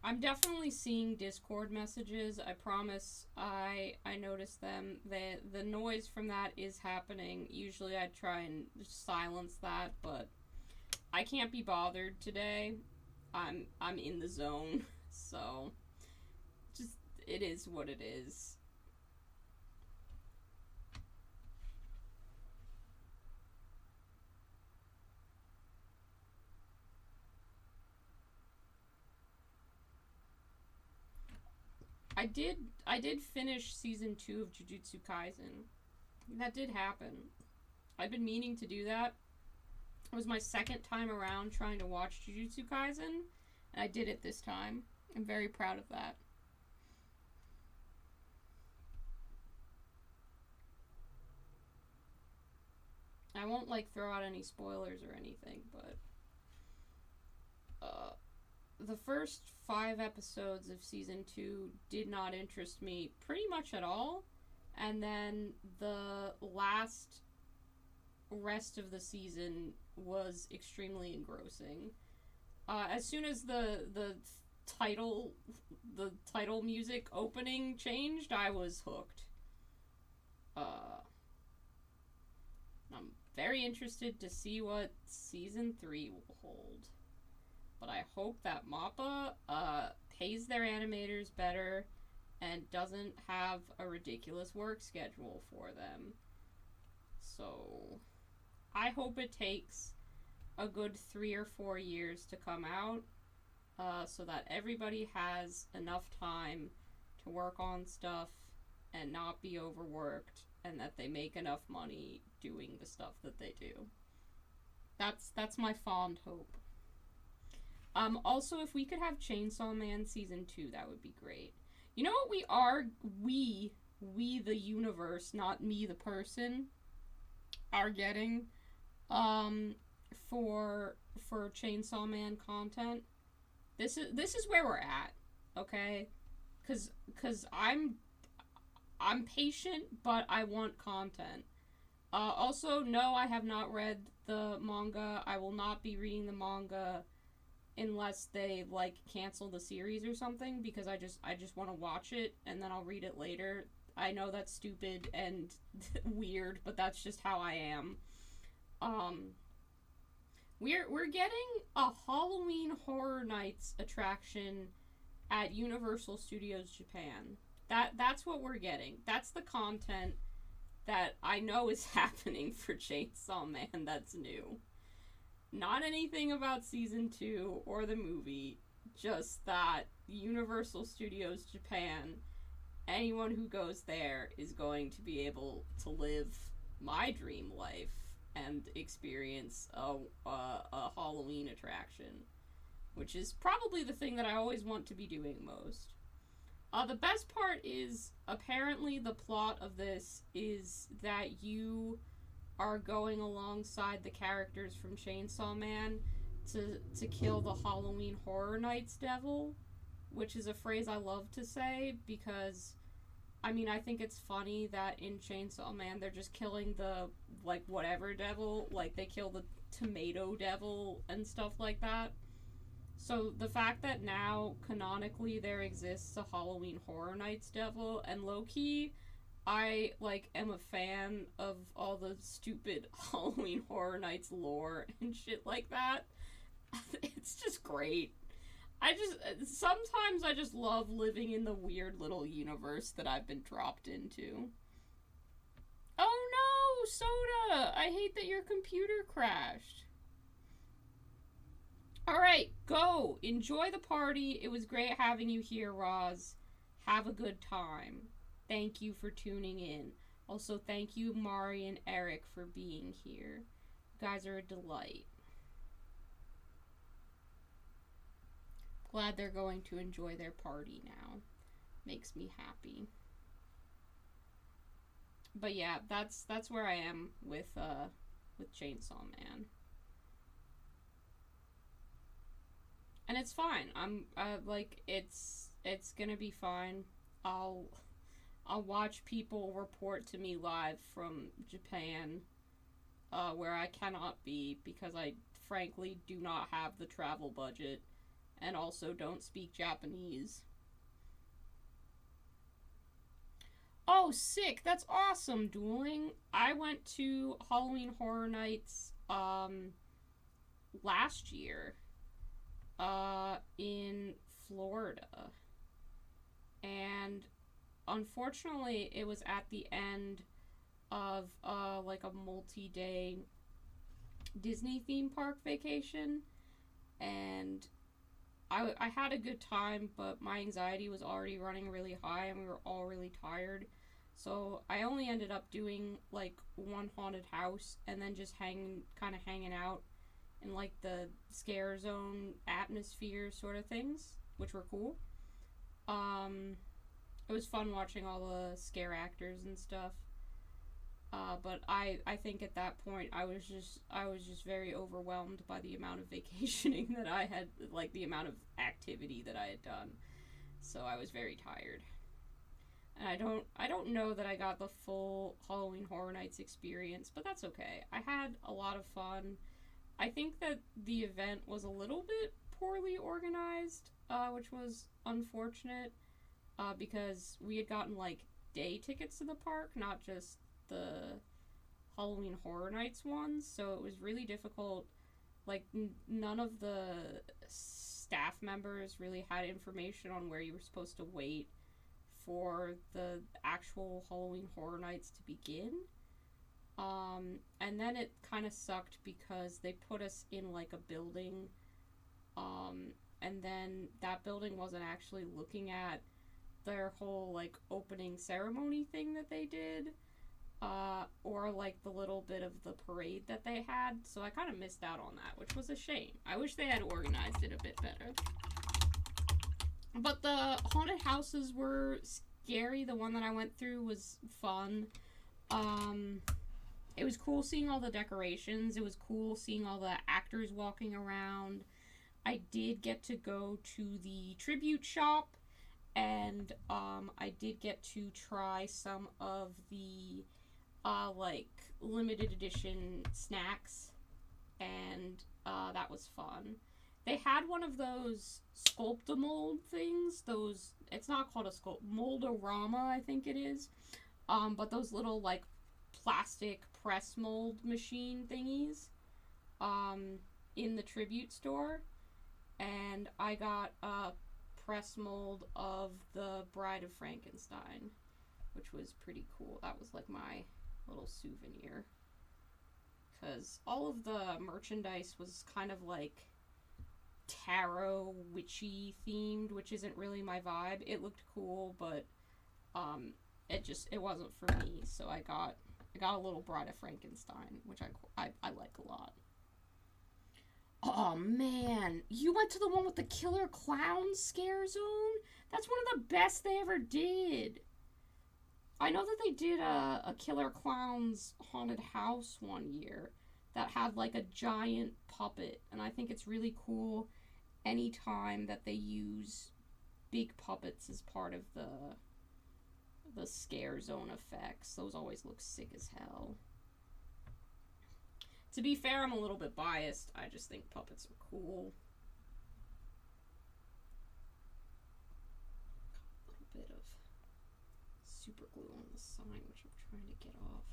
I'm definitely seeing Discord messages. I promise I noticed them. The noise from that is happening. Usually I try and silence that, but I can't be bothered today. I'm in the zone, so just it is what it is. I did finish season 2 of Jujutsu Kaisen. That did happen. I've been meaning to do that. It was my second time around trying to watch Jujutsu Kaisen, and I did it this time. I'm very proud of that. I won't, like, throw out any spoilers or anything, but the first 5 episodes of season 2 did not interest me pretty much at all, and then the rest of the season was extremely engrossing. As soon as the title music opening changed, I was hooked. I'm very interested to see what season 3 will hold. But I hope that MAPPA pays their animators better and doesn't have a ridiculous work schedule for them. So I hope it takes a good 3 or 4 years to come out, so that everybody has enough time to work on stuff and not be overworked, and that they make enough money doing the stuff that they do. That's my fond hope. Also, if we could have Chainsaw Man season 2, that would be great. You know what we are? We the universe, not me the person, are getting for Chainsaw Man content. This is where we're at, okay? Cause I'm patient, but I want content. Also, no, I have not read the manga. I will not be reading the manga unless they, like, cancel the series or something, because I just want to watch it and then I'll read it later. I know that's stupid and weird, but that's just how I am. We're getting a Halloween Horror Nights attraction at Universal Studios Japan. That's what we're getting. That's the content that I know is happening for Chainsaw Man that's new. Not anything about season 2 or the movie, just that Universal Studios Japan, anyone who goes there is going to be able to live my dream life and experience a Halloween attraction, which is probably the thing that I always want to be doing most. The best part is, apparently the plot of this is that you are going alongside the characters from Chainsaw Man to kill the Halloween Horror Nights devil, which is a phrase I love to say because, I mean, I think it's funny that in Chainsaw Man they're just killing the, like, whatever devil, like they kill the tomato devil and stuff like that. So the fact that now, canonically, there exists a Halloween Horror Nights devil, and low-key, I, like, am a fan of all the stupid Halloween Horror Nights lore and shit like that. It's just great. Sometimes I just love living in the weird little universe that I've been dropped into. Oh no, Soda! I hate that your computer crashed. Alright, go! Enjoy the party. It was great having you here, Roz. Have a good time. Thank you for tuning in. Also, thank you, Mari and Eric, for being here. You guys are a delight. Glad they're going to enjoy their party now. Makes me happy. But yeah, that's where I am with Chainsaw Man. And it's fine. I'm like it's gonna be fine. I'll watch people report to me live from Japan, where I cannot be because I frankly do not have the travel budget and also don't speak Japanese. Oh, sick! That's awesome, Dueling. I went to Halloween Horror Nights last year in Florida. And unfortunately, it was at the end of like a multi-day Disney theme park vacation, and I had a good time, but my anxiety was already running really high and we were all really tired. So I only ended up doing like one haunted house and then just hanging out in like the scare zone atmosphere sort of things, which were cool. It was fun watching all the scare actors and stuff. But I think at that point I was just very overwhelmed by the amount of vacationing that I had, like the amount of activity that I had done. So I was very tired. And I don't know that I got the full Halloween Horror Nights experience, but that's okay. I had a lot of fun. I think that the event was a little bit poorly organized, which was unfortunate, because we had gotten like day tickets to the park, not just the Halloween Horror Nights ones, so it was really difficult. Like, none of the staff members really had information on where you were supposed to wait for the actual Halloween Horror Nights to begin. And then it kind of sucked because they put us in like a building, and then that building wasn't actually looking at their whole like opening ceremony thing that they did, or like the little bit of the parade that they had, so I kind of missed out on that, which was a shame. I wish they had organized it a bit better. But the haunted houses were scary. The one that I went through was fun. It was cool seeing all the decorations. It was cool seeing all the actors walking around. I did get to go to the tribute shop, and I did get to try some of the like limited edition snacks, and that was fun. They had one of those sculpt-a-mold things. Those, it's not called a sculpt, mold-a-rama, I think it is. But those little like plastic press mold machine thingies in the tribute store, and I got press mold of the Bride of Frankenstein, which was pretty cool. That was like my little souvenir. Because all of the merchandise was kind of like tarot witchy themed, which isn't really my vibe. It looked cool, but it wasn't for me. So I got a little Bride of Frankenstein, which I like a lot. Oh man, you went to the one with the Killer Clowns scare zone? That's one of the best they ever did. I know that they did a Killer Clowns haunted house one year that had like a giant puppet, and I think it's really cool anytime that they use big puppets as part of the scare zone effects. Those always look sick as hell. To be fair, I'm a little bit biased. I just think puppets are cool. A little bit of super glue on the sign, which I'm trying to get off.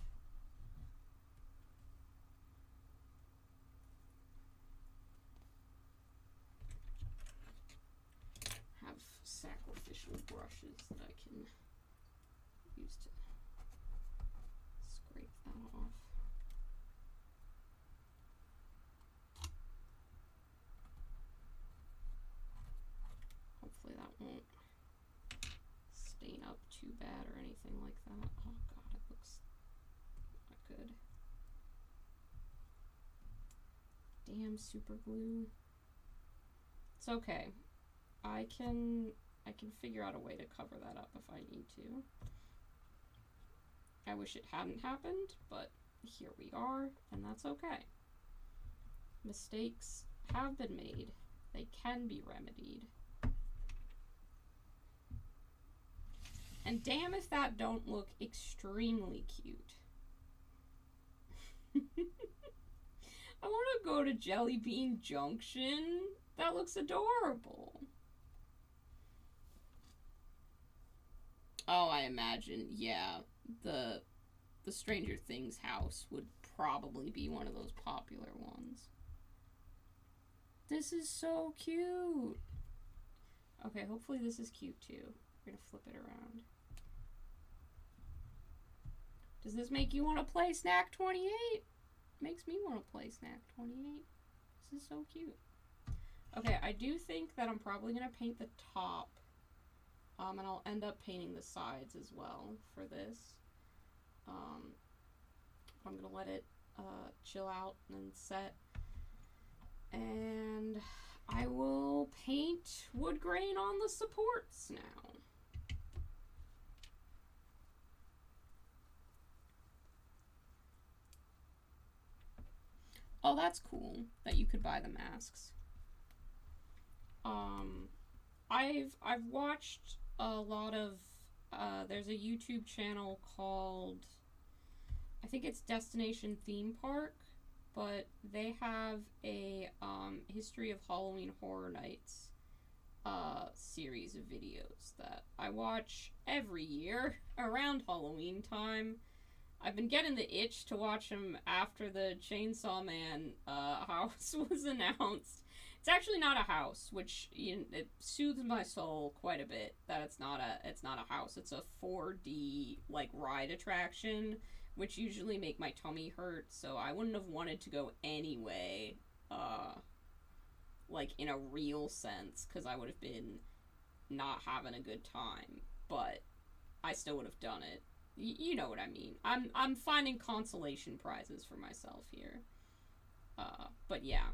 Have sacrificial brushes that I can use to scrape that off. Hopefully that won't stain up too bad or anything like that. Oh god, it looks not good. Damn super glue. It's okay. I can figure out a way to cover that up if I need to. I wish it hadn't happened, but here we are, and that's okay. Mistakes have been made. They can be remedied. And damn if that don't look extremely cute. I want to go to Jelly Bean Junction. That looks adorable. Oh, I imagine, yeah, the Stranger Things house would probably be one of those popular ones. This is so cute. Okay, hopefully this is cute too. We're gonna flip it around. Does this make you want to play Snack 28? Makes me want to play Snack 28. This is so cute. Okay, I do think that I'm probably gonna paint the top. And I'll end up painting the sides as well for this. I'm gonna let it chill out and set. And I will paint wood grain on the supports now. Oh, that's cool that you could buy the masks. I've watched a lot of there's a YouTube channel called, I think it's Destination Theme Park, but they have a History of Halloween Horror Nights series of videos that I watch every year around Halloween time. I've been getting the itch to watch them after the Chainsaw Man house was announced. It's actually not a house, which, you know, it soothes my soul quite a bit that it's not a house. It's a 4D like ride attraction, which usually make my tummy hurt, so I wouldn't have wanted to go anyway, like in a real sense, because I would have been not having a good time, but I still would have done it. You know what I mean. I'm finding consolation prizes for myself here. But yeah.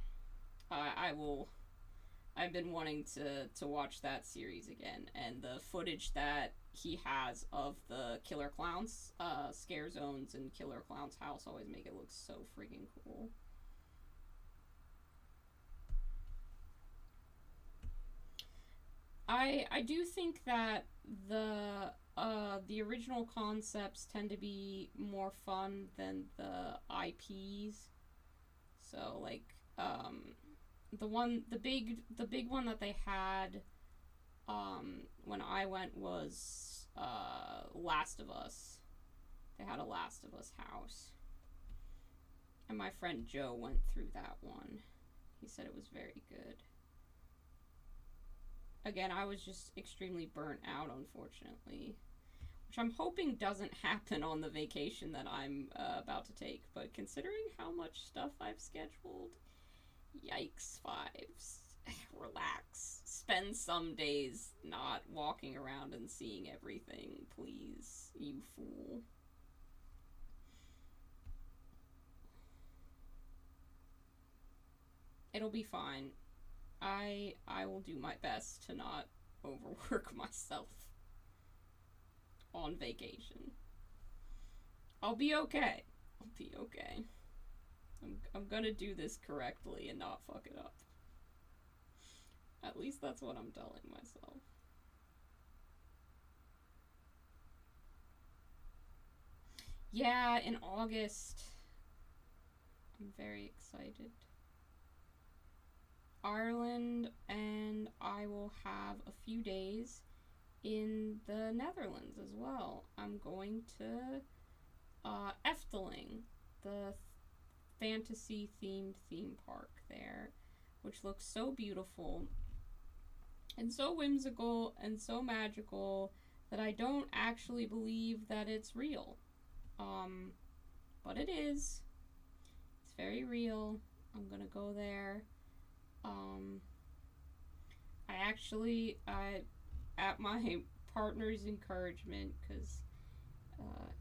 I've been wanting to watch that series again, and the footage that he has of the Killer Clowns scare zones and Killer Clowns house always make it look so freaking cool. I do think that the original concepts tend to be more fun than the IPs. So like the big one that they had when I went was Last of Us. They had a Last of Us house. And my friend Joe went through that one. He said it was very good. again, I was just extremely burnt out, unfortunately. Which I'm hoping doesn't happen on the vacation that I'm about to take. But considering how much stuff I've scheduled, yikes, Fives. Relax. Spend some days not walking around and seeing everything, please, you fool. It'll be fine. I will do my best to not overwork myself on vacation. I'll be okay. I'll be okay. I'm gonna do this correctly and not fuck it up. At least that's what I'm telling myself. Yeah, in August. I'm very excited. Ireland, and I will have a few days in the Netherlands as well. I'm going to Efteling, the fantasy themed theme park there, which looks so beautiful and so whimsical and so magical that I don't actually believe that it's real. But it is. It's very real. I'm gonna go there. At my partner's encouragement, because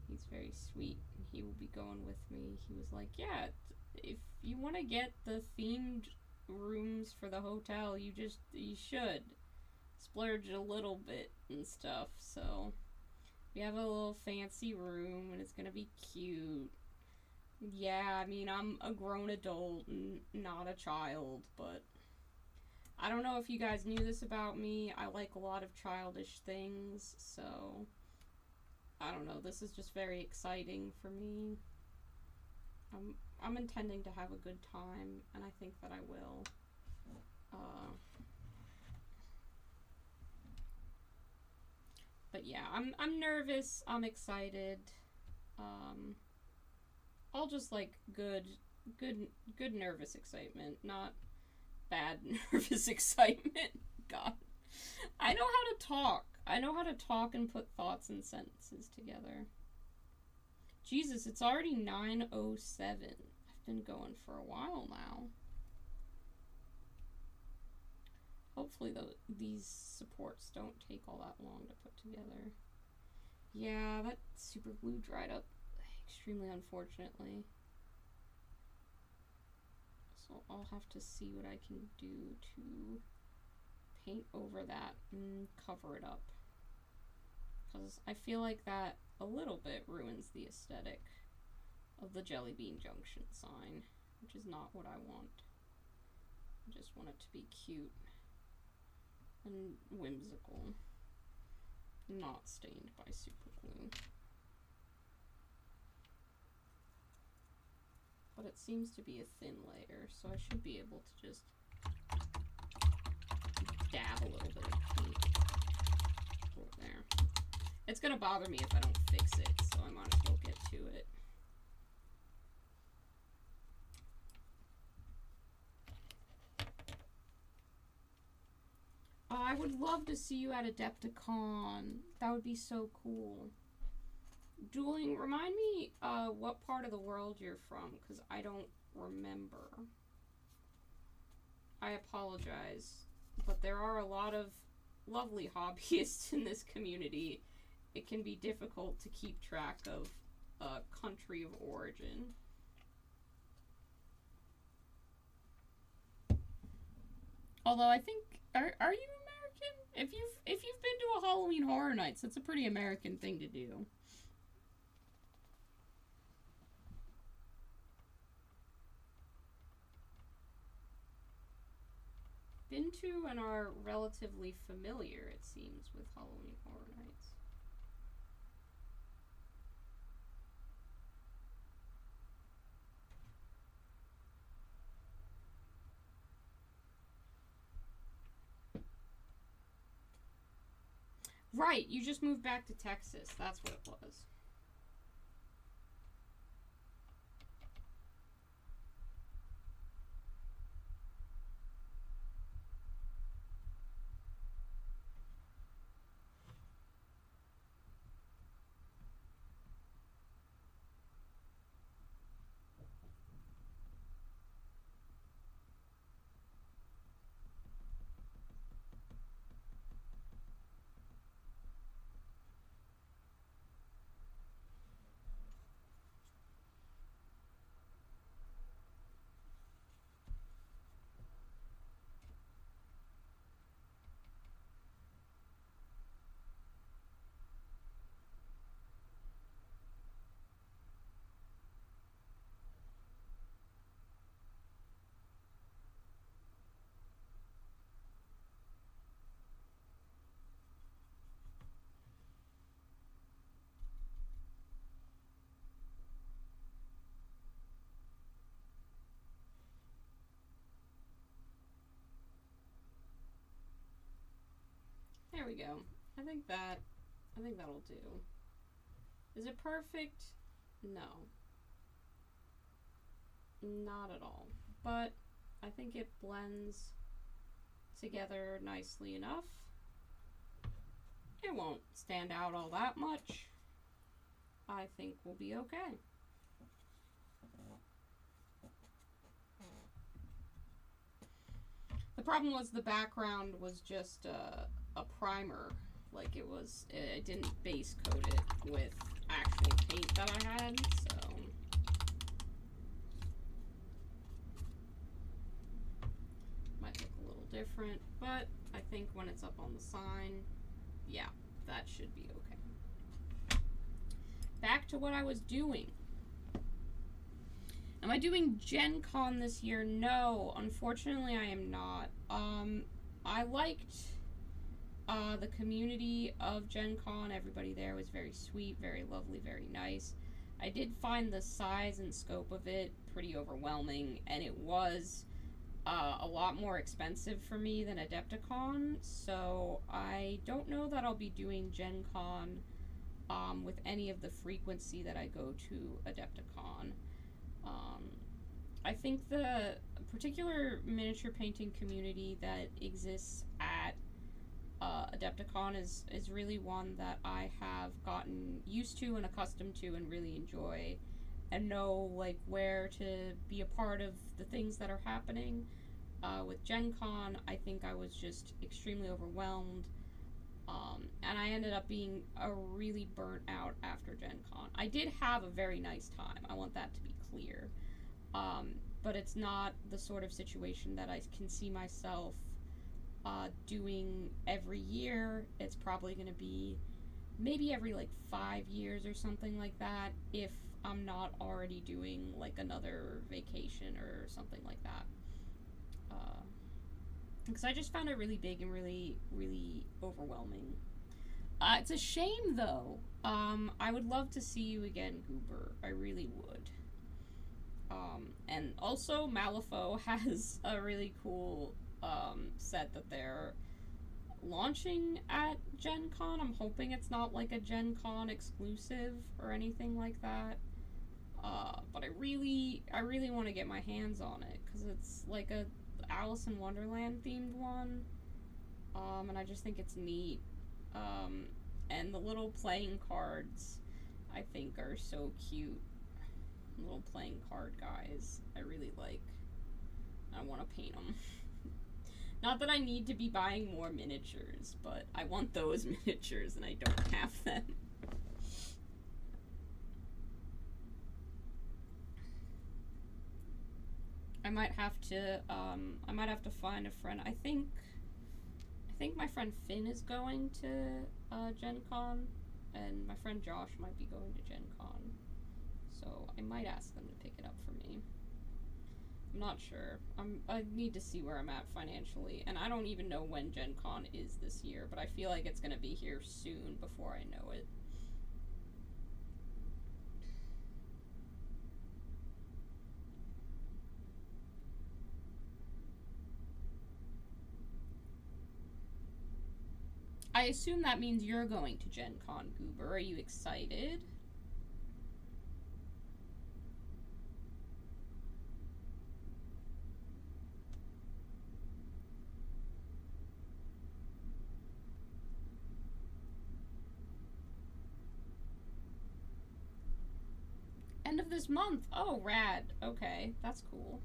he's very sweet and he will be going with me, he was like, yeah, if you want to get the themed rooms for the hotel, you should splurge a little bit and stuff. So we have a little fancy room and it's gonna be cute. Yeah, I mean, I'm a grown adult and not a child, but I don't know if you guys knew this about me. I like a lot of childish things, so I don't know. This is just very exciting for me. I'm intending to have a good time, and I think that I will. But yeah, I'm nervous. I'm excited. All just like good nervous excitement, not bad nervous excitement. God. I know how to talk. I know how to talk and put thoughts and sentences together. Jesus, it's already 9:07. I've been going for a while now. Hopefully these supports don't take all that long to put together. Yeah, that super glue dried up extremely unfortunately. So I'll have to see what I can do to paint over that and cover it up. Because I feel like that a little bit ruins the aesthetic of the Jelly Bean Junction sign, which is not what I want. I just want it to be cute and whimsical, not stained by super glue. But it seems to be a thin layer, so I should be able to just dab a little bit of paint over there. It's gonna bother me if I don't fix it, so I might as well get to it. I would love to see you at Adepticon. That would be so cool. Dueling, remind me what part of the world you're from, because I don't remember. I apologize, but there are a lot of lovely hobbyists in this community. It can be difficult to keep track of country of origin. Although I think, are you American? If you've been to a Halloween Horror Nights, that's a pretty American thing to do. Been to and are relatively familiar, it seems, with Halloween Horror Nights. Right, you just moved back to Texas. That's what it was. we go. I think that'll do. Is it perfect? No. Not at all. But I think it blends together nicely enough. It won't stand out all that much. I think we'll be okay. The problem was the background was just a primer. Like it didn't base coat it with actual paint that I had, so. Might look a little different, but I think when it's up on the sign, yeah, that should be okay. Back to what I was doing. Am I doing Gen Con this year? No, unfortunately I am not. I liked the community of Gen Con. Everybody there was very sweet, very lovely, very nice. I did find the size and scope of it pretty overwhelming, and it was a lot more expensive for me than Adepticon, so I don't know that I'll be doing Gen Con with any of the frequency that I go to Adepticon. I think the particular miniature painting community that exists at Adepticon is really one that I have gotten used to and accustomed to and really enjoy, and know like where to be a part of the things that are happening. With Gen Con, I think I was just extremely overwhelmed, and I ended up being really burnt out after Gen Con. I did have a very nice time, I want that to be clear, but it's not the sort of situation that I can see myself doing every year. It's probably going to be maybe every like 5 years or something like that, if I'm not already doing like another vacation or something like that. Because I just found it really big and really, really overwhelming. It's a shame though. I would love to see you again, Goober. I really would. And also Malifaux has a really cool set that they're launching at Gen Con. I'm hoping it's not like a Gen Con exclusive or anything like that. But I really want to get my hands on it, because it's like a Alice in Wonderland themed one. And I just think it's neat. And the little playing cards I think are so cute. Little playing card guys I really like. I want to paint them. Not that I need to be buying more miniatures, but I want those miniatures and I don't have them. I might have to find a friend. I think my friend Finn is going to Gen Con, and my friend Josh might be going to Gen Con. So I might ask them to pick it up for me. I'm not sure. I need to see where I'm at financially, and I don't even know when Gen Con is this year, but I feel like it's gonna be here soon before I know it. I assume that means you're going to Gen Con, Goober. Are you excited? End of this month. Oh, rad. Okay, that's cool.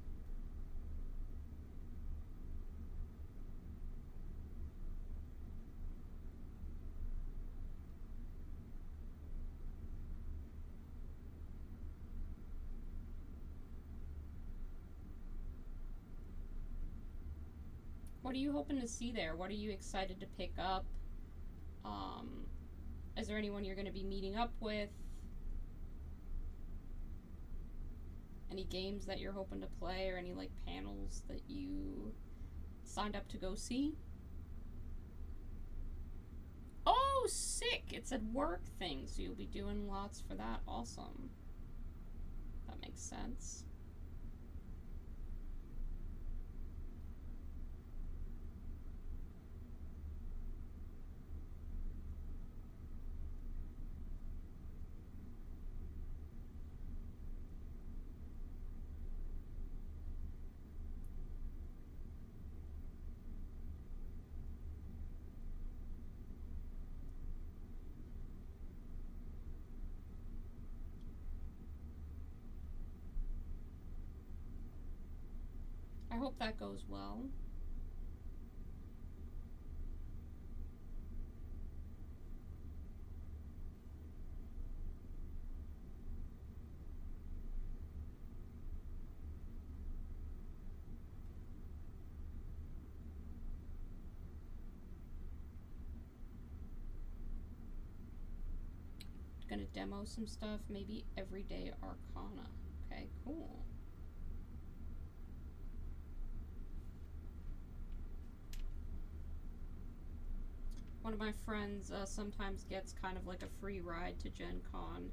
What are you hoping to see there? What are you excited to pick up? Is there anyone you're going to be meeting up with? Any games that you're hoping to play, or any like panels that you signed up to go see? Oh, sick! It's a work thing, so you'll be doing lots for that. Awesome. That makes sense. hope that goes well. Gonna demo some stuff, maybe Everyday Arcana. Okay, cool. One of my friends sometimes gets kind of like a free ride to Gen Con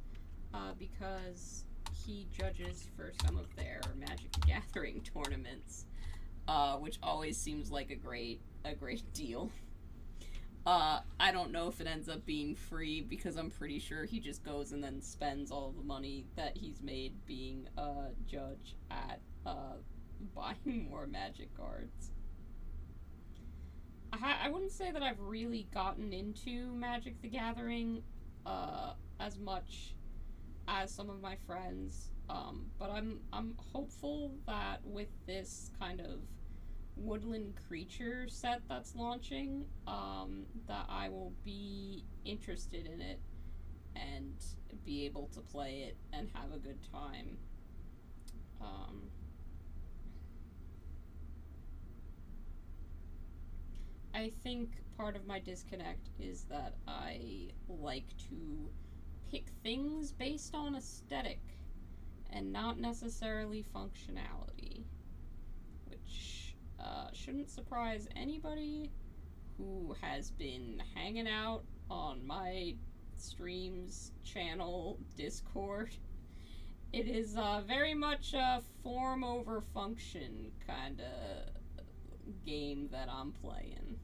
because he judges for some of their Magic the Gathering tournaments, which always seems like a great deal. I don't know if it ends up being free because I'm pretty sure he just goes and then spends all the money that he's made being a judge at buying more Magic cards. I wouldn't say that I've really gotten into Magic the Gathering as much as some of my friends, but I'm hopeful that with this kind of woodland creature set that's launching, that I will be interested in it and be able to play it and have a good time. I think part of my disconnect is that I like to pick things based on aesthetic and not necessarily functionality, which shouldn't surprise anybody who has been hanging out on my streams, channel, Discord. It is very much a form over function kind of game that I'm playing.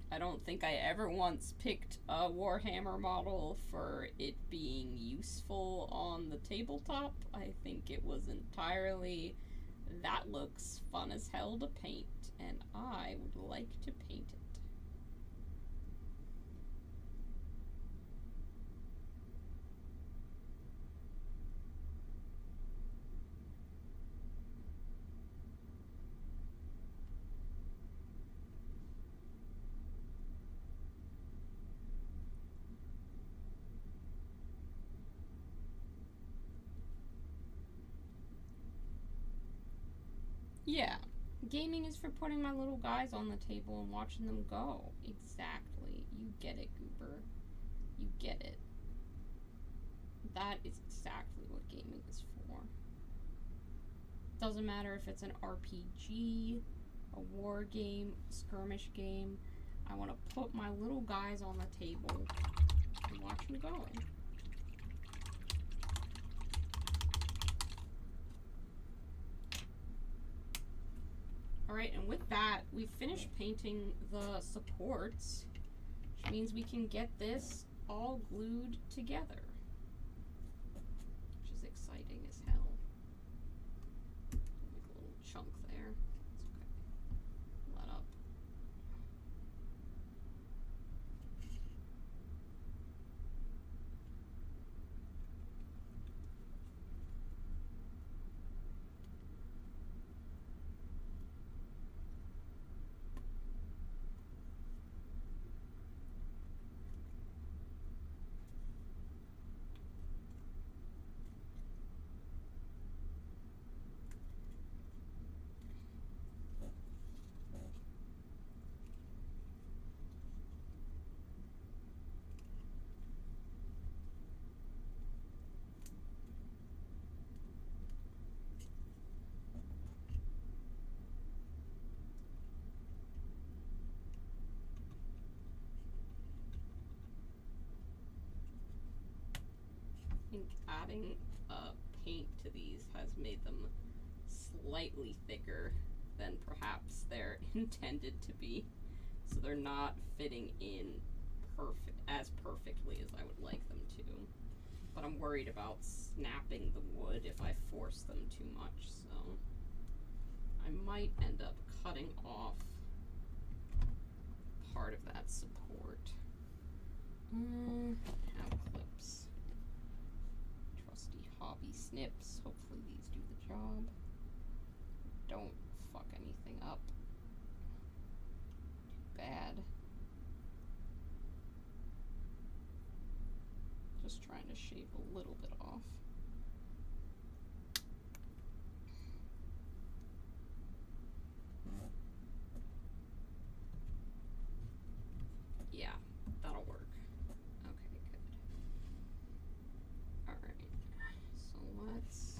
I don't think I ever once picked a Warhammer model for it being useful on the tabletop. I think it was entirely, that looks fun as hell to paint, and I would like to paint it. Yeah, gaming is for putting my little guys on the table and watching them go. Exactly. You get it, Goober. You get it. That is exactly what gaming is for. Doesn't matter if it's an RPG, a war game, a skirmish game. I want to put my little guys on the table and watch them go. Alright, and with that, we've finished painting the supports, which means we can get this all glued together, which is exciting as hell. Make a little chunk there. It's okay. Let up. I think adding paint to these has made them slightly thicker than perhaps they're intended to be, so they're not fitting in as perfectly as I would like them to. But I'm worried about snapping the wood if I force them too much, so I might end up cutting off part of that support. Have clips. Trusty hobby snips. Hopefully these do the job. Don't Just trying to shave a little bit off. Yeah, that'll work. Okay, good. Alright, so let's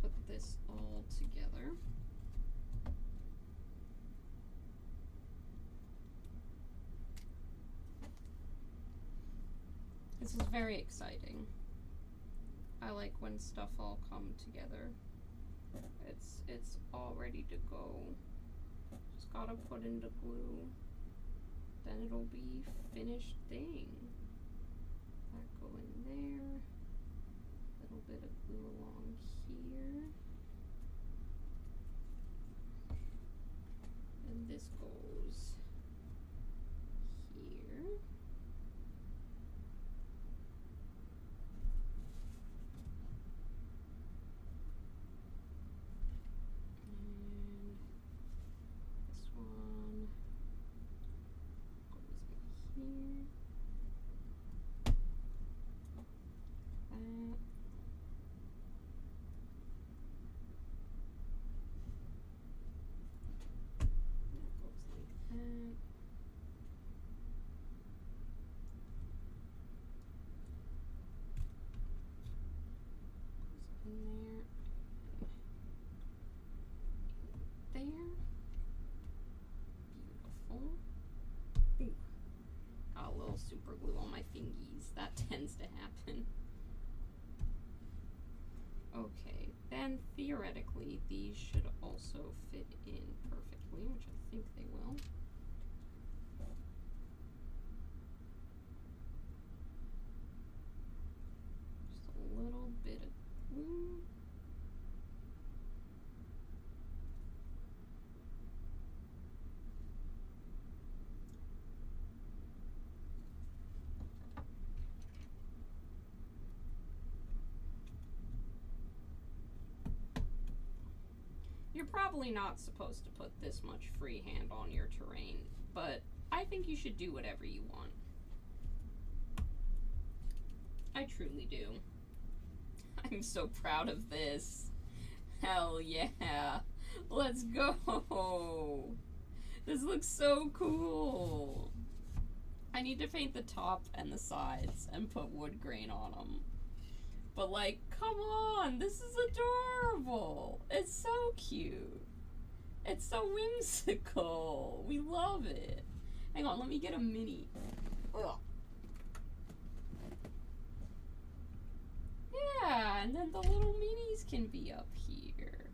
put this all together. This is very exciting. I like when stuff all come together. It's all ready to go. Just gotta put in the glue. Then it'll be finished thing. That go in there. Little bit of glue along here. And this goes here. Super glue on my fingies. That tends to happen. Okay, then theoretically these should also fit in perfectly, which I think they will. Just a little bit of glue. You're probably not supposed to put this much freehand on your terrain, but I think you should do whatever you want. I truly do. I'm so proud of this. Hell yeah. Let's go. This looks so cool. I need to paint the top and the sides and put wood grain on them. But like, come on, this is adorable. It's so cute. It's so whimsical. We love it. Hang on, let me get a mini. Ugh. Yeah, and then the little minis can be up here.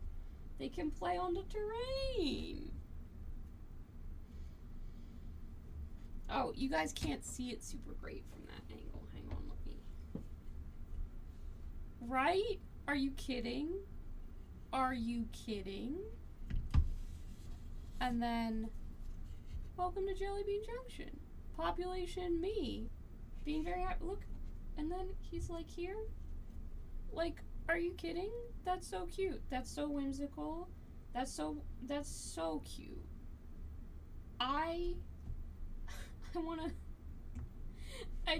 They can play on the terrain. Oh, you guys can't see it super great from that angle. Hang on, let me. Right? Are you kidding? Are you kidding? And then, welcome to Jelly Bean Junction. Population me. Being very happy. Look. And then he's like here. Like, are you kidding? That's so cute. That's so whimsical. That's so cute. I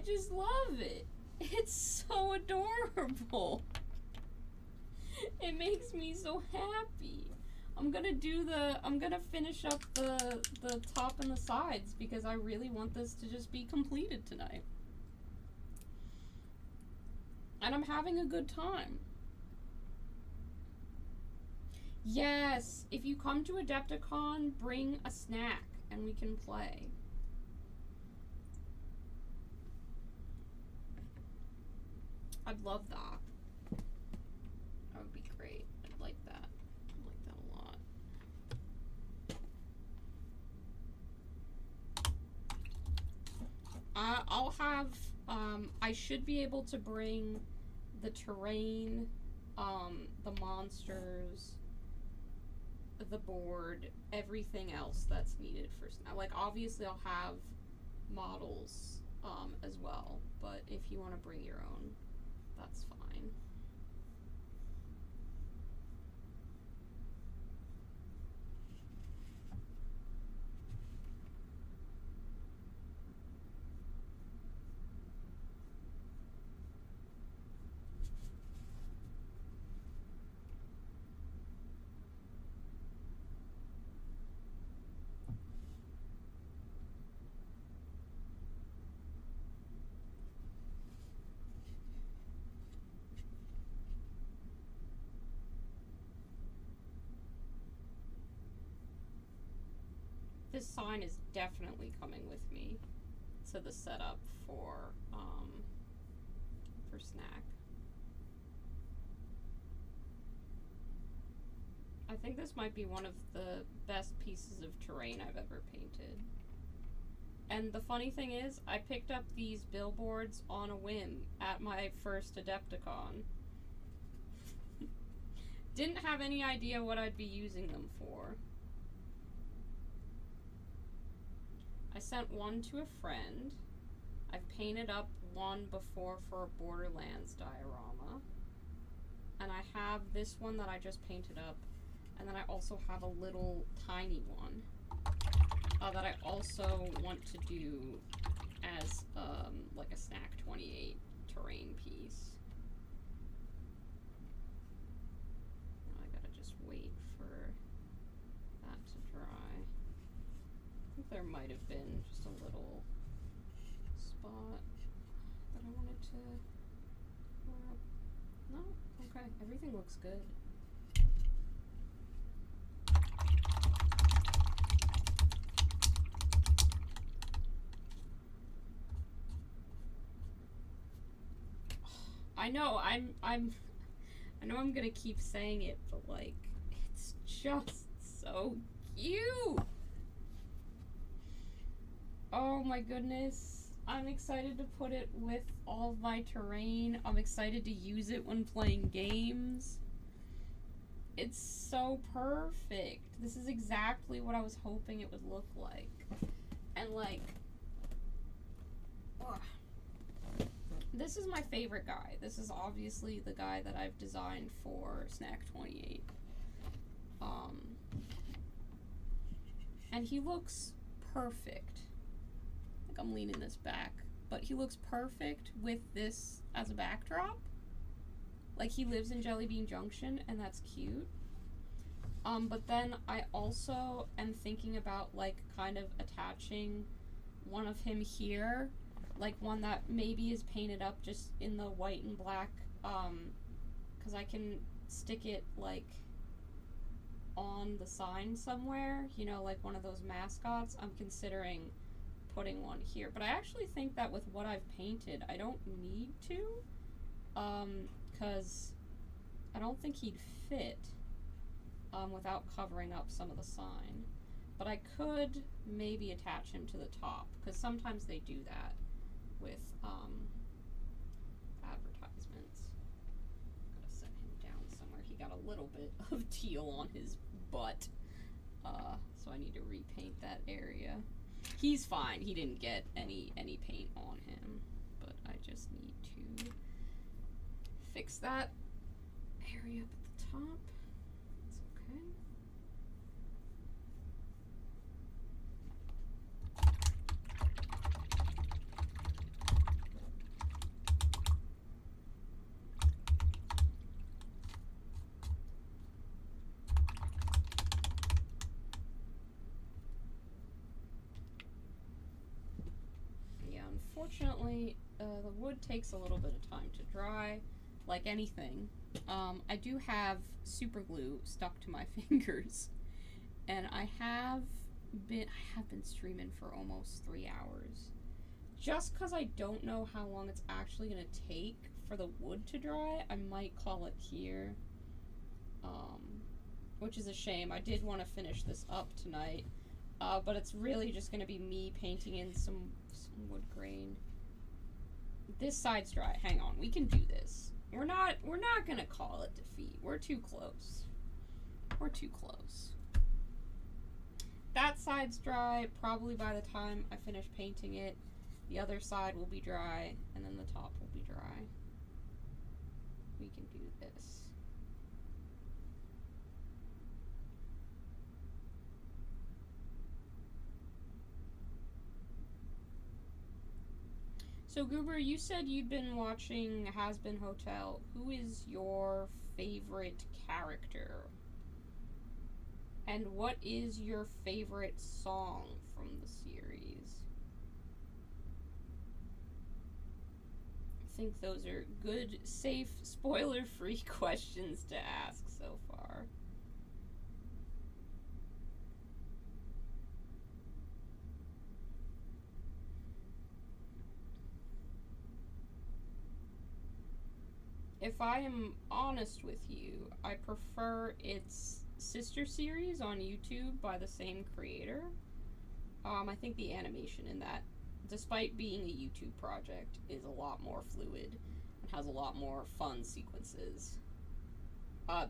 just love it. It's so adorable. It makes me so happy. I'm gonna finish up the top and the sides because I really want this to just be completed tonight. And I'm having a good time. Yes, if you come to Adepticon, bring a snack and we can play. I'd love that. That would be great. I'd like that. I'd like that a lot. I'll have, I should be able to bring the terrain, the monsters, the board, everything else that's needed for, like, obviously I'll have models, as well, but if you want to bring your own, that's fine. this sign is definitely coming with me to the setup for Snack. I think this might be one of the best pieces of terrain I've ever painted. And the funny thing is, I picked up these billboards on a whim at my first Adepticon. Didn't have any idea what I'd be using them for. I sent one to a friend. I've painted up one before for a Borderlands diorama. And I have this one that I just painted up. And then I also have a little tiny one that I also want to do as like a Snack 28 terrain piece. Now I gotta just wait for that to dry. I think there might have been just a little spot that I wanted to clear up. No? Okay, everything looks good. I know, I know I'm gonna keep saying it, but like, it's just so cute! Oh my goodness. I'm excited to put it with all of my terrain. I'm excited to use it when playing games. It's so perfect. This is exactly what I was hoping it would look like. And like, ugh. This is my favorite guy. This is obviously the guy that I've designed for Snack 28. And he looks perfect. Like I'm leaning this back, but he looks perfect with this as a backdrop. Like he lives in Jelly Bean Junction, and that's cute. But then I also am thinking about like kind of attaching one of him here, like one that maybe is painted up just in the white and black, because I can stick it like on the sign somewhere, you know, like one of those mascots. I'm considering putting one here, but I actually think that with what I've painted, I don't need to, because I don't think he'd fit without covering up some of the sign. But I could maybe attach him to the top, because sometimes they do that with advertisements. Gotta set him down somewhere. He got a little bit of teal on his butt, so I need to repaint that area. He's fine. He didn't get any paint on him, but I just need to fix that area up at the top. It's okay. Unfortunately, the wood takes a little bit of time to dry, like anything. I do have super glue stuck to my fingers, and I have been streaming for almost 3 hours. Just because I don't know how long it's actually going to take for the wood to dry, I might call it here, which is a shame. I did want to finish this up tonight, but it's really just going to be me painting in some wood grain. This side's dry. Hang on, we can do this. We're not gonna call it defeat. We're too close. We're too close. That side's dry. Probably by the time I finish painting it, the other side will be dry, and then the top will be dry. We can do this. So Goober, you said you'd been watching Has Been Hotel. Who is your favorite character? And what is your favorite song from the series? I think those are good, safe, spoiler-free questions to ask so far. if I am honest with you, I prefer its sister series on YouTube by the same creator. I think the animation in that, despite being a YouTube project, is a lot more fluid and has a lot more fun sequences.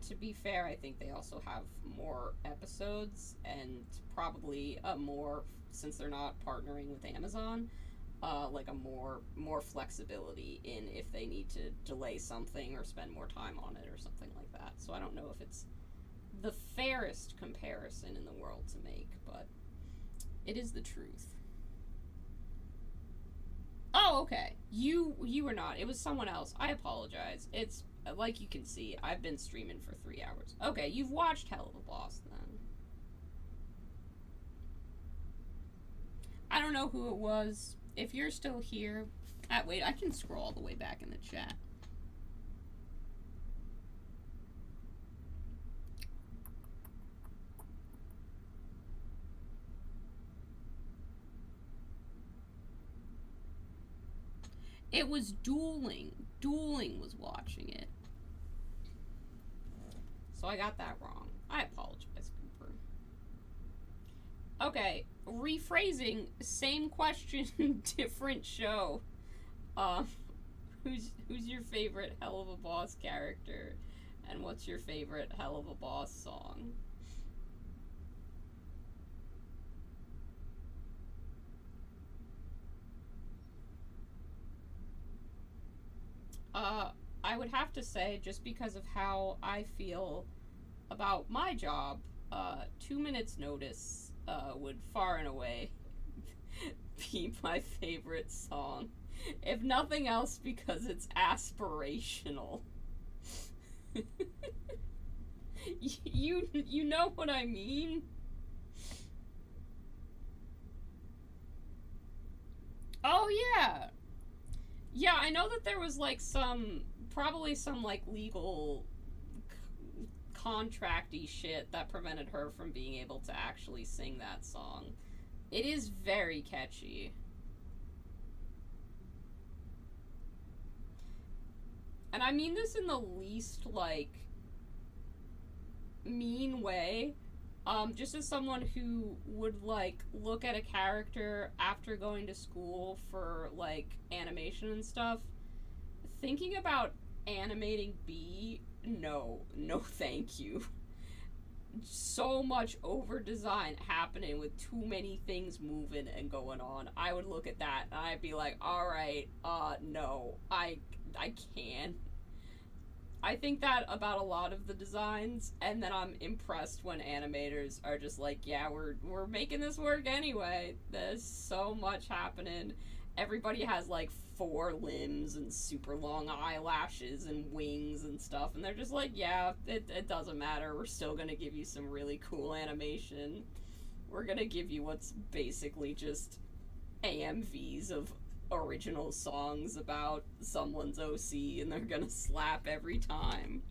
To be fair, I think they also have more episodes and probably a more, since they're not partnering with Amazon, like a more flexibility in if they need to delay something or spend more time on it or something like that. So I don't know if it's the fairest comparison in the world to make, but it is the truth. Oh, okay. You were not. It was someone else. I apologize. It's like you can see, I've been streaming for 3 hours. Okay, you've watched Helluva Boss then. I don't know who it was. If you're still here, wait, I can scroll all the way back in the chat. It was Dueling. Dueling was watching it. So I got that wrong. I apologize, Cooper. Okay, rephrasing, same question, different show. Who's your favorite Helluva Boss character, and what's your favorite Helluva Boss song? I would have to say, just because of how I feel about my job, 2 minutes notice would far and away be my favorite song. If nothing else, because it's aspirational. You know what I mean? Oh yeah. Yeah, I know that there was like probably some like legal contracty shit that prevented her from being able to actually sing that song. It is very catchy. And I mean this in the least, like, mean way. Just as someone who would, like, look at a character after going to school for, like, animation and stuff, thinking about animating B, no thank you. So much over design happening with too many things moving and going on. I would look at that and I'd be like, alright, no, I can't. I think that about a lot of the designs, and then I'm impressed when animators are just like, yeah, we're making this work anyway. There's so much happening. Everybody has like 4 limbs and super long eyelashes and wings and stuff, and they're just like, yeah, it doesn't matter. We're still gonna give you some really cool animation. We're gonna give you what's basically just AMVs of original songs about someone's OC, and they're gonna slap every time.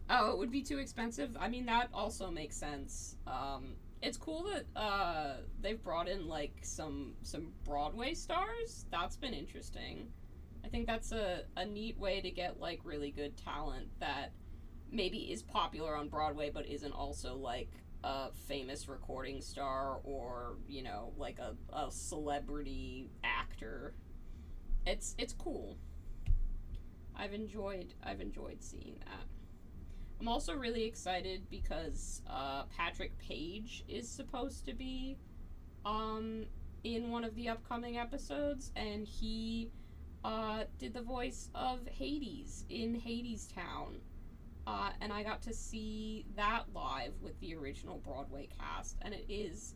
Oh, it would be too expensive? I mean, that also makes sense. It's cool that they've brought in like some Broadway stars. That's been interesting. I think that's a neat way to get like really good talent that maybe is popular on Broadway but isn't also like a famous recording star or, you know, like a celebrity actor. It's cool. I've enjoyed seeing that. I'm also really excited because Patrick Page is supposed to be in one of the upcoming episodes, and he did the voice of Hades in Hades Town. And I got to see that live with the original Broadway cast, and it is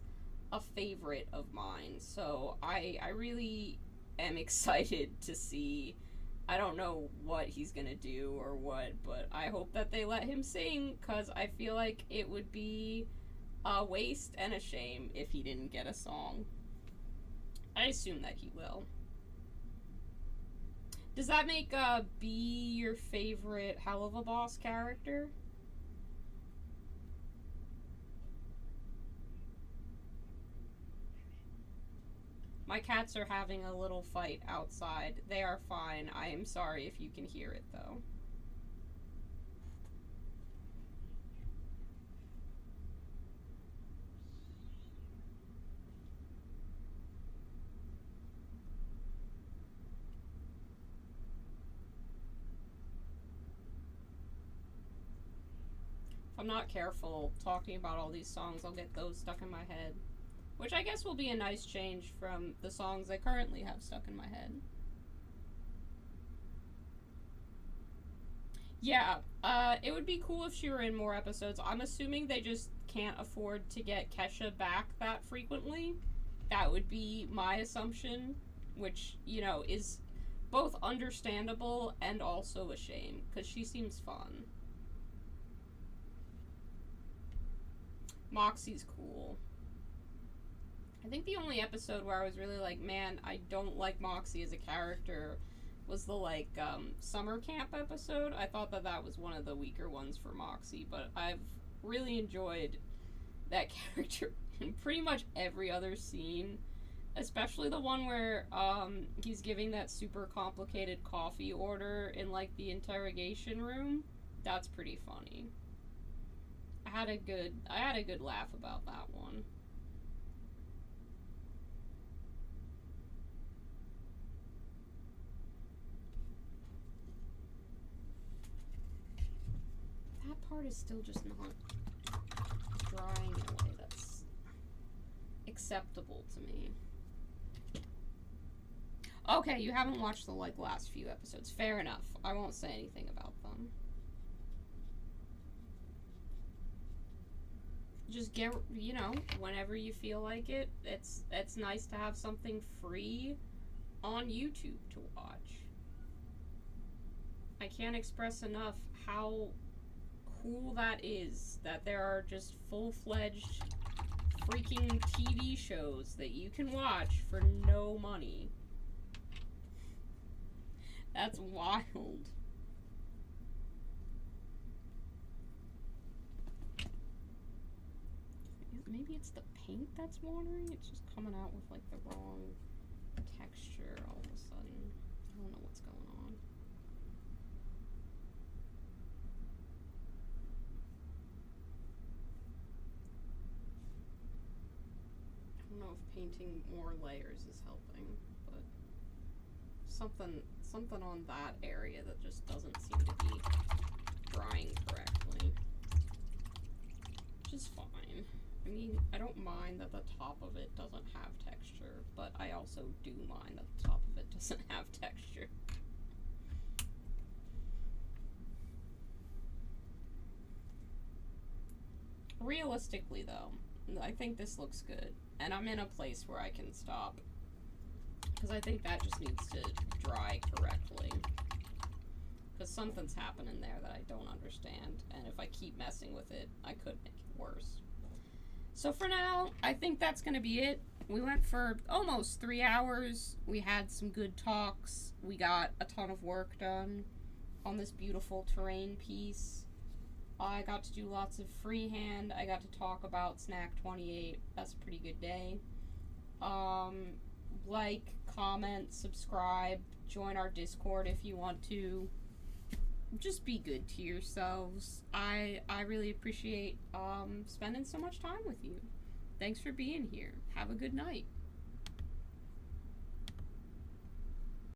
a favorite of mine. So I really am excited to see. I don't know what he's gonna do or what, but I hope that they let him sing, because I feel like it would be a waste and a shame if he didn't get a song. I assume that he will. Does that make B your favorite Helluva Boss character? My cats are having a little fight outside. They are fine. I am sorry if you can hear it, though. If I'm not careful talking about all these songs, I'll get those stuck in my head. Which I guess will be a nice change from the songs I currently have stuck in my head. Yeah, it would be cool if she were in more episodes. I'm assuming they just can't afford to get Kesha back that frequently. That would be my assumption, which, you know, is both understandable and also a shame, because she seems fun. Moxie's cool. I think the only episode where I was really like, man, I don't like Moxie as a character was the, like, summer camp episode. I thought that that was one of the weaker ones for Moxie, but I've really enjoyed that character in pretty much every other scene, especially the one where he's giving that super complicated coffee order in, like, the interrogation room. That's pretty funny. I had a good laugh about that one. That part is still just not drying in a way that's acceptable to me. Okay, you haven't watched the, like, last few episodes. Fair enough. I won't say anything about them. Just get, you know, whenever you feel like it. It's nice to have something free on YouTube to watch. I can't express enough how cool that is, that there are just full-fledged freaking TV shows that you can watch for no money. That's wild. Maybe it's the paint that's watering? It's just coming out with, like, the wrong texture all of a sudden. I don't know what's going on. I don't know if painting more layers is helping, but something on that area that just doesn't seem to be drying correctly. Which is fine. I mean, I don't mind that the top of it doesn't have texture, but I also do mind that the top of it doesn't have texture. Realistically, though, I think this looks good, and I'm in a place where I can stop, because I think that just needs to dry correctly. Because something's happening there that I don't understand, and if I keep messing with it, I could make it worse. So for now, I think that's going to be it. We went for almost 3 hours. We had some good talks. We got a ton of work done on this beautiful terrain piece. I got to do lots of freehand. I got to talk about Snack 28. That's a pretty good day. Like, comment, subscribe, join our Discord if you want to. Just be good to yourselves. I really appreciate spending so much time with you. Thanks for being here. Have a good night.